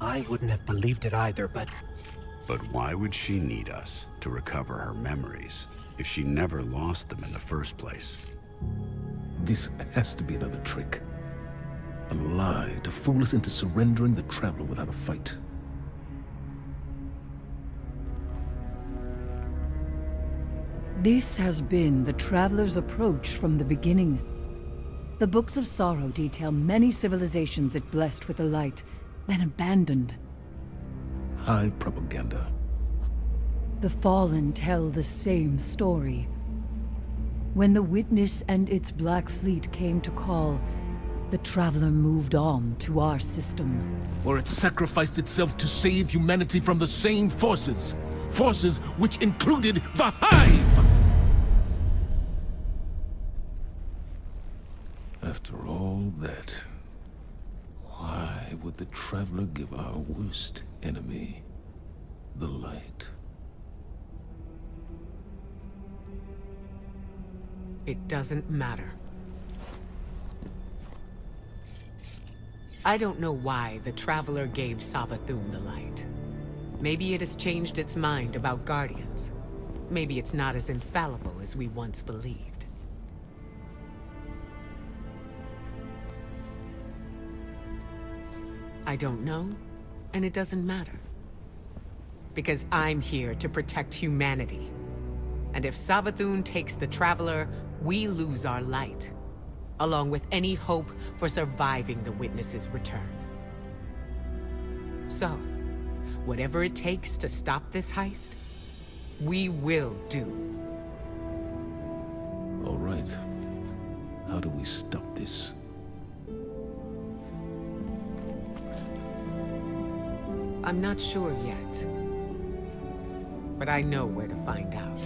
Speaker 3: I wouldn't have believed it either, but...
Speaker 6: But why would she need us to recover her memories if she never lost them in the first place?
Speaker 9: This has to be another trick. A lie to fool us into surrendering the Traveler without a fight.
Speaker 10: This has been the Traveler's approach from the beginning. The Books of Sorrow detail many civilizations it blessed with the light, then abandoned.
Speaker 9: High propaganda.
Speaker 10: The Fallen tell the same story. When the Witness and its Black Fleet came to call, the Traveler moved on to our system.
Speaker 9: Or it sacrificed itself to save humanity from the same forces. Forces which included the Hive! After all that, Why would the Traveler give our worst enemy the light?
Speaker 1: It doesn't matter. I don't know why the Traveler gave Savathun the light. Maybe it has changed its mind about Guardians. Maybe it's not as infallible as we once believed. I don't know, and it doesn't matter. Because I'm here to protect humanity. And if Savathun takes the Traveler, we lose our light, along with any hope for surviving the Witness's return. So, whatever it takes to stop this heist, we will do.
Speaker 9: All right. How do we stop this?
Speaker 1: I'm not sure yet, but I know where to find out.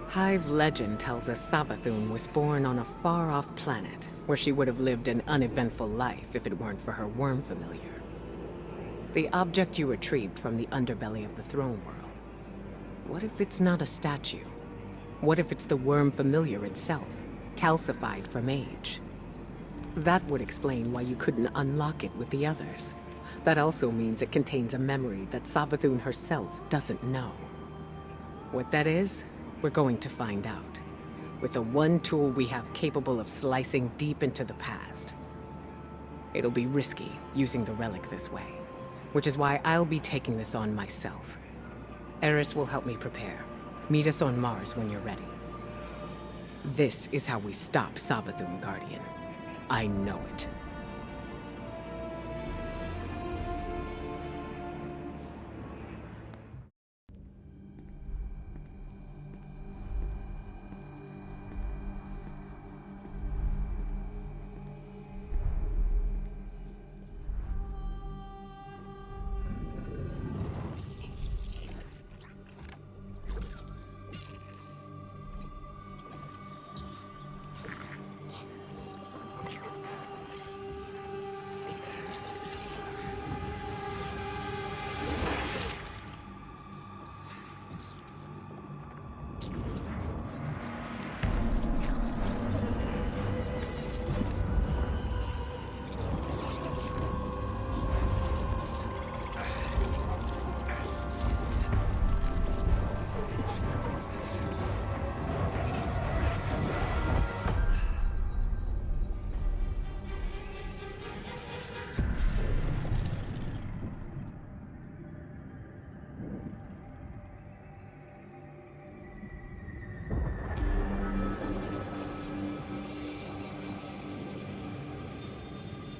Speaker 1: Hive legend tells us Savathun was born on a far-off planet, where she would have lived an uneventful life if it weren't for her worm familiar. The object you retrieved from the underbelly of the throne world. What if it's not a statue? What if it's the worm familiar itself, calcified from age? That would explain why you couldn't unlock it with the others. That also means it contains a memory that Savathun herself doesn't know. What that is, we're going to find out. With the one tool we have capable of slicing deep into the past. It'll be risky using the relic this way, which is why I'll be taking this on myself. Eris will help me prepare. Meet us on Mars when you're ready. This is how we stop Savathun, Guardian. I know it.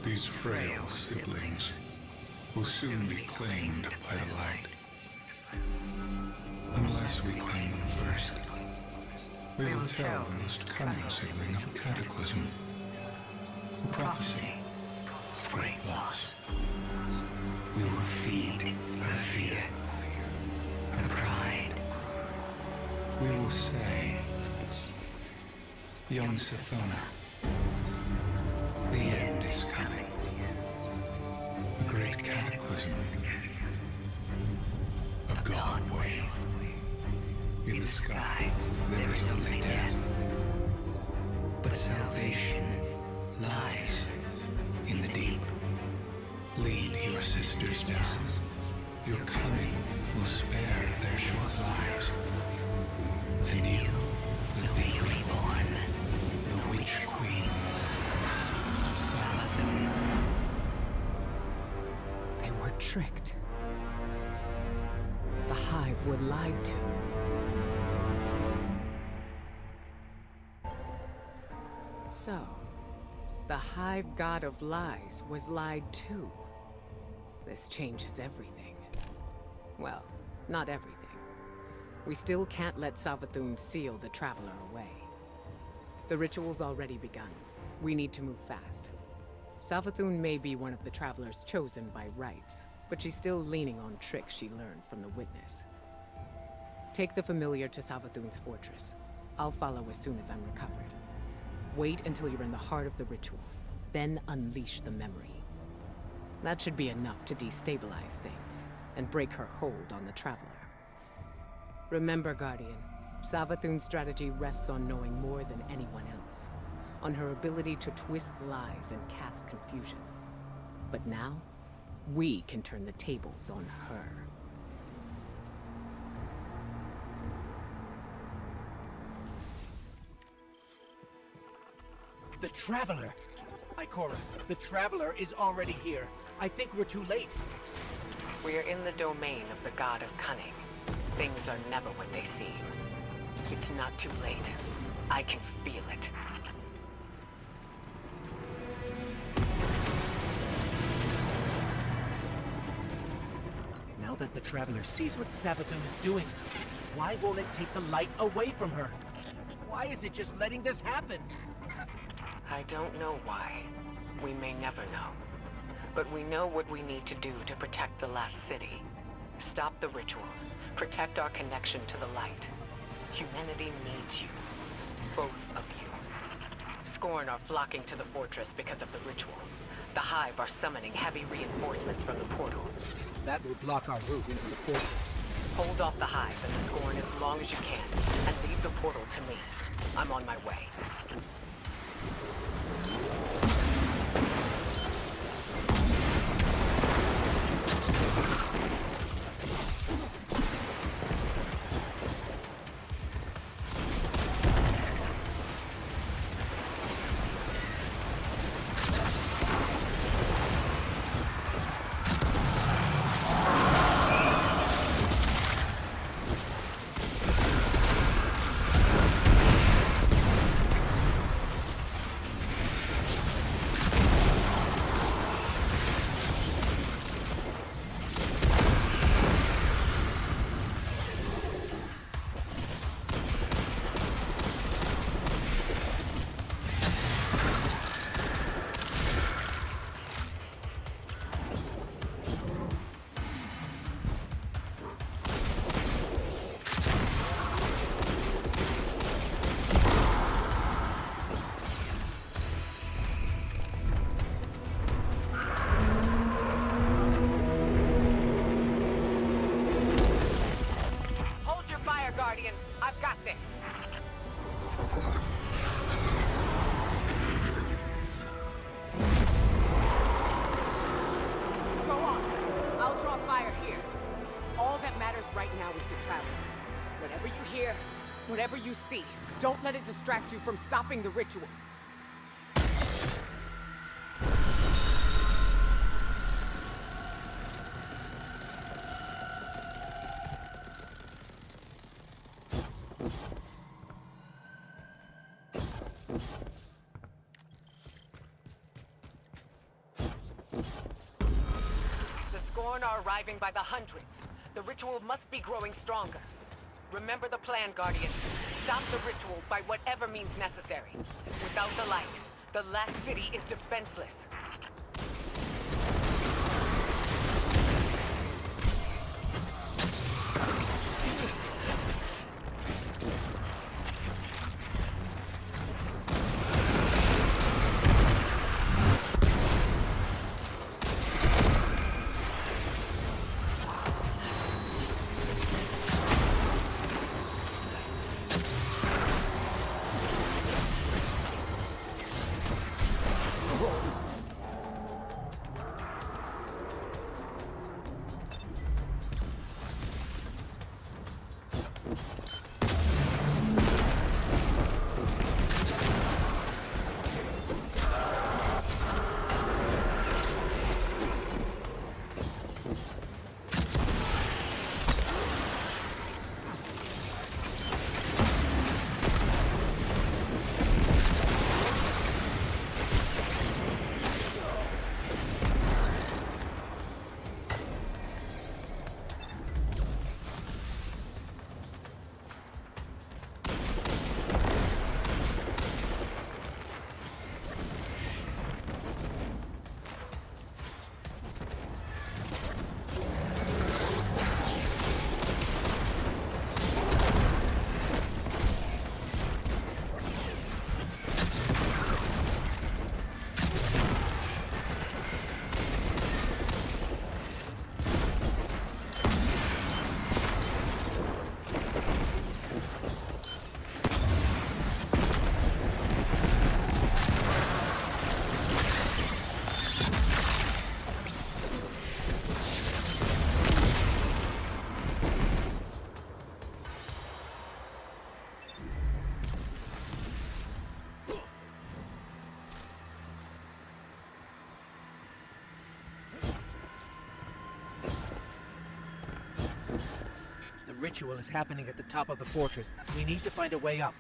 Speaker 11: These frail siblings will soon be claimed by the light. Unless we claim them first, we will tell the most cunning sibling of a cataclysm, a prophecy of great loss. We will feed her fear, her pride. We will say, young Sathona, the end is coming. A great cataclysm. A god wave. In the sky, there is only death. But salvation lies in the deep. Lead your sisters down. Your coming will spare their short lives. And you will be reborn, the Witch Queen.
Speaker 1: They were tricked. The Hive were lied to. So, the Hive god of lies was lied to. This changes everything. Well, not everything. We still can't let Savathun seal the Traveler away. The ritual's already begun. We need to move fast. Savathun may be one of the Travelers chosen by rights, but she's still leaning on tricks she learned from the witness. Take the familiar to Savathun's fortress. I'll follow as soon as I'm recovered. Wait until you're in the heart of the ritual, then unleash the memory. That should be enough to destabilize things and break her hold on the Traveler. Remember, Guardian, Savathun's strategy rests on knowing more than anyone else, on her ability to twist lies and cast confusion. But now, we can turn the tables on her.
Speaker 3: The Traveler! Ikora, the Traveler is already here. I think we're too late.
Speaker 4: We are in the domain of the god of Cunning. Things are never what they seem. It's not too late. I can feel it.
Speaker 3: Now that the Traveler sees what Savathun is doing, why won't it take the light away from her? Why is it just letting this happen?
Speaker 4: I don't know why. We may never know. But we know what we need to do to protect the last city. Stop the ritual. Protect our connection to the light. Humanity needs you. Both of you. Scorn are flocking to the fortress because of the ritual. The Hive are summoning heavy reinforcements from the portal.
Speaker 3: That will block our route into the fortress.
Speaker 4: Hold off the Hive and the Scorn as long as you can, and leave the portal to me. I'm on my way. Guardian, I've got this.
Speaker 12: Go on. I'll draw fire here. All that matters right now is the Traveler. Whatever you hear, whatever you see, don't let it distract you from stopping the ritual.
Speaker 4: The Scorn are arriving by the hundreds. The ritual must be growing stronger. Remember the plan, Guardian. Stop the ritual by whatever means necessary. Without the light, the last city is defenseless.
Speaker 3: ritual is happening at the top of the fortress. We need to find a way up.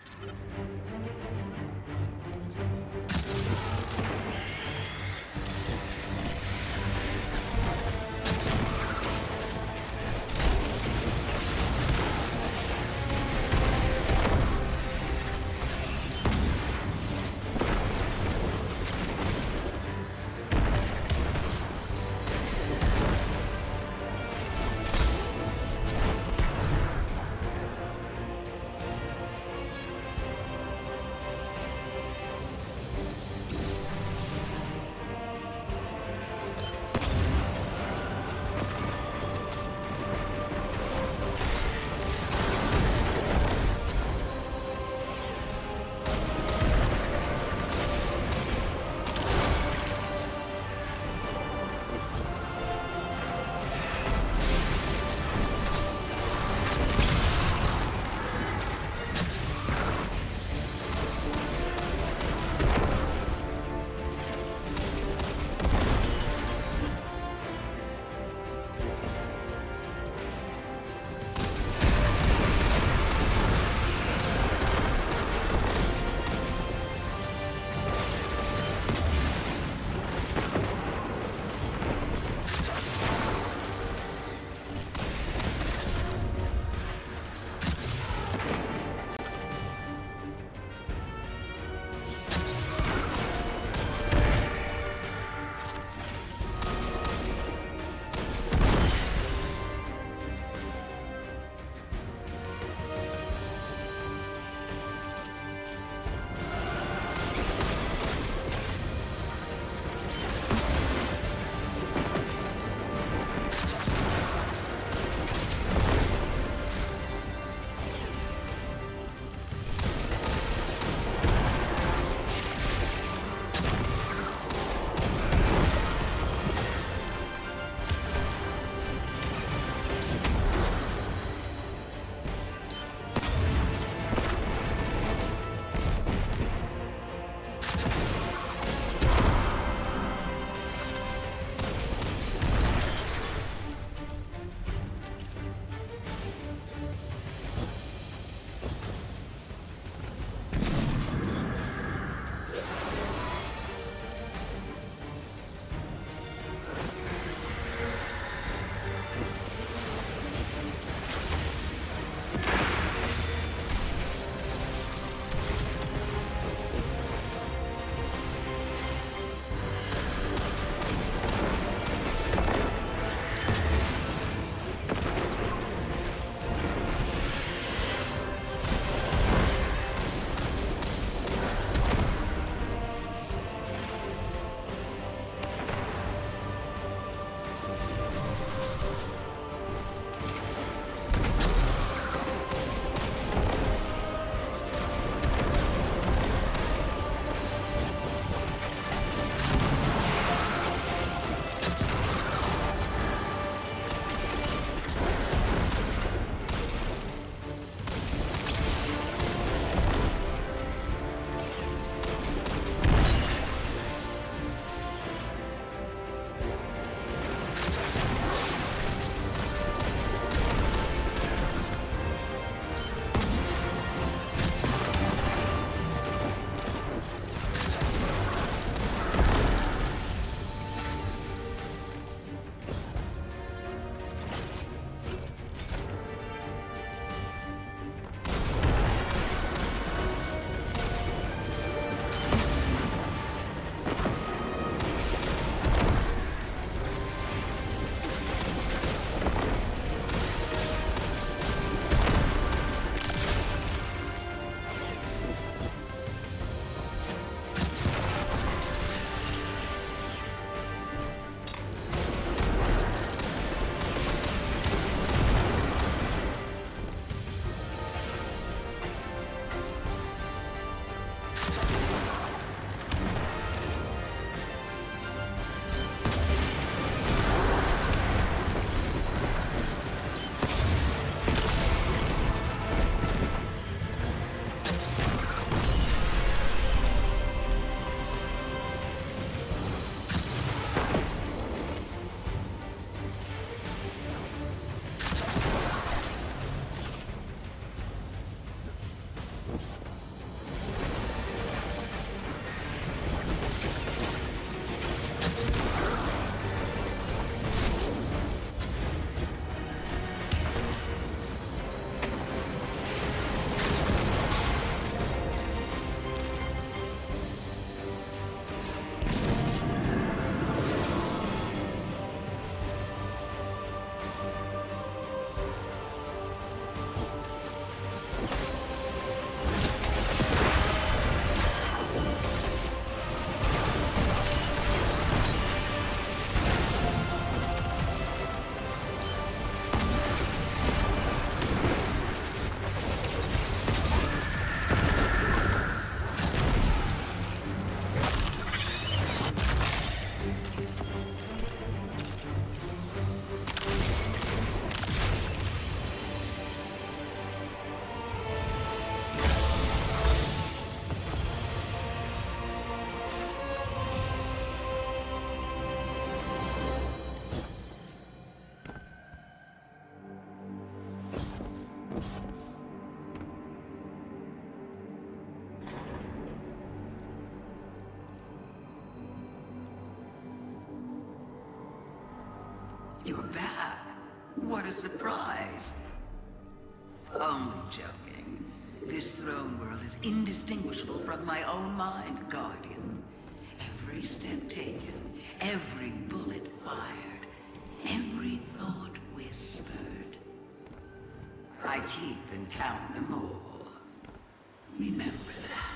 Speaker 5: You're back. What a surprise. Only joking. This throne world is indistinguishable from my own mind, Guardian. Every step taken, every bullet fired, every thought whispered. I keep and count them all. Remember that.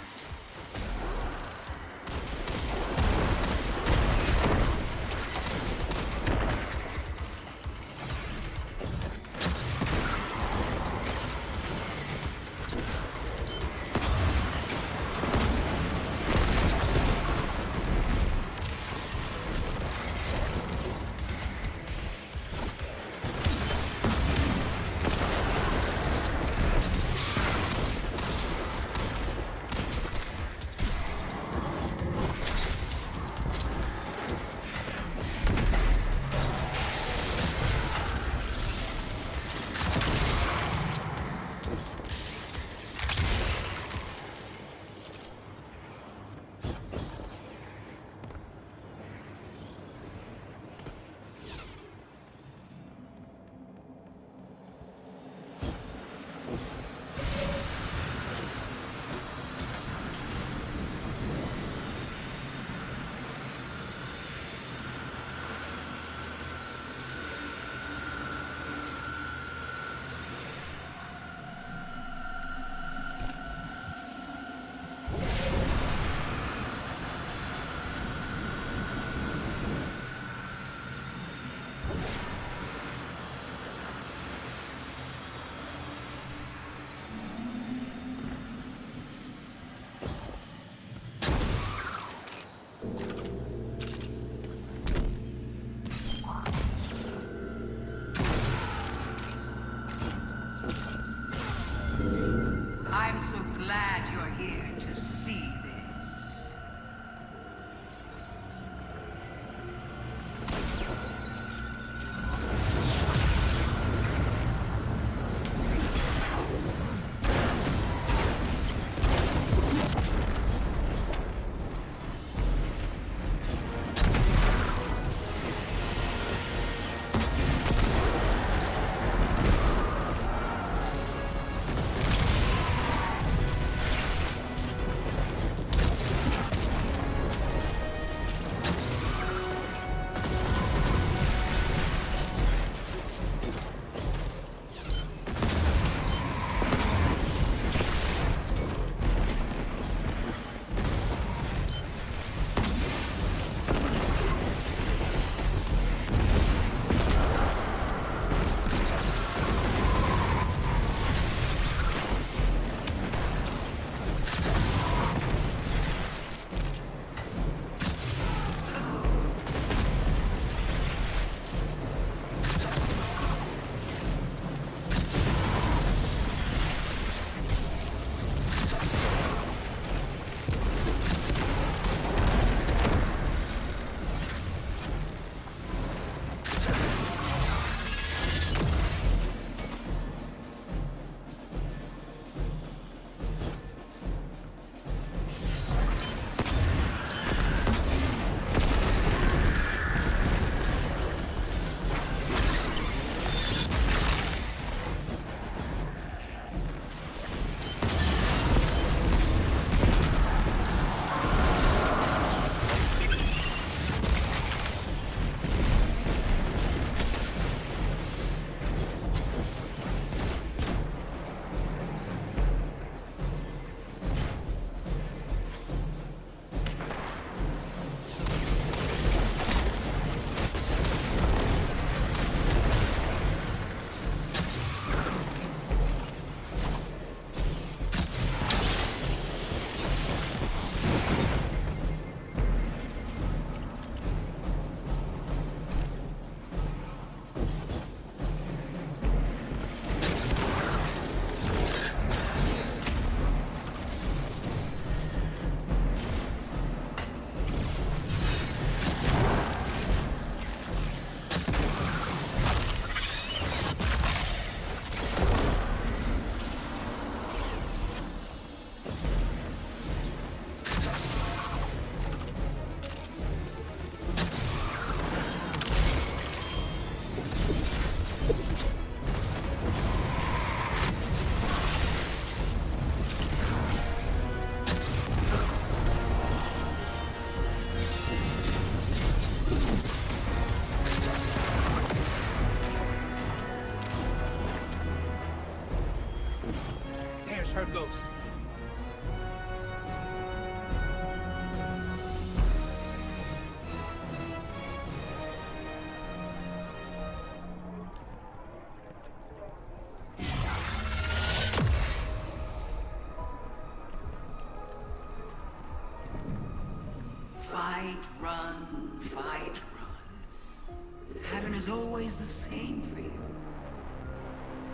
Speaker 5: Fight, run, fight, run. The pattern is always the same for you.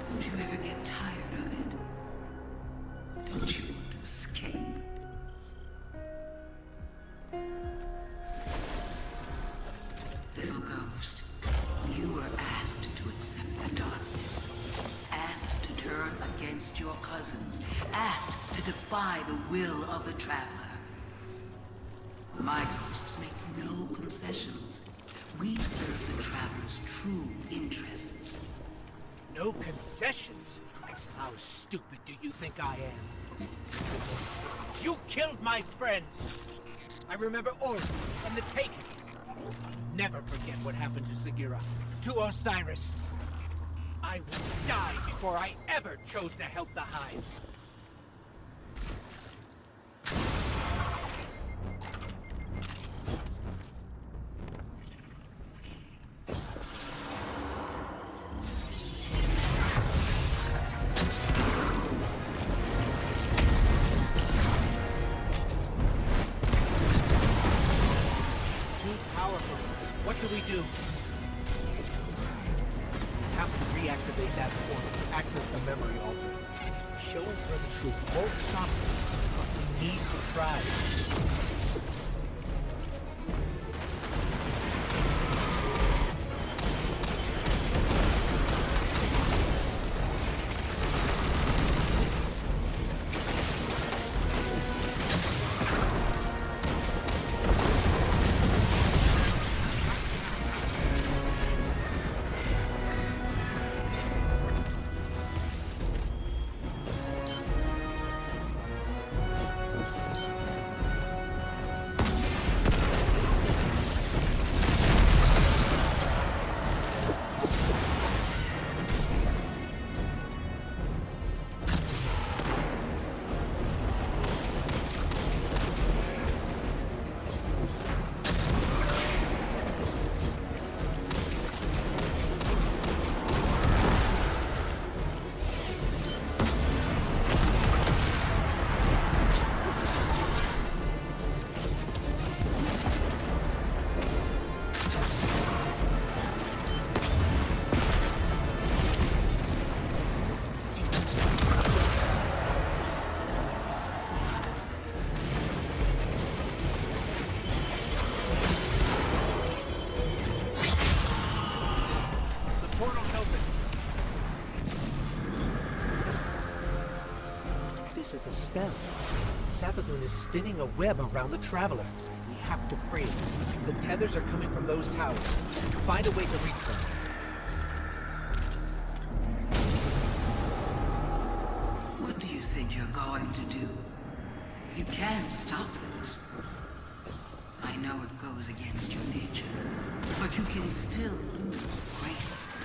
Speaker 5: Don't you ever get tired of it? Don't you want to escape? Little ghost, you were asked to accept the darkness. Asked to turn against your cousins. Asked to defy the will of the Traveler. My ghosts make no concessions. We serve the Traveler's true interests.
Speaker 3: No concessions? How stupid do you think I am? You killed my friends! I remember Oryx and the Taken. I'll never forget what happened to Sagira, to Osiris. I would die before I ever chose to help the Hive. What do we do? We have to reactivate that portal to access the memory altar. Showing her the truth won't stop her, but we need to try. This is a spell. Savathun is spinning a web around the Traveler. We have to free it. The tethers are coming from those towers. Find a way to reach them.
Speaker 5: What do you think you're going to do? You can stop things. I know it goes against your nature, but you can still lose gracefully.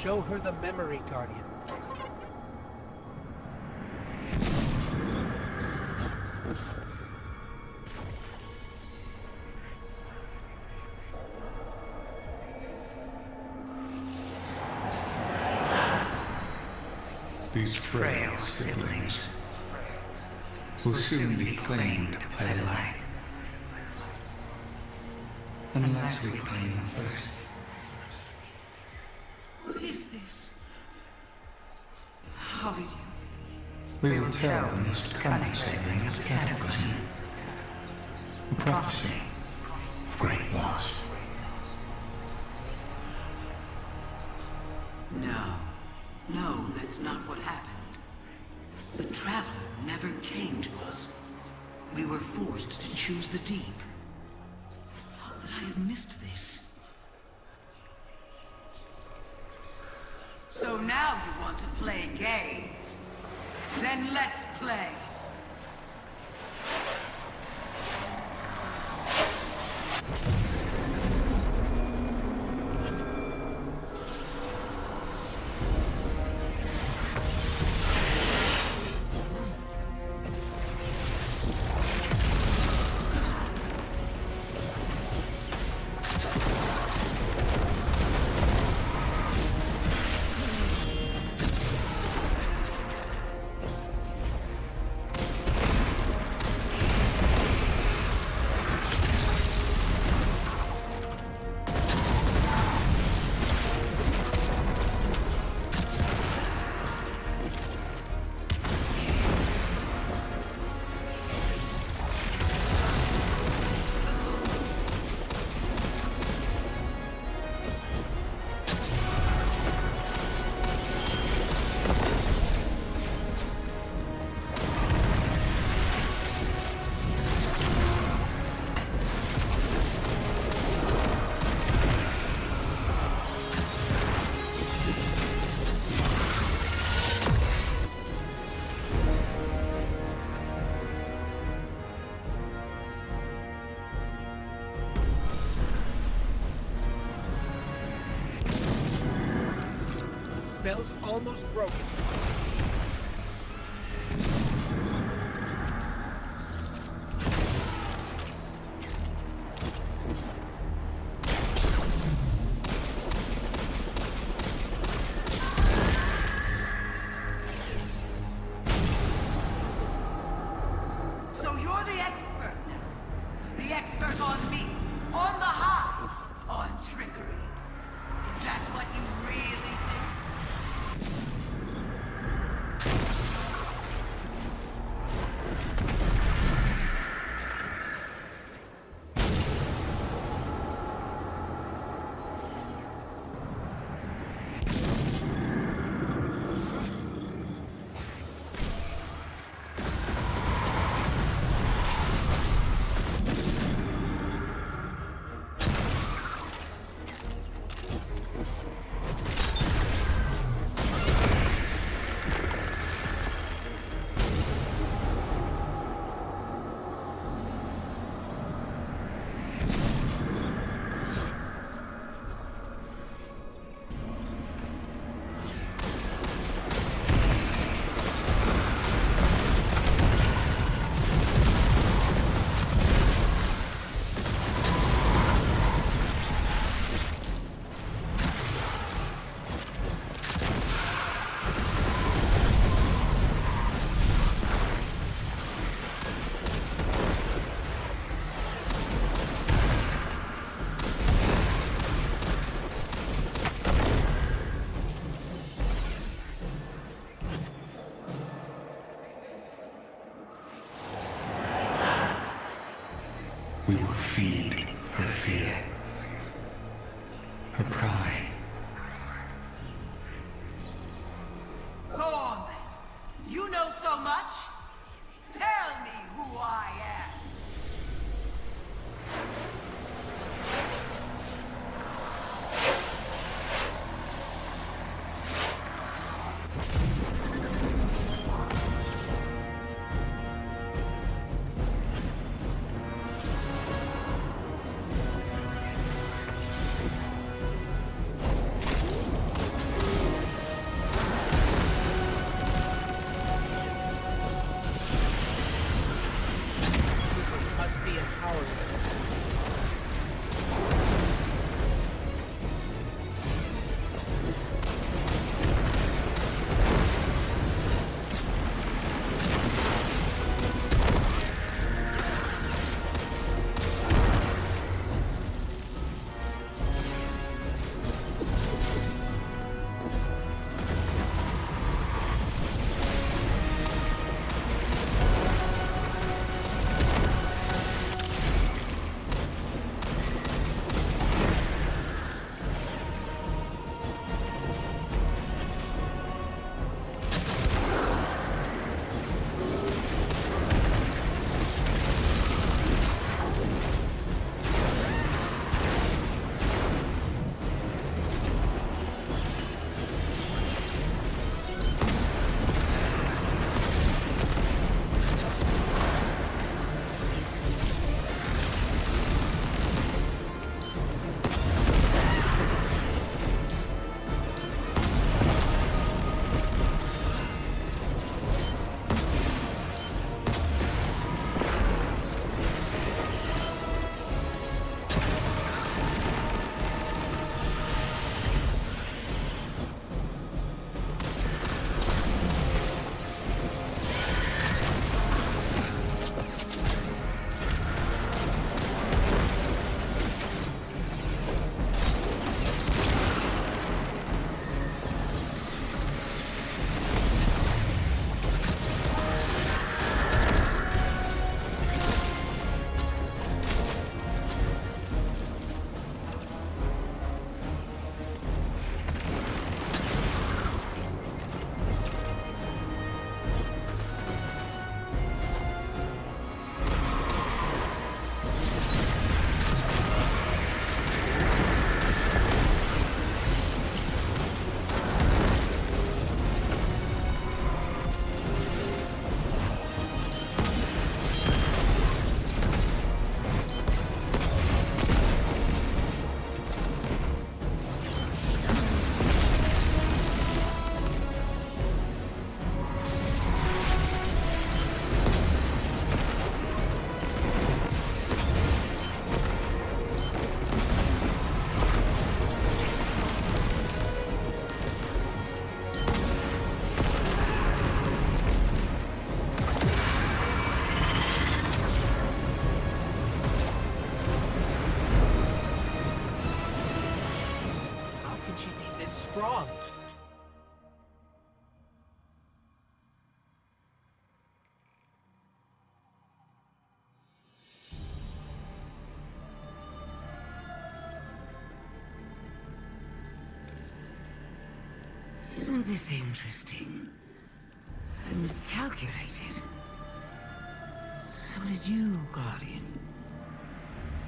Speaker 3: Show her the memory, Guardian.
Speaker 11: These frail siblings will soon be claimed by light. Unless we claim them first.
Speaker 5: What is this? How did you?
Speaker 11: We will tell the most cunning sibling of the Cataclysm. A prophecy of great loss.
Speaker 5: No. No, that's not what happened. The Traveler never came to us. We were forced to choose the deep. How could I have missed this? So now you want to play games? Then let's play.
Speaker 3: spell's almost broken.
Speaker 5: So you're the expert now. The expert on me. On the hive. On trickery. Is that what you really think?
Speaker 11: We will feed her fear, her pride.
Speaker 5: Go on then. You know so much. Tell me who I am. this interesting? I miscalculated. So did you, Guardian.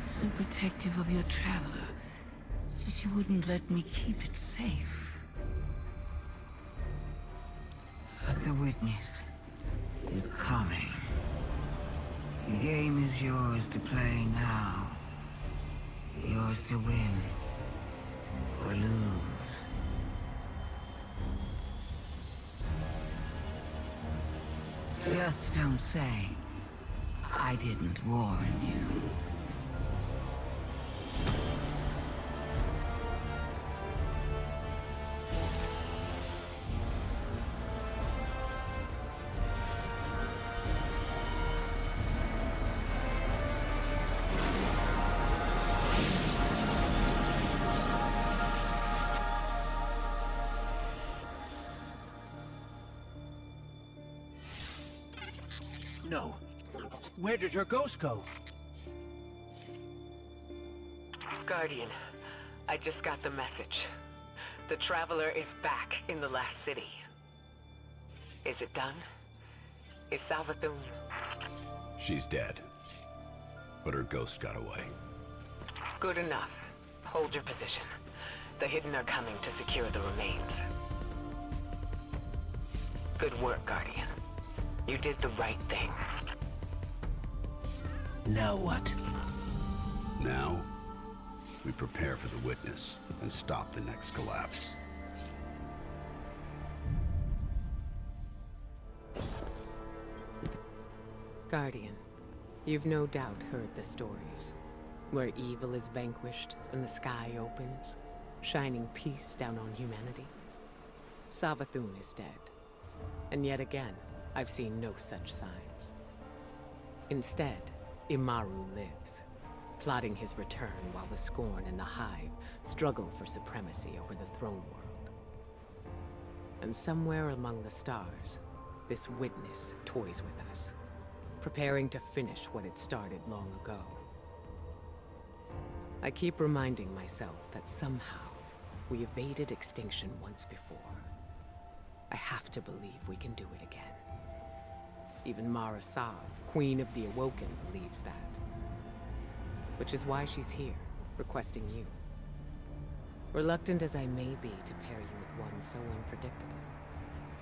Speaker 5: So protective of your traveler that you wouldn't let me keep it safe. But the witness is coming. The game is yours to play now. Yours to win or lose. Just don't say I didn't warn you.
Speaker 3: No. Where did her ghost go?
Speaker 4: Guardian, I just got the message. The Traveler is back in the last city. Is it done? Is Savathun...
Speaker 6: She's dead. But her ghost got away.
Speaker 4: Good enough. Hold your position. The Hidden are coming to secure the remains. Good work, Guardian. You did the right thing.
Speaker 3: Now what?
Speaker 6: Now, we prepare for the witness and stop the next collapse.
Speaker 1: Guardian, you've no doubt heard the stories. Where evil is vanquished and the sky opens, shining peace down on humanity. Savathun is dead. And yet again, I've seen no such signs. Instead, Imaru lives, plotting his return while the Scorn and the Hive struggle for supremacy over the throne world. And somewhere among the stars, this witness toys with us, preparing to finish what it started long ago. I keep reminding myself that somehow we evaded extinction once before. I have to believe we can do it again. Even Mara Sav, Queen of the Awoken, believes that. Which is why she's here, requesting you. Reluctant as I may be to pair you with one so unpredictable,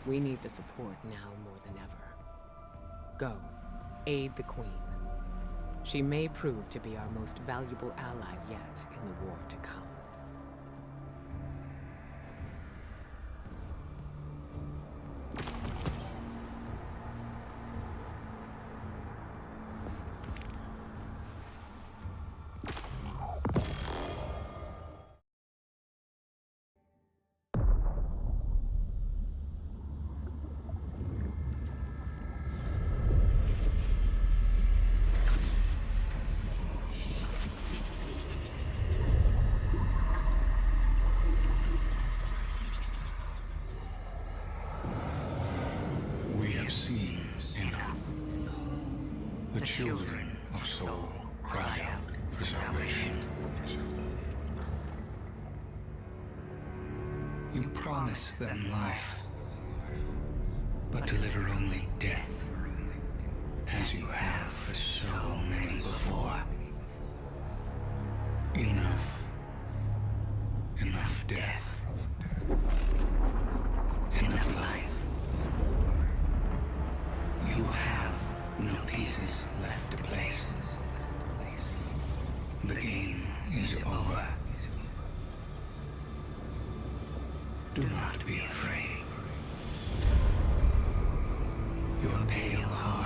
Speaker 1: we need the support now more than ever. Go, aid the Queen. She may prove to be our most valuable ally yet in the war to come.
Speaker 11: The children of soul cry out for salvation. You promise them life, but deliver only death, as you have for so many before. Enough. Enough death. Enough life. You have no pieces left to place. The game is over. Do not be afraid. Your pale heart